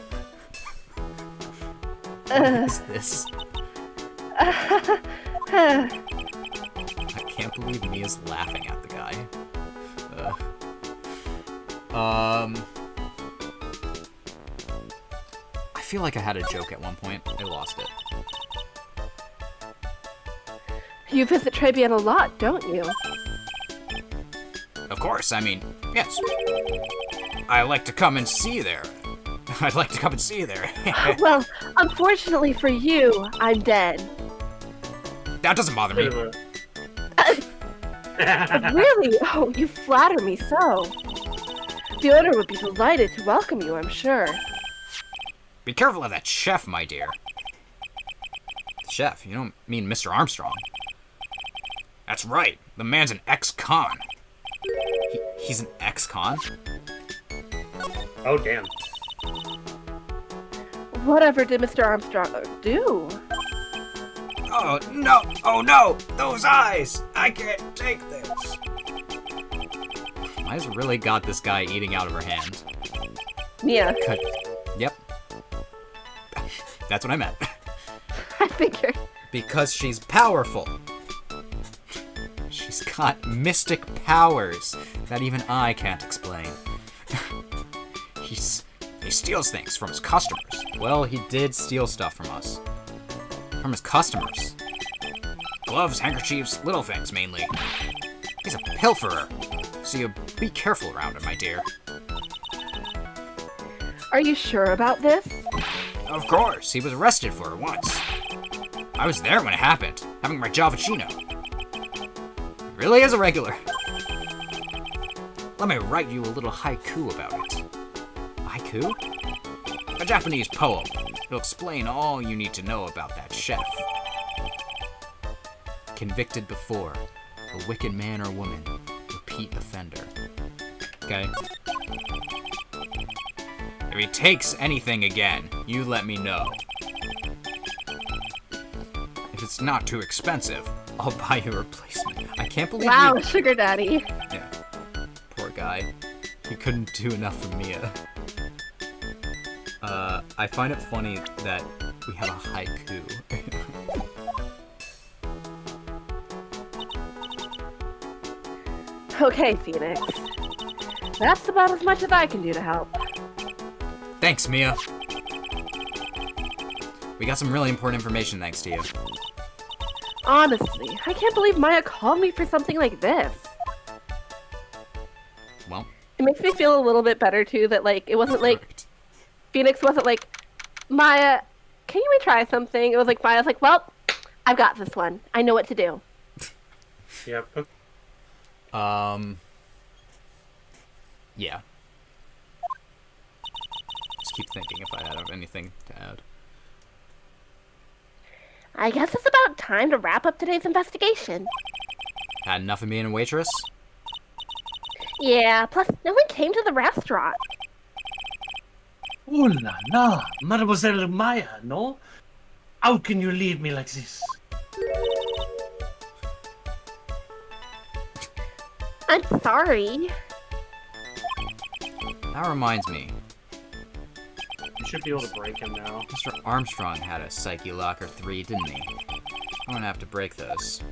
What is this? I can't believe Mia's laughing at the guy. I feel like I had a joke at one point. I lost it. You visit Trebion a lot, don't you? Of course, I mean, yes. I like to come and see there. I'd like to come and see there. Well, unfortunately for you, I'm dead. That doesn't bother me. Really? Oh, you flatter me so. The owner would be delighted to welcome you, I'm sure. Be careful of that chef, my dear. Chef? You don't mean Mr. Armstrong? That's right. The man's an ex-con. He's an ex-con? Oh, damn. Whatever did Mr. Armstrong do? Oh, no! Oh, no! Those eyes! I can't take this! Maya's really got this guy eating out of her hand. Mia. Yep. That's what I meant. I figured. Because she's powerful. She's got mystic powers that even I can't explain. He steals things from his customers. Well, he did steal stuff from us. From his customers. Gloves, handkerchiefs, little things mainly. He's a pilferer, so you be careful around him, my dear. Are you sure about this? Of course, he was arrested for it once. I was there when it happened, having my Javachino. Really is a regular. Let me write you a little haiku about it. Haiku? A Japanese poem. It'll explain all you need to know about that chef. Convicted before, a wicked man or woman, repeat offender. Okay? If he takes anything again, you let me know. If it's not too expensive, I'll buy you a replacement. I can't believe Wow, sugar daddy. Yeah. Poor guy. He couldn't do enough for Mia. I find it funny that we have a haiku. Okay, Phoenix. That's about as much as I can do to help. Thanks, Mia. We got some really important information thanks to you. Honestly, I can't believe Maya called me for something like this. Well, It makes me feel a little bit better too that like it wasn't like perfect. Phoenix wasn't like, Maya, can you retry something? It was like Maya's like, well, I've got this one. I know what to do. Yep. Yeah. Just keep thinking if I have anything to add. I guess it's about time to wrap up today's investigation. Had enough of being a waitress? Yeah, plus no one came to the restaurant. Ooh la la, Mademoiselle Maya, no? How can you leave me like this? I'm sorry. That reminds me. You should be able to break him now. Mr. Armstrong had a Psyche Locker 3, didn't he? I'm gonna have to break those.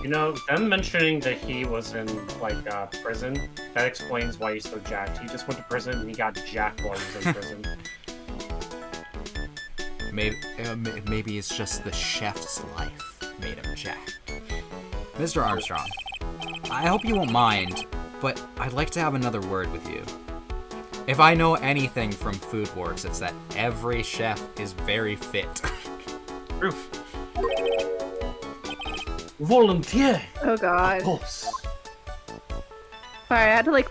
You know, them mentioning that he was in, like, prison, that explains why he's so jacked. He just went to prison and he got jacked while he was in prison. Maybe it's just the chef's life made him jacked. Mr. Armstrong, I hope you won't mind, but I'd like to have another word with you. If I know anything from Food Wars, it's that every chef is very fit. Proof. Volunteer, Oh of god. course. Sorry, I had to like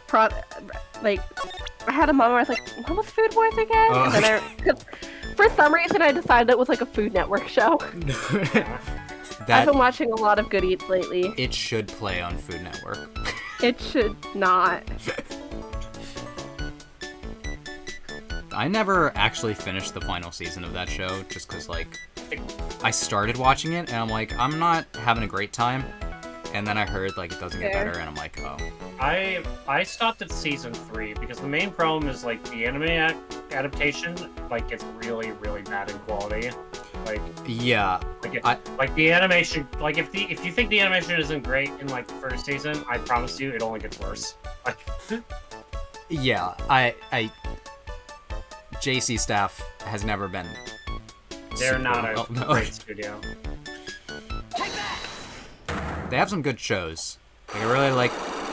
I had a moment where I was like, what was Food Wars again? Oh. And then cause for some reason I decided it was like a Food Network show. I've That been watching a lot of Good Eats lately. it should play on Food Network. It should not. I never actually finished the final season of that show, just because, like, I started watching it, and I'm like, I'm not having a great time. And then I heard, like, it doesn't get Fair. better, and I'm like, oh. I stopped at season 3 because the main problem is, like, the anime adaptation, like, gets really, really bad in quality. Like, Yeah, like the animation, like if you think the animation isn't great in like the first season, I promise you it only gets worse. Like, yeah, I JC staff has never been they're super not a well known. great studio. They have some good shows. Like, I really like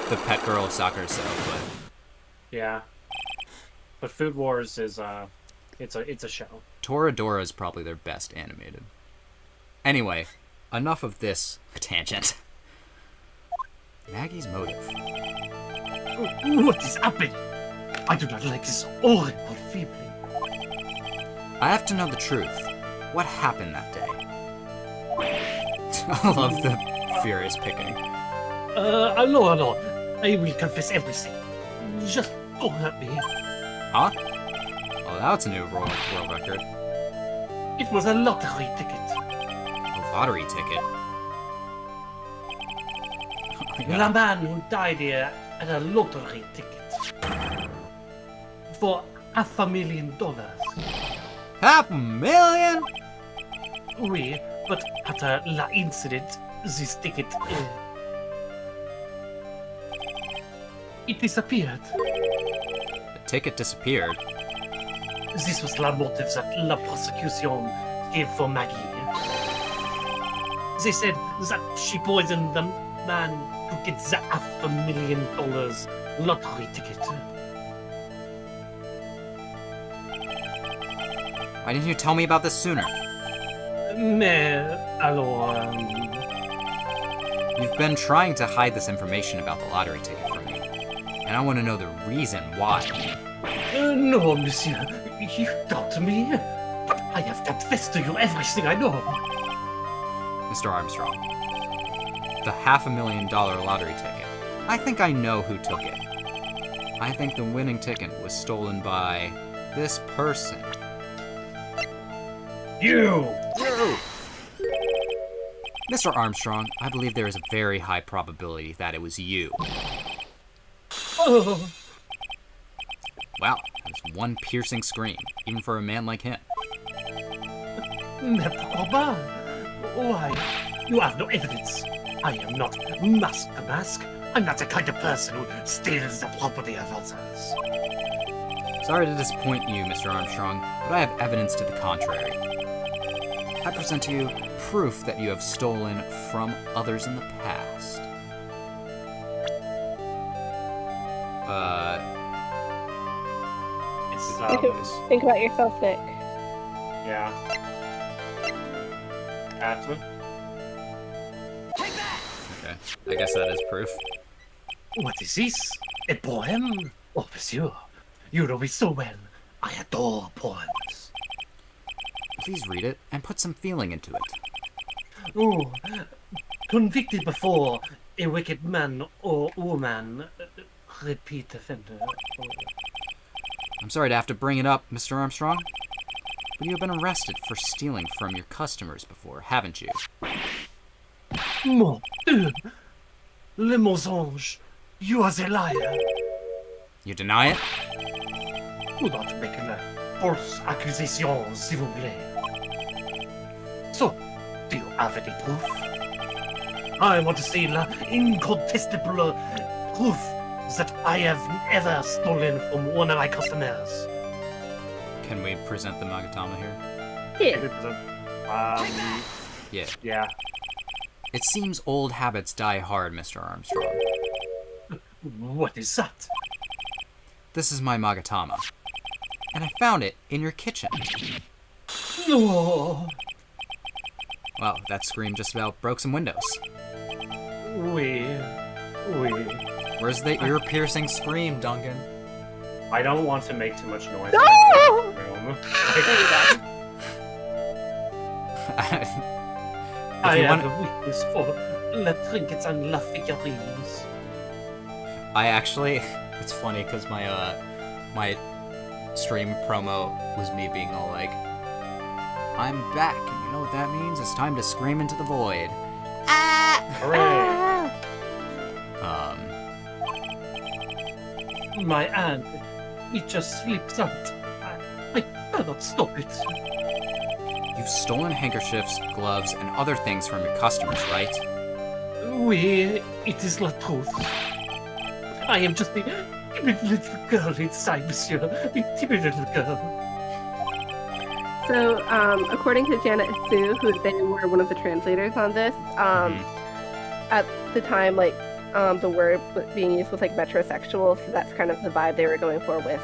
the Pet Girl Soccer Cell, but Yeah, but Food Wars is it's a show. Toradora is probably their best animated. Anyway, enough of this tangent. Maggie's motive. What is happening? I do not like this horrible feeling. I have to know the truth. What happened that day? I love the furious picking. Hello. I will confess everything. Just don't hurt me. Huh? Oh, that's a new world record. It was a lottery ticket. A lottery ticket. Oh my The God. man who died here had a lottery ticket. For $500,000. 500,000? Oui, but after la incident, this ticket, it disappeared. The ticket disappeared. This was la motive that la prosecution gave for Maggie. They said that she poisoned the man to get the $500,000 lottery ticket. Why didn't you tell me about this sooner? Mais, alors, You've been trying to hide this information about the lottery ticket from me, and I want to know the reason why. No, monsieur, you doubt me. But I have confessed to you everything I know. Mr. Armstrong, the $500,000 lottery ticket. I think I know who took it. I think the winning ticket was stolen by this person. You! Mr. Armstrong, I believe there is a very high probability that it was you. Oh, Wow, that was one piercing scream, even for a man like him. mais pourquoi? Why? You have no evidence. I am not mask to mask. I'm not the kind of person who steals the property of others. Sorry to disappoint you, Mr. Armstrong, but I have evidence to the contrary. I present to you proof that you have stolen from others in the past. It's, Think about yourself, Nick. yeah. Atman? Okay, I guess that is proof. What is this? A poem? Oh, monsieur, you know me so well. I adore poems. Please read it and put some feeling into it. Oh, convicted before, a wicked man or woman, repeat offender. I'm sorry to have to bring it up, Mr. Armstrong, but you have been arrested for stealing from your customers before, haven't you? Mon Dieu! Le mensonge! You are a liar! You deny it? Do not make a false accusation, s'il vous plaît. So, do you have any proof? I want to see la incontestable proof that I have ever stolen from one of my customers. Can we present the Magatama here? Yeah. Yeah. Yeah. It seems old habits die hard, Mr. Armstrong. What is that? This is my Magatama, and I found it in your kitchen. No! Wow, that scream just about broke some windows. Oui. Where's the ear-piercing scream, Duncan? I don't want to make too much noise No! in the room. There you go. I you have want- a weakness for la trinkets and la figurines. I actually, it's funny because my stream promo was me being all like, I'm back, and you know what that means? It's time to scream into the void. Hooray! My hand, it just slips out. I cannot stop it. You've stolen handkerchiefs, gloves, and other things from your customers, right? Oui, it is la truth. I am just a timid little girl inside, monsieur. A timid little girl. So, according to Janet and Sue, who they were one of the translators on this, at the time, like, the word being used was like metrosexual, so that's kind of the vibe they were going for with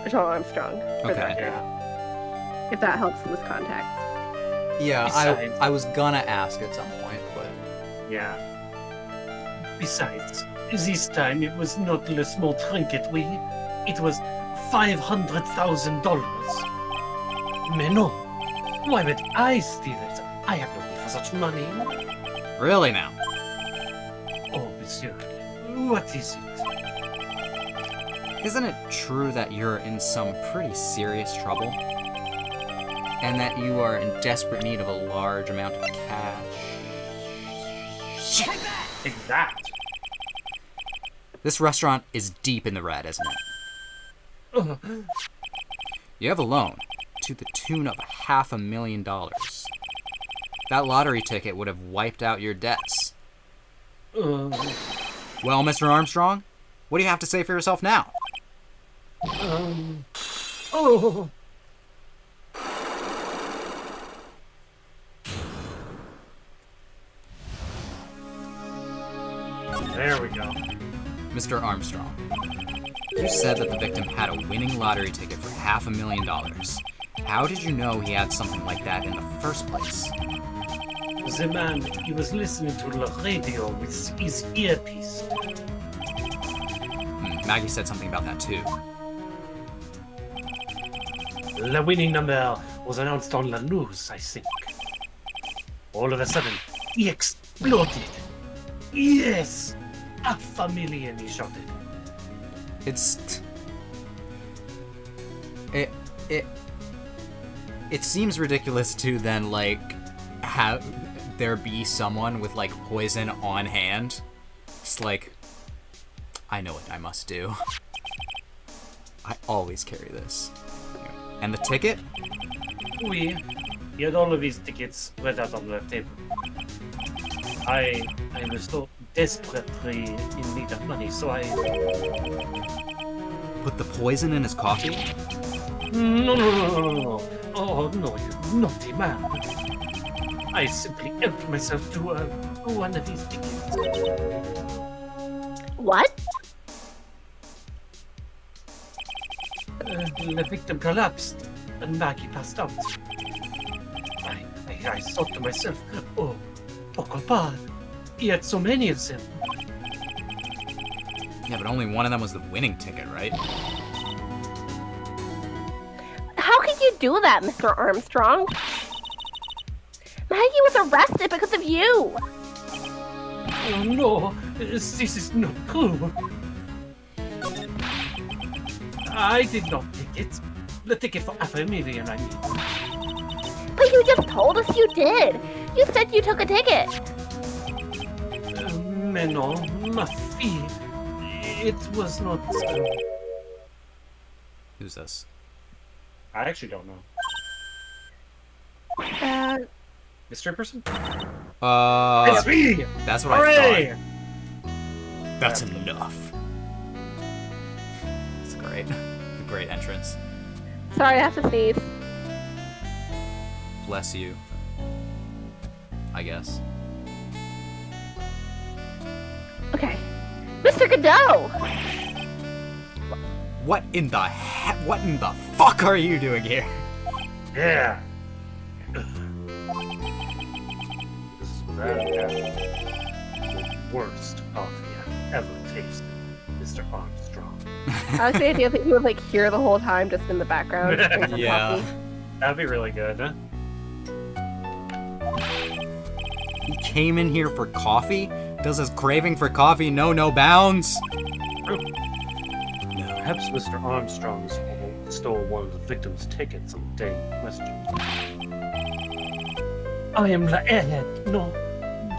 Jean Armstrong. For Okay. the record, Yeah. if that helps with context. Yeah, Besides- I was gonna ask at some point, but Yeah. Besides, this time it was not a small trinket, oui. It was $500,000. Mais no. Why would I steal it? I have no need for such money. really now. Oh, monsieur, what is it? Isn't it true that you're in some pretty serious trouble? And that you are in desperate need of a large amount of cash? Take that. This restaurant is deep in the red, isn't it? You have a loan to the tune of $500,000. That lottery ticket would have wiped out your debts. Well, Mr. Armstrong, what do you have to say for yourself now? Oh. There we go. Mr. Armstrong, you said that the victim had a winning lottery ticket for $500,000. How did you know he had something like that in the first place? The man, he was listening to the radio with his earpiece. Maggie said something about that too. The winning number was announced on the news, I think. All of a sudden, he exploded. Yes! $500,000, he shouted. It seems ridiculous to then, like, have there be someone with, like, poison on hand. Just like, I know what I must do. I always carry this. And the ticket? We had all of these tickets spread out on the table. I was so desperately in need of money, so I... Put the poison in his coffee? No. Oh, no, you naughty man. I simply helped myself to one of these tickets. What? The victim collapsed, and Maggie passed out. I thought to myself, oh, Pokopad, he had so many of them. Yeah, but only one of them was the winning ticket, right? How could you do that, Mr. Armstrong? Maggie was arrested because of you. Oh no, this is not true. I did not take it. The ticket for $500,000, I mean. But you just told us you did. You said you took a ticket. Mais non, ma fille. It was not... Who's this? I actually don't know. Mystery person? It's me! That's what Hooray! I thought. That's enough. It's great. Great entrance. Sorry, I have to sneeze. Bless you. I guess. Okay. Mr. Godot! What in the fuck are you doing here? Yeah. This is bad. The worst coffee I've ever tasted, Mr. Armstrong. I like the idea that you would like hear the whole time just in the background. drinking Yeah. coffee. That'd be really good, huh? He came in here for coffee? Does his craving for coffee know no bounds? Perhaps Mr. Armstrong stole one of the victim's tickets on the day in question. I am the airhead, no,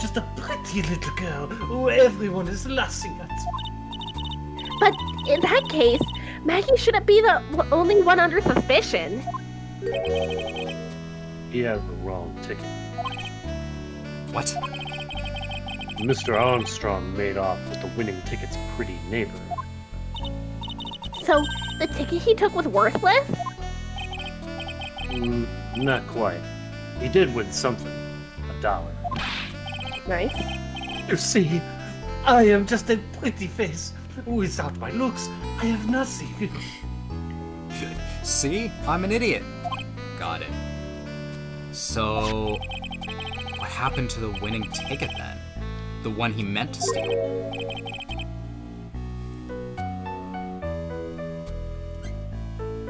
just a pretty little girl who everyone is laughing at. But in that case, Maggie shouldn't be the only one under suspicion. He has the wrong ticket. What? Mr. Armstrong made off with the winning ticket's pretty neighbor. So, the ticket he took was worthless? Not quite. He did win something. $1. Nice. You see, I am just a pretty face. Without my looks, I have nothing. See? I'm an idiot. Got it. So, what happened to the winning ticket then? The one he meant to steal?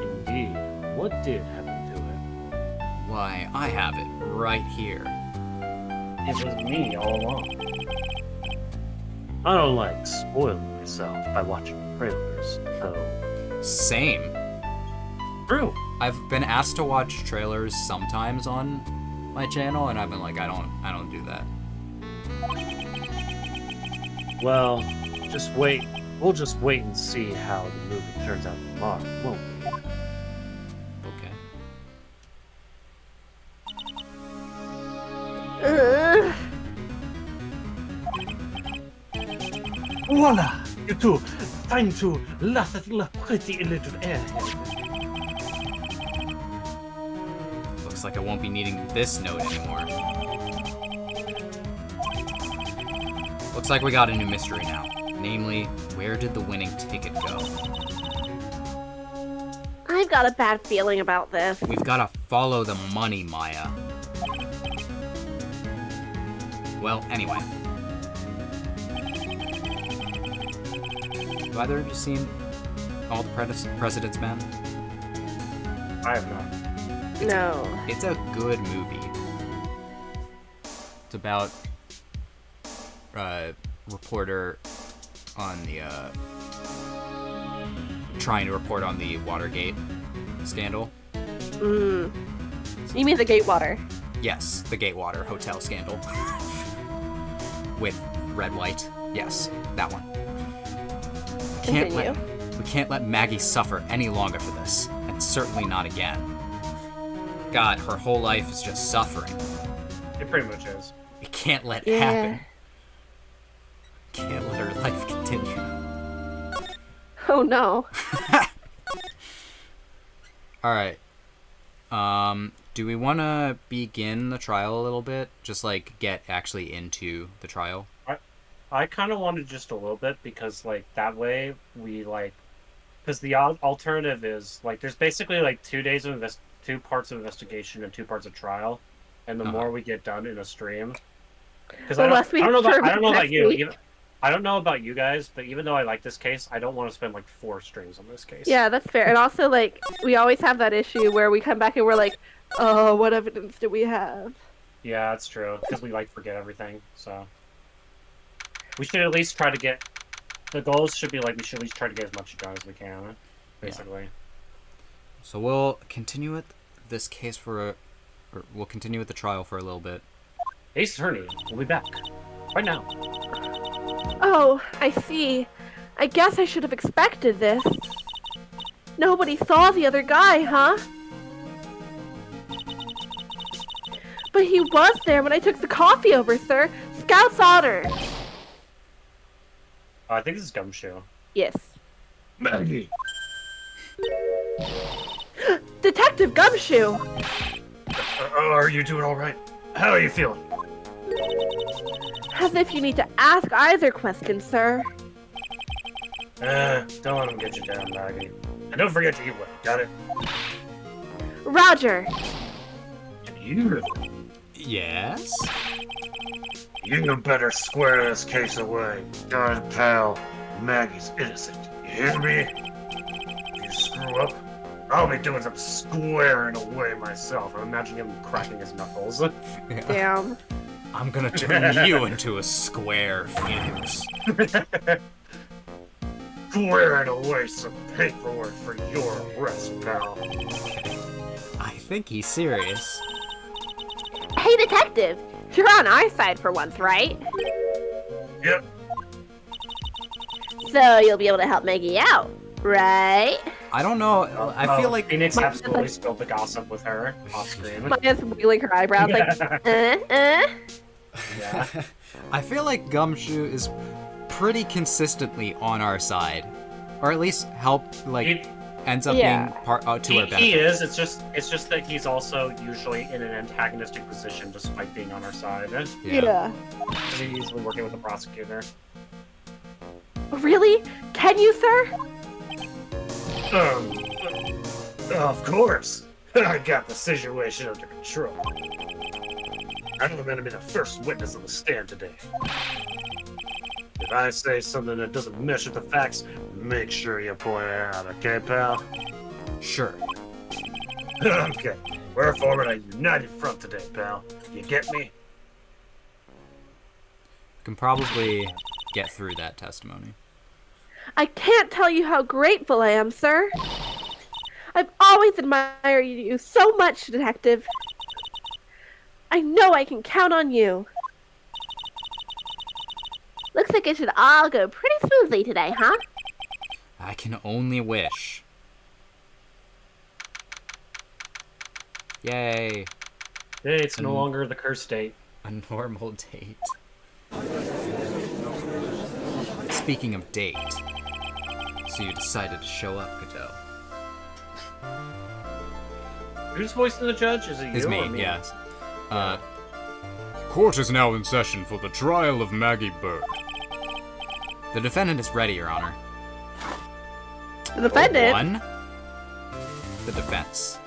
Indeed. What did happen to it? Why, I have it right here. It was me all along. I don't like spoiling myself by watching trailers, so... Same. True. I've been asked to watch trailers sometimes on my channel, and I've been like, I don't do that. Well, just wait. We'll just wait and see how the movie turns out tomorrow, won't we? But Voila! You two, time to laugh at the pretty little airhead. Looks like I won't be needing this note anymore. Looks like we got a new mystery now. Namely, where did the winning ticket go? I've got a bad feeling about this. We've got to follow the money, Maya. Well, anyway. Have either of you seen All the President's Men? I have not. No. It's a good movie. It's about a reporter on the trying to report on the Watergate scandal. You mean the Gatewater? Yes, the Gatewater Hotel scandal. With red white. Yes, that one. We can't let Maggie suffer any longer for this, and certainly not again. God, her whole life is just suffering. It pretty much is. We can't let it happen. Can't let her life continue. Oh no. Alright. Do we want to begin the trial a little bit? Just, like, get actually into the trial? I kind of wanted just a little bit because, like, that way we, like... Because the alternative is, like, there's basically, like, 2 days of 2 parts of investigation and 2 parts of trial. And the more we get done in a stream... Because I don't know about you. I don't know about you guys, but even though I like this case, I don't want to spend, like, 4 streams on this case. Yeah, that's fair. And also, like, we always have that issue where we come back and we're like, oh, what evidence do we have? Yeah, that's true. Because we, like, forget everything, so... We should at least try to get... The goals should be, like, we should at least try to get as much done as we can, basically. Yeah. So we'll continue with this case or we'll continue with the trial for a little bit. Ace Attorney, we'll be back. Right now. Oh, I see. I guess I should have expected this. Nobody saw the other guy, huh? But he was there when I took the coffee over, sir. Scout's order. I think this is Gumshoe. Yes. Maggie! Detective Gumshoe! Are you doing alright? How are you feeling? As if you need to ask either question, sir. Don't let him get you down, Maggie. And don't forget to eat well, got it? Roger. You Yes? You better square this case away. God, pal, Maggie's innocent. You hear me? If you screw up, I'll be doing some squaring away myself. I'm imagining him cracking his knuckles. Damn. I'm gonna turn you into a square, Phoenix. Squaring away some paperwork for your arrest, pal. I think he's serious. Hey, detective. You're on our side for once, right? Yep. So you'll be able to help Maggie out, right? I don't know. I feel like Phoenix absolutely spilled the gossip with her off screen. Maya's wheeling her eyebrows like, Yeah. I feel like Gumshoe is pretty consistently on our side, or at least ends up being part to our benefit. He is. It's just that he's also usually in an antagonistic position, despite being on our side. Yeah. Because he's usually working with the prosecutor. Really? Can you, sir? Of course. I got the situation under control. I'm gonna be the first witness on the stand today. If I say something that doesn't mesh with the facts, make sure you point it out, okay, pal? Sure. Okay. We're forming a united front today, pal. You get me? Can probably get through that testimony. I can't tell you how grateful I am, sir. I've always admired you so much, detective. I know I can count on you. Looks like it should all go pretty smoothly today, huh? I can only wish. Yay. Hey, it's no longer the cursed date. A normal date. Speaking of date, so you decided to show up, Godot. Who's voicing the judge? Is it you It's or me, me? yes. Court is now in session for the trial of Maggie Bird. The defendant is ready, Your Honor. The defendant. One. The defense.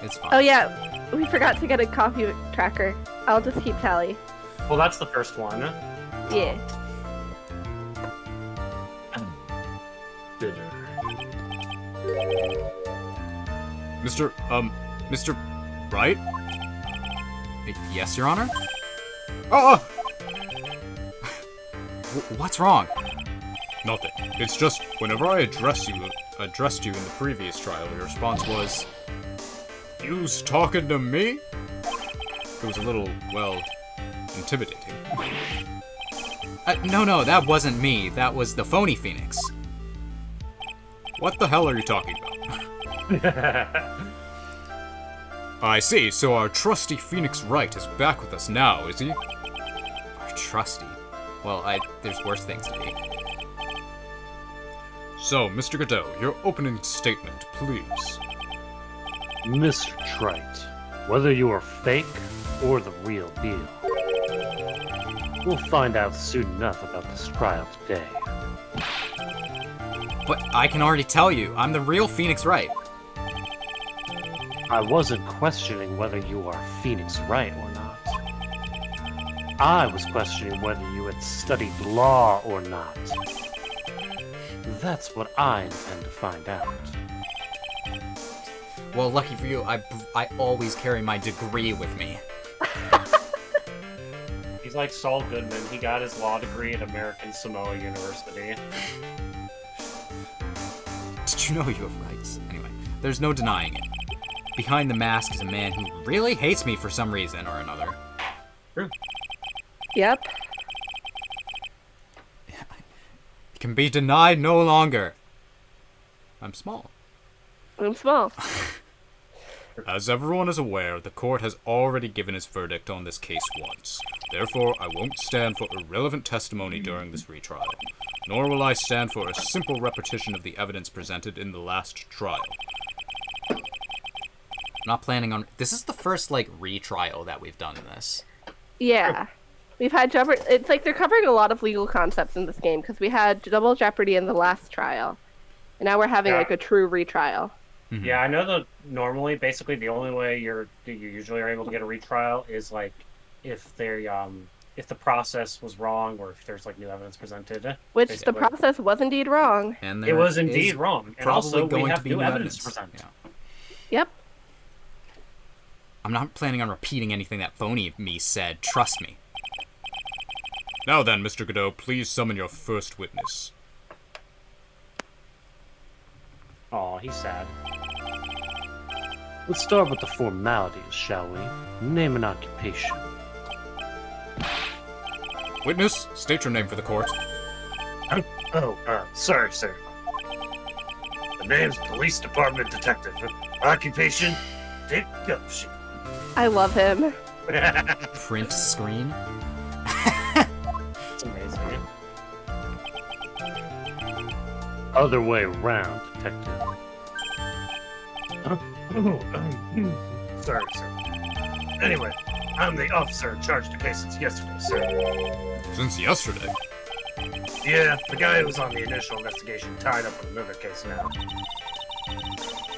It's fine. Oh yeah, we forgot to get a coffee tracker. I'll just keep tally. Well, that's the first one. Yeah. Bitter. Mr. Wright? Yes, Your Honor? Oh! What's wrong? Nothing. It's just, whenever I addressed you in the previous trial, your response was, "You's talking to me?" It was a little, well, intimidating. No, that wasn't me. That was the phony Phoenix. What the hell are you talking about? I see, so our trusty Phoenix Wright is back with us now, is he? Our trusty. Well, there's worse things to be. So, Mr. Godot, your opening statement, please. Mr. Trite, whether you are fake or the real deal, we'll find out soon enough about this trial today. But I can already tell you, I'm the real Phoenix Wright. I wasn't questioning whether you are Phoenix Wright or not. I was questioning whether you had studied law or not. That's what I intend to find out. Well, lucky for you, I always carry my degree with me. He's like Saul Goodman. He got his law degree at American Samoa University. Did you know you have rights? Anyway, there's no denying it. Behind the mask is a man who really hates me for some reason or another. Yep. It can be denied no longer. I'm small. I'm small. As everyone is aware, the court has already given its verdict on this case once. Therefore, I won't stand for irrelevant testimony during this retrial. Nor will I stand for a simple repetition of the evidence presented in the last trial. Not planning on... This is the first, retrial that we've done in this. Yeah. We've had Jeopardy. It's like they're covering a lot of legal concepts in this game because we had double Jeopardy in the last trial. And now we're having, a true retrial. Mm-hmm. Yeah, I know that normally, basically, the only way you usually are able to get a retrial is, if the process was wrong or if there's, new evidence presented. Which basically. the process was indeed wrong. And It was indeed wrong. And also, we have new evidence to present. Yeah. Yep. I'm not planning on repeating anything that phony me said. Trust me. Now then, Mr. Godot, please summon your first witness. Aw, he's sad. Let's start with the formalities, shall we? Name and occupation. Witness, state your name for the court. Sorry, sir. The name's Police Department Detective. Occupation, Dick Gumshoe. I love him. Print screen? It's amazing. Other way around, Detective. Sorry, sir. Anyway, I'm the officer in charge of the case since yesterday, sir. Since yesterday. Yeah, the guy who was on the initial investigation tied up with another case now.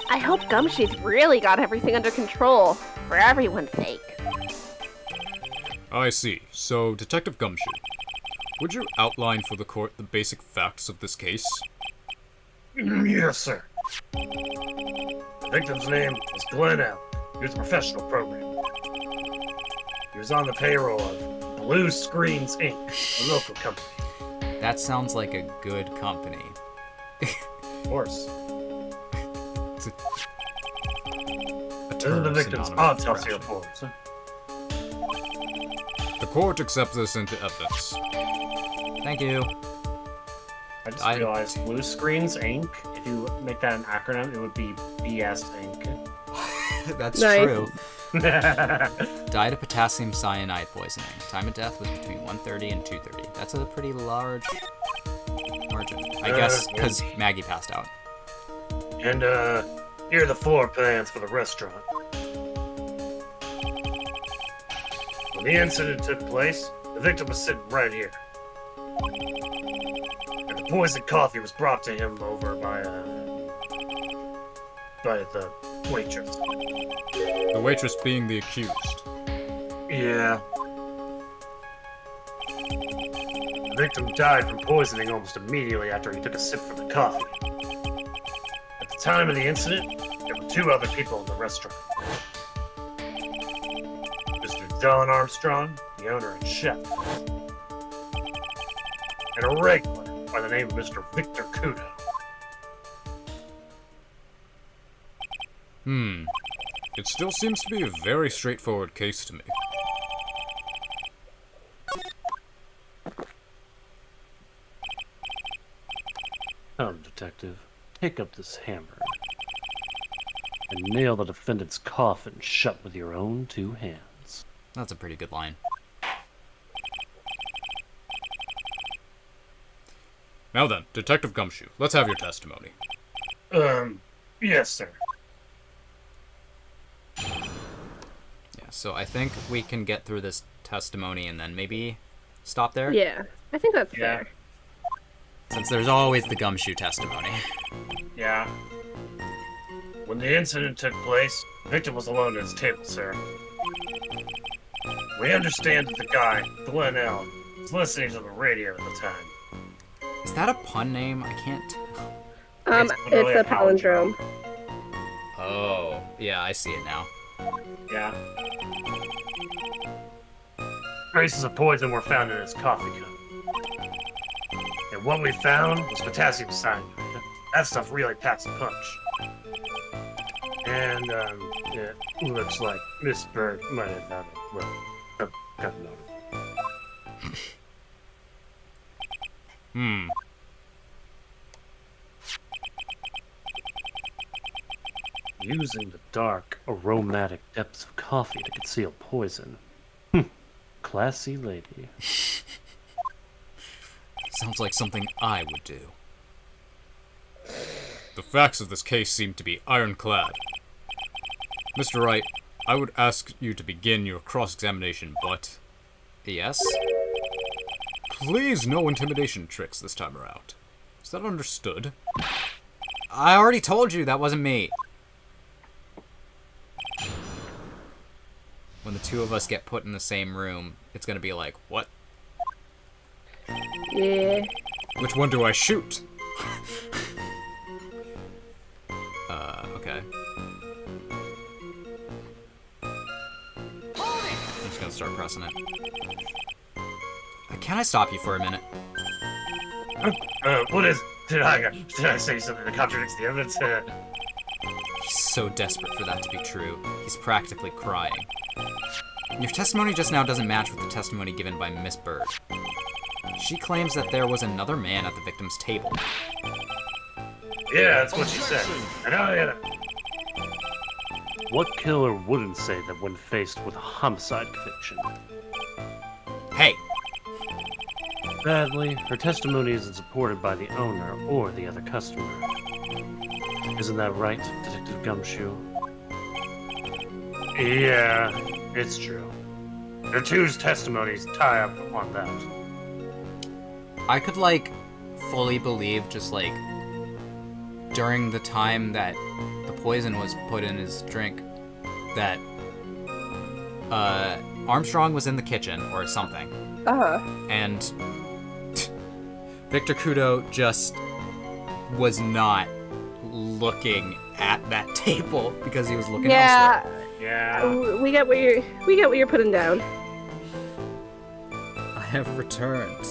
I hope Gumshoe's really got everything under control, for everyone's sake. I see. So, Detective Gumshoe, would you outline for the court the basic facts of this case? Yes, sir. The victim's name was Glenn Allen. He was a professional programmer. He was on the payroll of Blue Screens Inc., a local company. That sounds like a good company. Of course. It's a This is the term victim's synonymous with autopsy trash. report. The court accepts this into evidence. Thank you. I just I- realized Blue Screens Inc. If you make that an acronym, it would be BS Inc. That's Nice. true. Died of potassium cyanide poisoning. Time of death was between 1:30 and 2:30. That's a pretty large margin. I guess because Maggie passed out. And, here are the floor plans for the restaurant. When the incident took place, the victim was sitting right here. And the poisoned coffee was brought to him over by the waitress. The waitress being the accused. Yeah. The victim died from poisoning almost immediately after he took a sip from the coffee. At the time of the incident, there were 2 other people in the restaurant. Mr. John Armstrong, the owner and chef, and a regular by the name of Mr. Victor Kudo. It still seems to be a very straightforward case to me. Come, detective, take up this hammer and nail the defendant's coffin shut with your own 2 hands. That's a pretty good line. Now then, Detective Gumshoe, let's have your testimony. Yes, sir. Yeah, so I think we can get through this testimony and then maybe stop there? Yeah, I think that's Yeah. fair. Since there's always the Gumshoe testimony. Yeah. When the incident took place, the victim was alone at his table, sir. We understand that the guy, Glenn L., was listening to the radio at the time. Is that a pun name? I can't tell. It's literally It's a palindrome. Oh, yeah, I see it now. Yeah. Traces of poison were found in his coffee cup. And what we found was potassium cyanide. That stuff really packs a punch. And, it looks like Miss Bird might have had it. Well, got noted. Using the dark, aromatic depths of coffee to conceal poison. Classy lady. Sounds like something I would do. The facts of this case seem to be ironclad. Mr. Wright, I would ask you to begin your cross-examination, but... Yes? Please, no intimidation tricks this time around. Is that understood? I already told you that wasn't me. When the 2 of us get put in the same room, it's gonna be like, what? Yeah. Which one do I shoot? Okay. I'm just gonna start pressing it. Can I stop you for a minute? What is... Did I say something that contradicts the evidence? He's so desperate for that to be true. He's practically crying. Your testimony just now doesn't match with the testimony given by Miss Bird. She claims that there was another man at the victim's table. Yeah, that's what she said. And what killer wouldn't say that when faced with a homicide conviction? Hey! Sadly, her testimony isn't supported by the owner or the other customer. Isn't that right, Detective Gumshoe? Yeah, it's true. Their 2's testimonies tie up on that. I could, like, fully believe just, like, during the time that the poison was put in his drink, that, Armstrong was in the kitchen or something. Uh-huh. And Victor Kudo just was not looking at that table because he was looking Yeah. elsewhere. Yeah. We get what you're putting down. I have returned.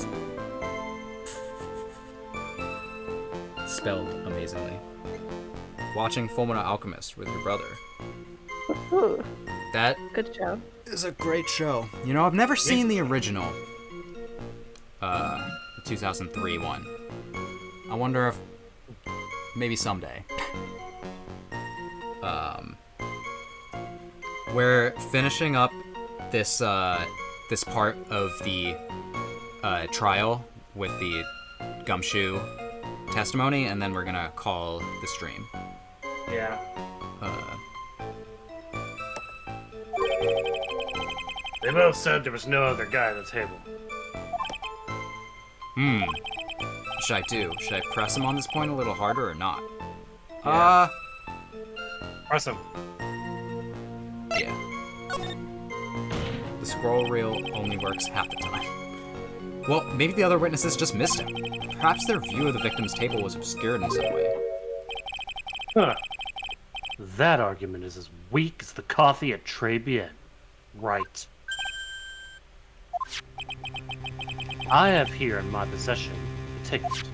Spelled amazingly. Watching Fullmetal Alchemist with your brother. Ooh, That good show. is a great show. You know, I've never seen the original. The 2003 one. I wonder if maybe someday. We're finishing up this this part of the trial with the Gumshoe testimony, and then we're gonna call the stream. Yeah. They both said there was no other guy at the table. What should I do? Should I press him on this point a little harder or not? Yeah. Press him. Yeah. The scroll reel only works half the time. Well, maybe the other witnesses just missed him. Perhaps their view of the victim's table was obscured in some way. Huh. That argument is as weak as the coffee at Très Bien. Right. I have here in my possession a ticket.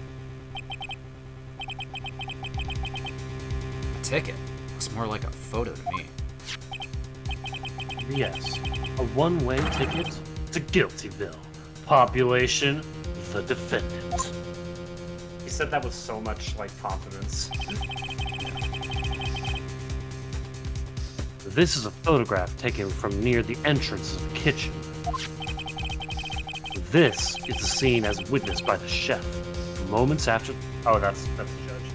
A ticket? Looks more like a photo to me. Yes, a one-way ticket to Guiltyville. Population, the defendant. He said that with so much, like, confidence. This is a photograph taken from near the entrance of the kitchen. This is the scene as witnessed by the chef. Moments after... Oh, that's the judge.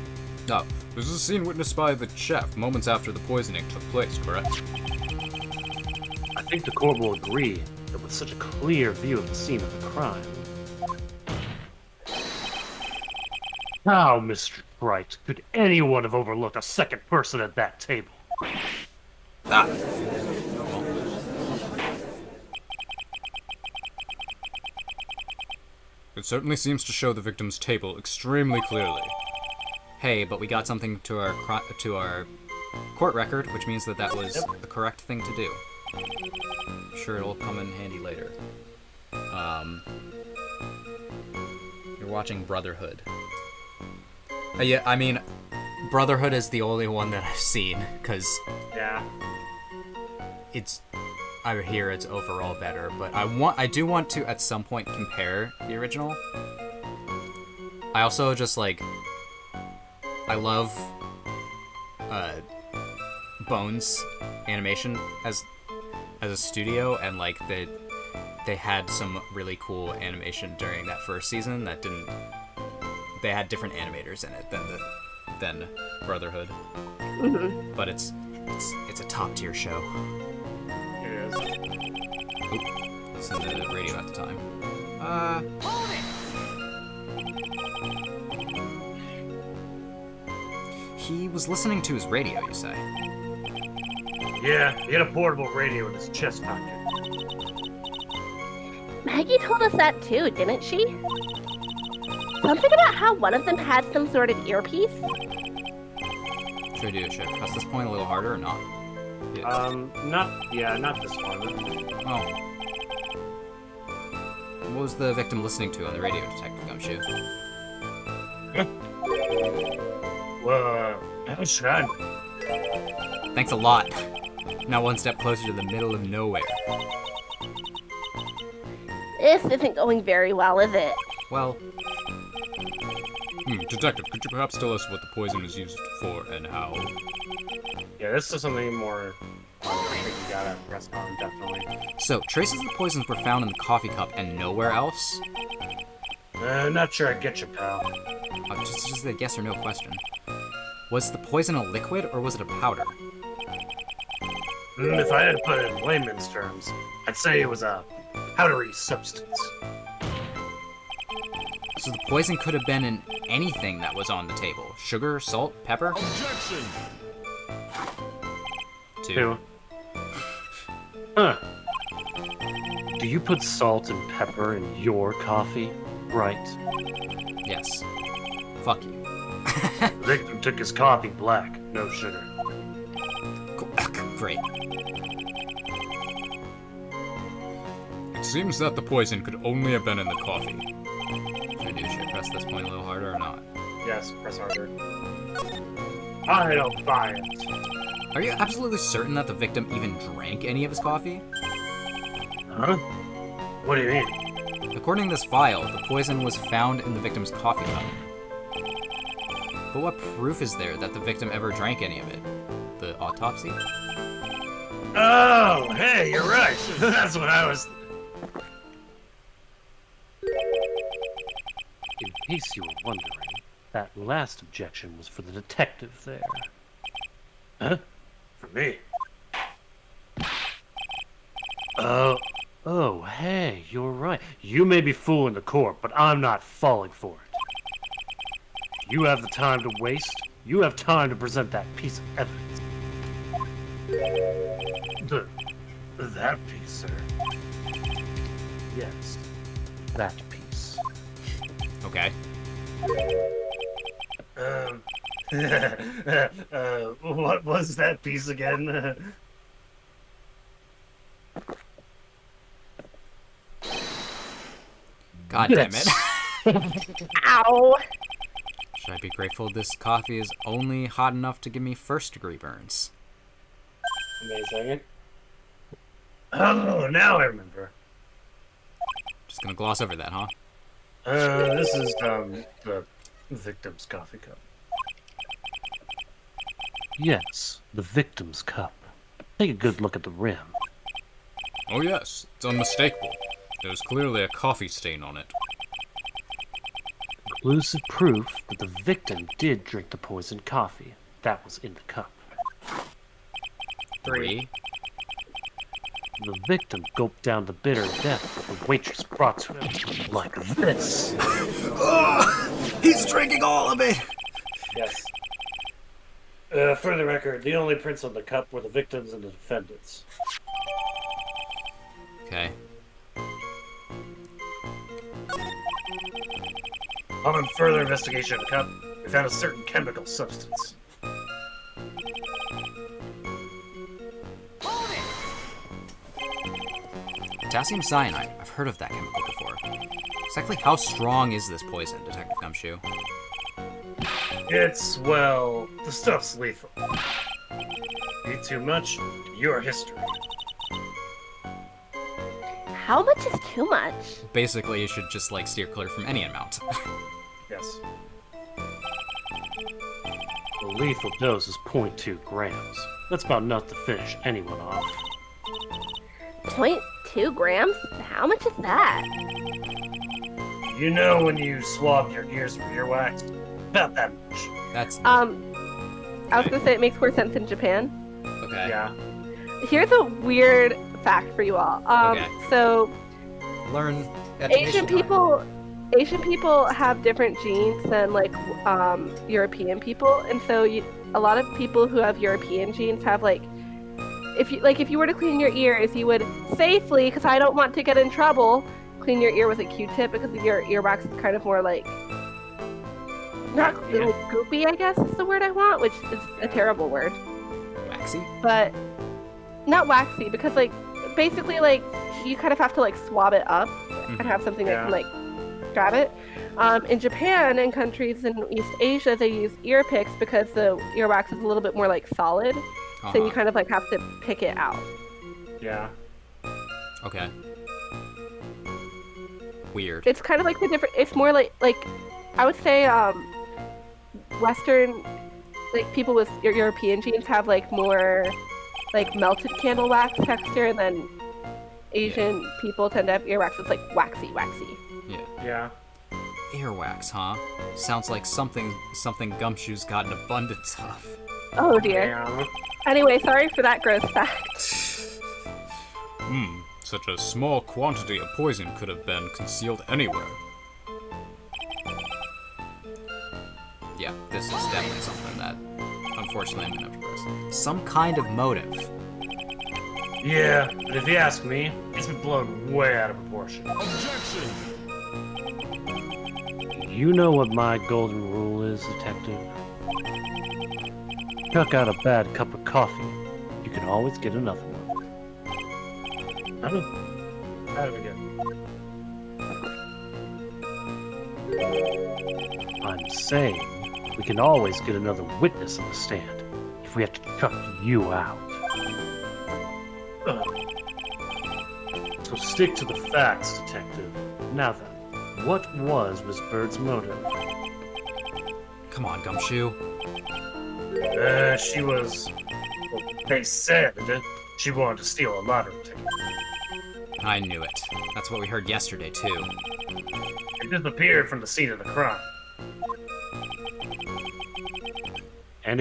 No, this is a scene witnessed by the chef moments after the poisoning took place, correct? I think the court will agree that with such a clear view of the scene of the crime... How, Mr. Bright, could anyone have overlooked a second person at that table? Ah! It certainly seems to show the victim's table extremely clearly. Hey, but we got something to our court record, which means that that was the correct thing to do. I'm sure it'll come in handy later. You're watching Brotherhood. Yeah, I mean, Brotherhood is the only one that I've seen, because Yeah. I hear it's overall better, but I do want to at some point compare the original. I also just like, I love Bones Animation as a studio, and like they had some really cool animation during that first season that didn't. They had different animators in it than Brotherhood, but it's a top tier show. It is. Oop, listen to the radio at the time. He was listening to his radio, you say? Yeah, he had a portable radio in his chest pocket. Maggie told us that too, didn't she? Something about how one of them had some sort of earpiece? Should I do it? Should I press this point a little harder or not? Not this one. Oh. What was the victim listening to on the radio, Detective Gumshoe? Well, how should I? Thanks a lot. Now one step closer to the middle of nowhere. This isn't going very well, is it? Well, Detective, could you perhaps tell us what the poison was used for and how? Yeah, this is something more. I think you gotta press on, definitely. so traces of the poisons were found in the coffee cup and nowhere else? Not sure I get you, pal. Just a yes or no question. Was the poison a liquid or was it a powder? If I had to put it in layman's terms, I'd say it was a powdery substance. So the poison could have been in anything that was on the table. Sugar, salt, pepper? Objection! Two. Huh. Do you put salt and pepper in your coffee? Right. Yes. Fuck you. The victim took his coffee black, no sugar. Great. It seems that the poison could only have been in the coffee. Should I press this point a little harder or not? Yes, press harder. I don't buy it. Are you absolutely certain that the victim even drank any of his coffee? Huh? What do you mean? According to this file, the poison was found in the victim's coffee cup. But what proof is there that the victim ever drank any of it? The autopsy? Oh, hey, you're right. That's what I was... In case you were wondering, That last objection was for the detective there. Huh? For me? Oh, hey, you're right. You may be fooling the court, but I'm not falling for it. If you have the time to waste, you have time to present that piece of evidence. That piece, sir. Yes, that piece. Okay. What was that piece again? God damn it. Ow! Should I be grateful this coffee is only hot enough to give me first-degree burns? Amazing. Oh, now I remember. Just gonna gloss over that, huh? This is, the victim's coffee cup. Yes, the victim's cup. Take a good look at the rim. Oh yes, it's unmistakable. There's clearly a coffee stain on it. Conclusive proof that the victim did drink the poisoned coffee that was in the cup. 3. The victim gulped down the bitter death that the waitress brought to him like this. He's drinking all of it! Yes. For the record, the only prints on the cup were the victims and the defendants. Okay. Upon further investigation of the cup, we found a certain chemical substance. Potassium cyanide. I've heard of that chemical before. Exactly how strong is this poison, Detective Gumshoe? It's, well, the stuff's lethal. Eat too much, your history. How much is too much? Basically, you should just, like, steer clear from any amount. Yes. The lethal dose is 0.2 grams. That's about enough to finish anyone off. 0.2 grams? How much is that? You know when you swab your ears for earwax? About that much. That's... I was gonna say it makes more sense in Japan. okay. Yeah. Here's a weird fact for you all. Okay. So Learn Asian people have different genes than like European people, and so a lot of people who have European genes have like if you were to clean your ears, you would safely, because I don't want to get in trouble, clean your ear with a Q-tip because your earwax is kind of more like not like goopy, I guess is the word I want, which is a terrible word. Waxy? But not waxy, because like basically like you kind of have to like swab it up and have something that can like grab it. In Japan and countries in East Asia, they use ear picks because the earwax is a little bit more like solid, so you kind of like have to pick it out. Yeah. Okay. Weird. It's kind of like the different. It's more like I would say Western like people with European genes have like more like melted candle wax texture, and then Asian people tend to have earwax that's like waxy. Yeah. Yeah. Earwax, huh? Sounds like something Gumshoe's got an abundance of. Oh dear. Yeah. Anyway, sorry for that gross fact. Such a small quantity of poison could have been concealed anywhere. Yeah, this is definitely something that, unfortunately, I'm gonna have to press. Some kind of motive. Yeah, but if you ask me, it's been blown way out of proportion. You know what my golden rule is, detective? Chuck out a bad cup of coffee. You can always get another one. How did we get? I'm saying we can always get another witness on the stand if we have to chuck you out. So stick to the facts, detective. Now then, what was Miss Bird's motive? Come on, Gumshoe. She was. Well, they said she wanted to steal a lottery ticket. I knew it. That's what we heard yesterday, too. It disappeared from the scene of the crime. And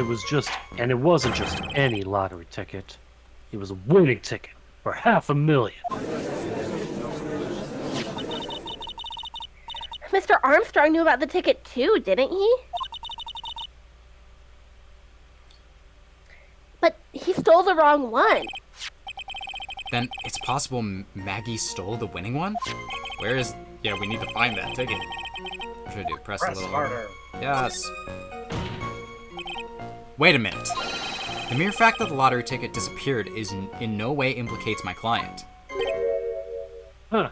it wasn't just any lottery ticket. It was a winning ticket for $500,000. Mr. Armstrong knew about the ticket too, didn't he? But he stole the wrong one. Then it's possible Maggie stole the winning one? Where is... Yeah, we need to find that ticket. What should I do? Press a little... harder. Yes. Wait a minute. The mere fact that the lottery ticket disappeared in no way implicates my client. Huh.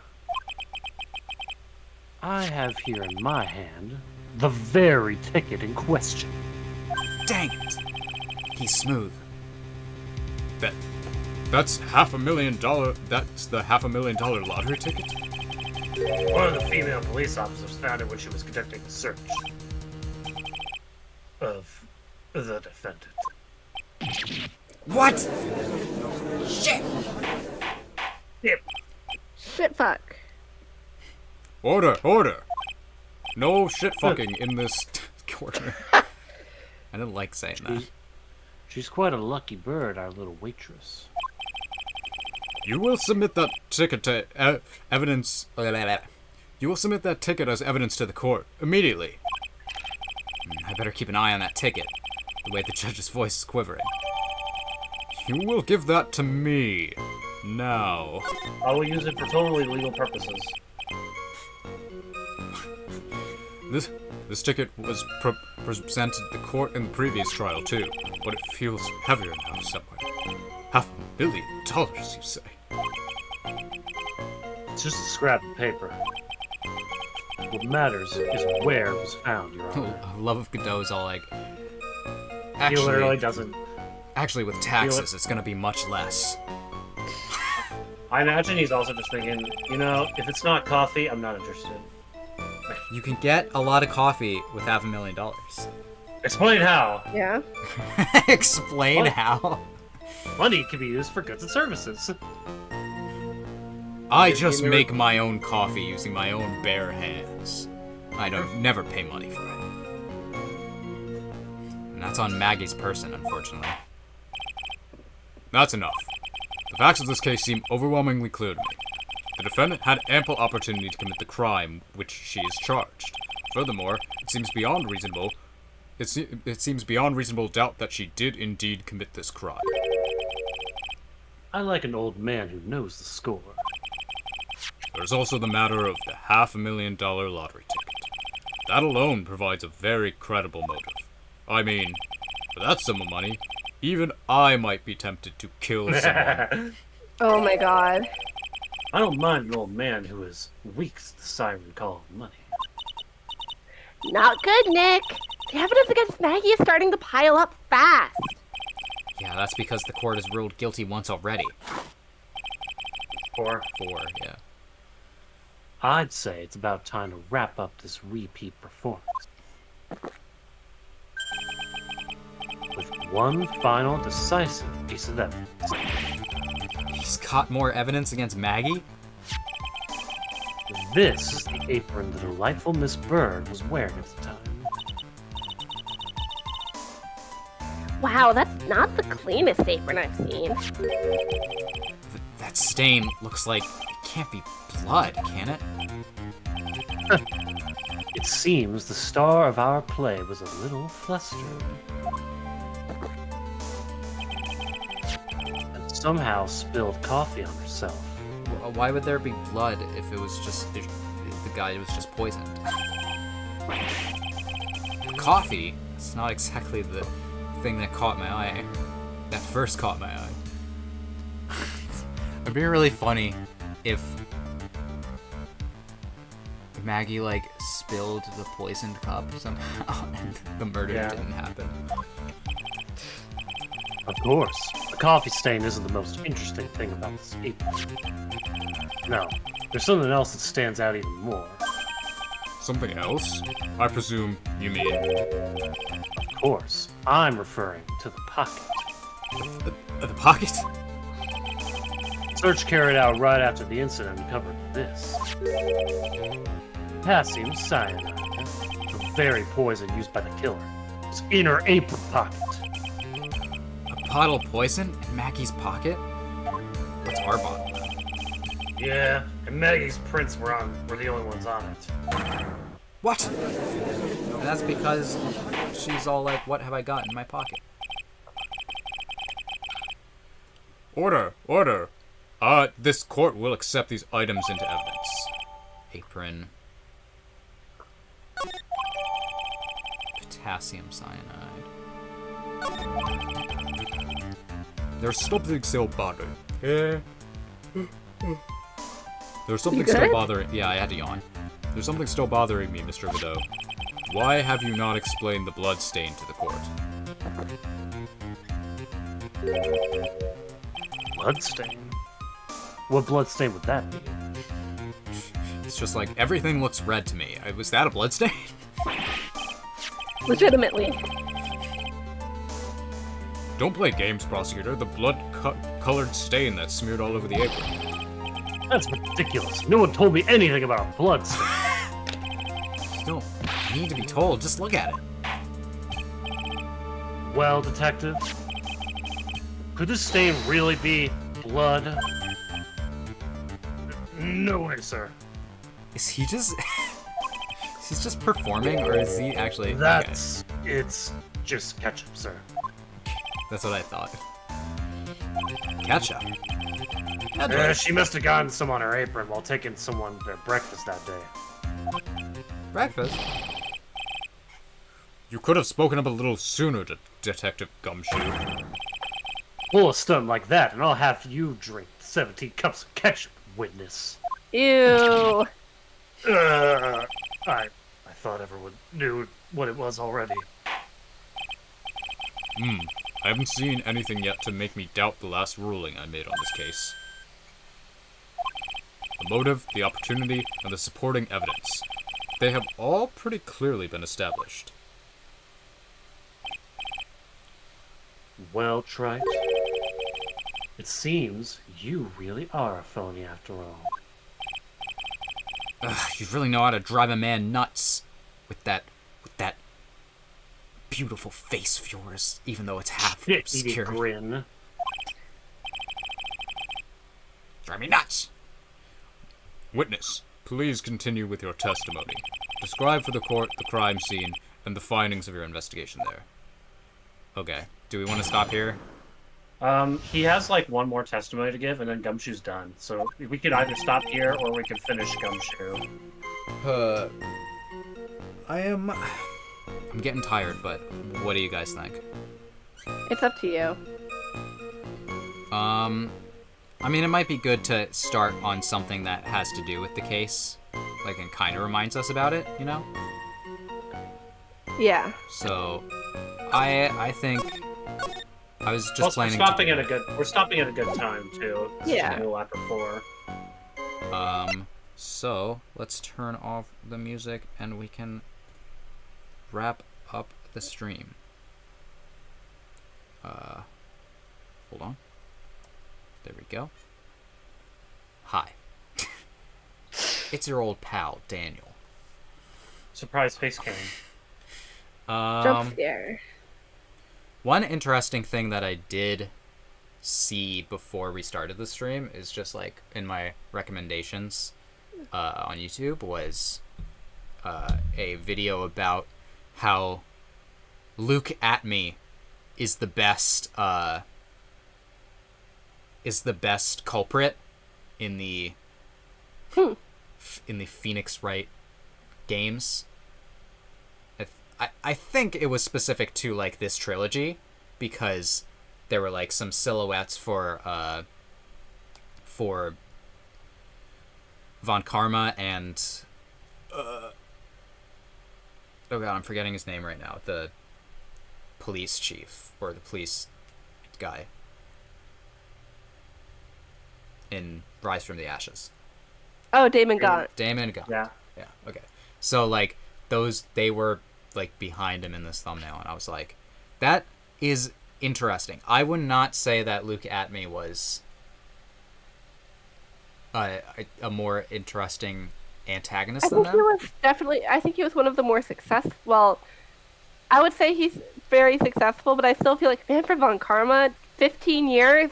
I have here in my hand the very ticket in question. Dang it. He's smooth. That's $500,000. That's the $500,000 lottery ticket. One of the female police officers found it when she was conducting a search of the defendant. What? Shit! Yep. Shit fuck. Order! No shit fucking in this corner. I didn't like saying that. She's quite a lucky bird, our little waitress. You will submit that ticket to evidence. You will submit that ticket as evidence to the court immediately. I better keep an eye on that ticket. The way the judge's voice is quivering. You will give that to me now. I will use it for totally legal purposes. This ticket was presented to the court in the previous trial too, but it feels heavier now somewhere. $500,000,000, you say? It's just a scrap of paper. What matters is where it was found, Your Honor. Love of Godot's all like... He literally doesn't. Actually, with taxes, it's gonna be much less. I imagine he's also just thinking, you know, if it's not coffee, I'm not interested. You can get a lot of coffee with $500,000. Explain how. Yeah. Explain What? how. Money can be used for goods and services. I just make my own coffee using my own bare hands. I don't never pay money for it. And that's on Maggie's person, unfortunately. That's enough. The facts of this case seem overwhelmingly clear to me. The defendant had ample opportunity to commit the crime which she is charged. Furthermore, it seems beyond reasonable doubt that she did indeed commit this crime. I like an old man who knows the score. There's also the matter of the $500,000 lottery ticket. That alone provides a very credible motive. I mean, for that sum of money, even I might be tempted to kill someone. Oh my god. I don't mind an old man who is weak as the siren call of money. Not good, Nick. The evidence against Maggie is starting to pile up fast. Yeah, that's because the court has ruled guilty once already. Or Four, yeah. I'd say it's about time to wrap up this repeat performance. With one final decisive piece of evidence. He's got more evidence against Maggie? This is the apron the delightful Miss Bird was wearing at the time. Wow, that's not the cleanest apron I've seen. That stain looks like it can't be blood, can it? It seems the star of our play was a little flustered. And somehow spilled coffee on herself. Why would there be blood if it was just if the guy was just poisoned? Coffee? It's not exactly the thing that caught my eye. That first caught my eye. It'd be really funny if Maggie like spilled the poisoned cup somehow and the murder didn't happen. Of course, the coffee stain isn't the most interesting thing about this apron. No, there's something else that stands out even more. Something else? I presume you mean... Of course, I'm referring to the pocket. The pocket? Search carried out right after the incident covered this. Potassium cyanide, the very poison used by the killer, was in her apron pocket. A bottle of poison in Maggie's pocket? What's our bottle? Yeah, and Maggie's prints were the only ones on it. What? And that's because she's all like, what have I got in my pocket? Order! Order! This court will accept these items into evidence. Apron. Potassium cyanide. There's something still bothering. There's something You still good? bothering. Yeah, I had to yawn. There's something still bothering me, Mr. Godot. Why have you not explained the blood stain to the court? Bloodstain? What bloodstain would that be? It's just like, everything looks red to me. Was that a blood stain? Legitimately. Don't play games, prosecutor. The blood-colored stain that's smeared all over the apron. That's ridiculous. No one told me anything about a bloodstain. You don't need to be told. Just look at it. Well, detective, could this stain really be blood? No way, sir. Is he just... He's just performing, or is he actually... It's just ketchup, sir. That's what I thought. Ketchup. She must have gotten some on her apron while taking someone their breakfast that day. Breakfast? You could have spoken up a little sooner, Detective Gumshoe. Pull a stunt like that, and I'll have you drink 17 cups of ketchup, witness. Ew. I thought everyone knew what it was already. I haven't seen anything yet to make me doubt the last ruling I made on this case. The motive, the opportunity, and the supporting evidence. They have all pretty clearly been established. Well, Trite, it seems you really are a felony after all. You really know how to drive a man nuts with that beautiful face of yours, even though it's half Shit-eating obscured. grin. Drive me nuts! Witness, please continue with your testimony. Describe for the court the crime scene and the findings of your investigation there. Okay. Do we want to stop here? He has like one more testimony to give, and then Gumshoe's done. So we could either stop here or we could finish Gumshoe. I'm getting tired, but what do you guys think? It's up to you. I mean, it might be good to start on something that has to do with the case, like, and kind of reminds us about it, you know? Yeah. So, I think I was just planning. We're stopping at a good time too. Yeah. It's a little after 4. So let's turn off the music and we can wrap up the stream. Hold on. There we go. Hi. It's your old pal, Daniel. Surprise face cam. Jump scare. One interesting thing that I did see before we started the stream is just like in my recommendations on YouTube was a video about how Luke at me is the best culprit in the Phoenix Wright games. I think it was specific to like this trilogy because there were like some silhouettes for Von Karma and oh god, I'm forgetting his name right now. The police chief or the police guy in Rise from the Ashes. Oh, Damon Gaunt. Damon Gaunt. Yeah. Yeah. Okay. So like they were like behind him in this thumbnail, and I was like, that is interesting. I would not say that Luke Atme was a more interesting antagonist I than think he them. was definitely. I think he was one of the more successful. Well, I would say he's very successful, but I still feel like Manfred von Karma, 15 years.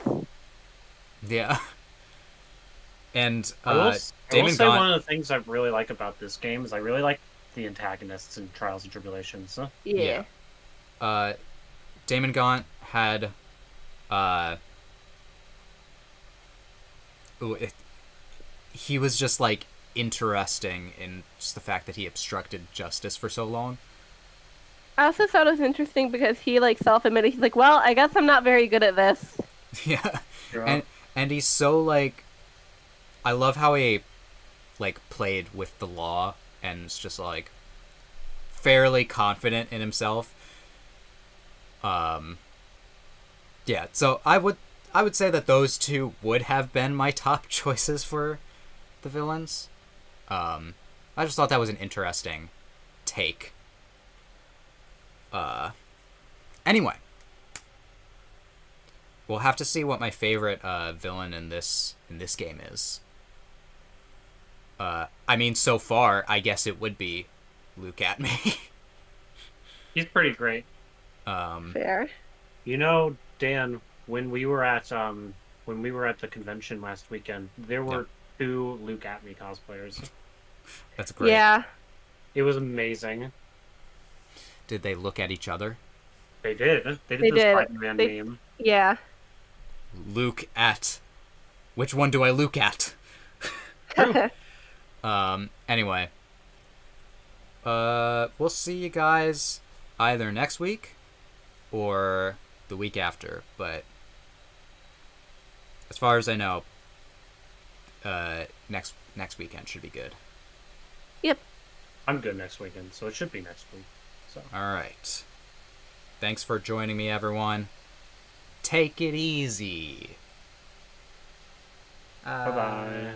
Yeah. And I will Damon say Gaunt. one of the things I really like about this game is I really like the antagonists in Trials and Tribulations. Yeah. Damon Gaunt had he was just like interesting in just the fact that he obstructed justice for so long. I also thought it was interesting because he like self-admitted he's like, well, I guess I'm not very good at this. Yeah. Yeah. And he's so like, I love how he like played with the law and is just like fairly confident in himself. Yeah, so I would say that those two would have been my top choices for the villains. I just thought that was an interesting take. Anyway, we'll have to see what my favorite villain in this game is. I mean, so far, I guess it would be Luke at me. He's pretty great. Fair. You know, Dan, when we were at the convention last weekend, there were 2 Luke at me cosplayers. That's great. Yeah. It was amazing. Did they look at each other? They did. They They did the did. Spider-Man They- meme. Yeah. Luke at. Which one do I Luke at? Anyway. We'll see you guys either next week or the week after, but as far as I know, next weekend should be good. Yep. I'm good next weekend, so it should be next week. So. All right. Thanks for joining me, everyone. Take it easy. Bye-bye.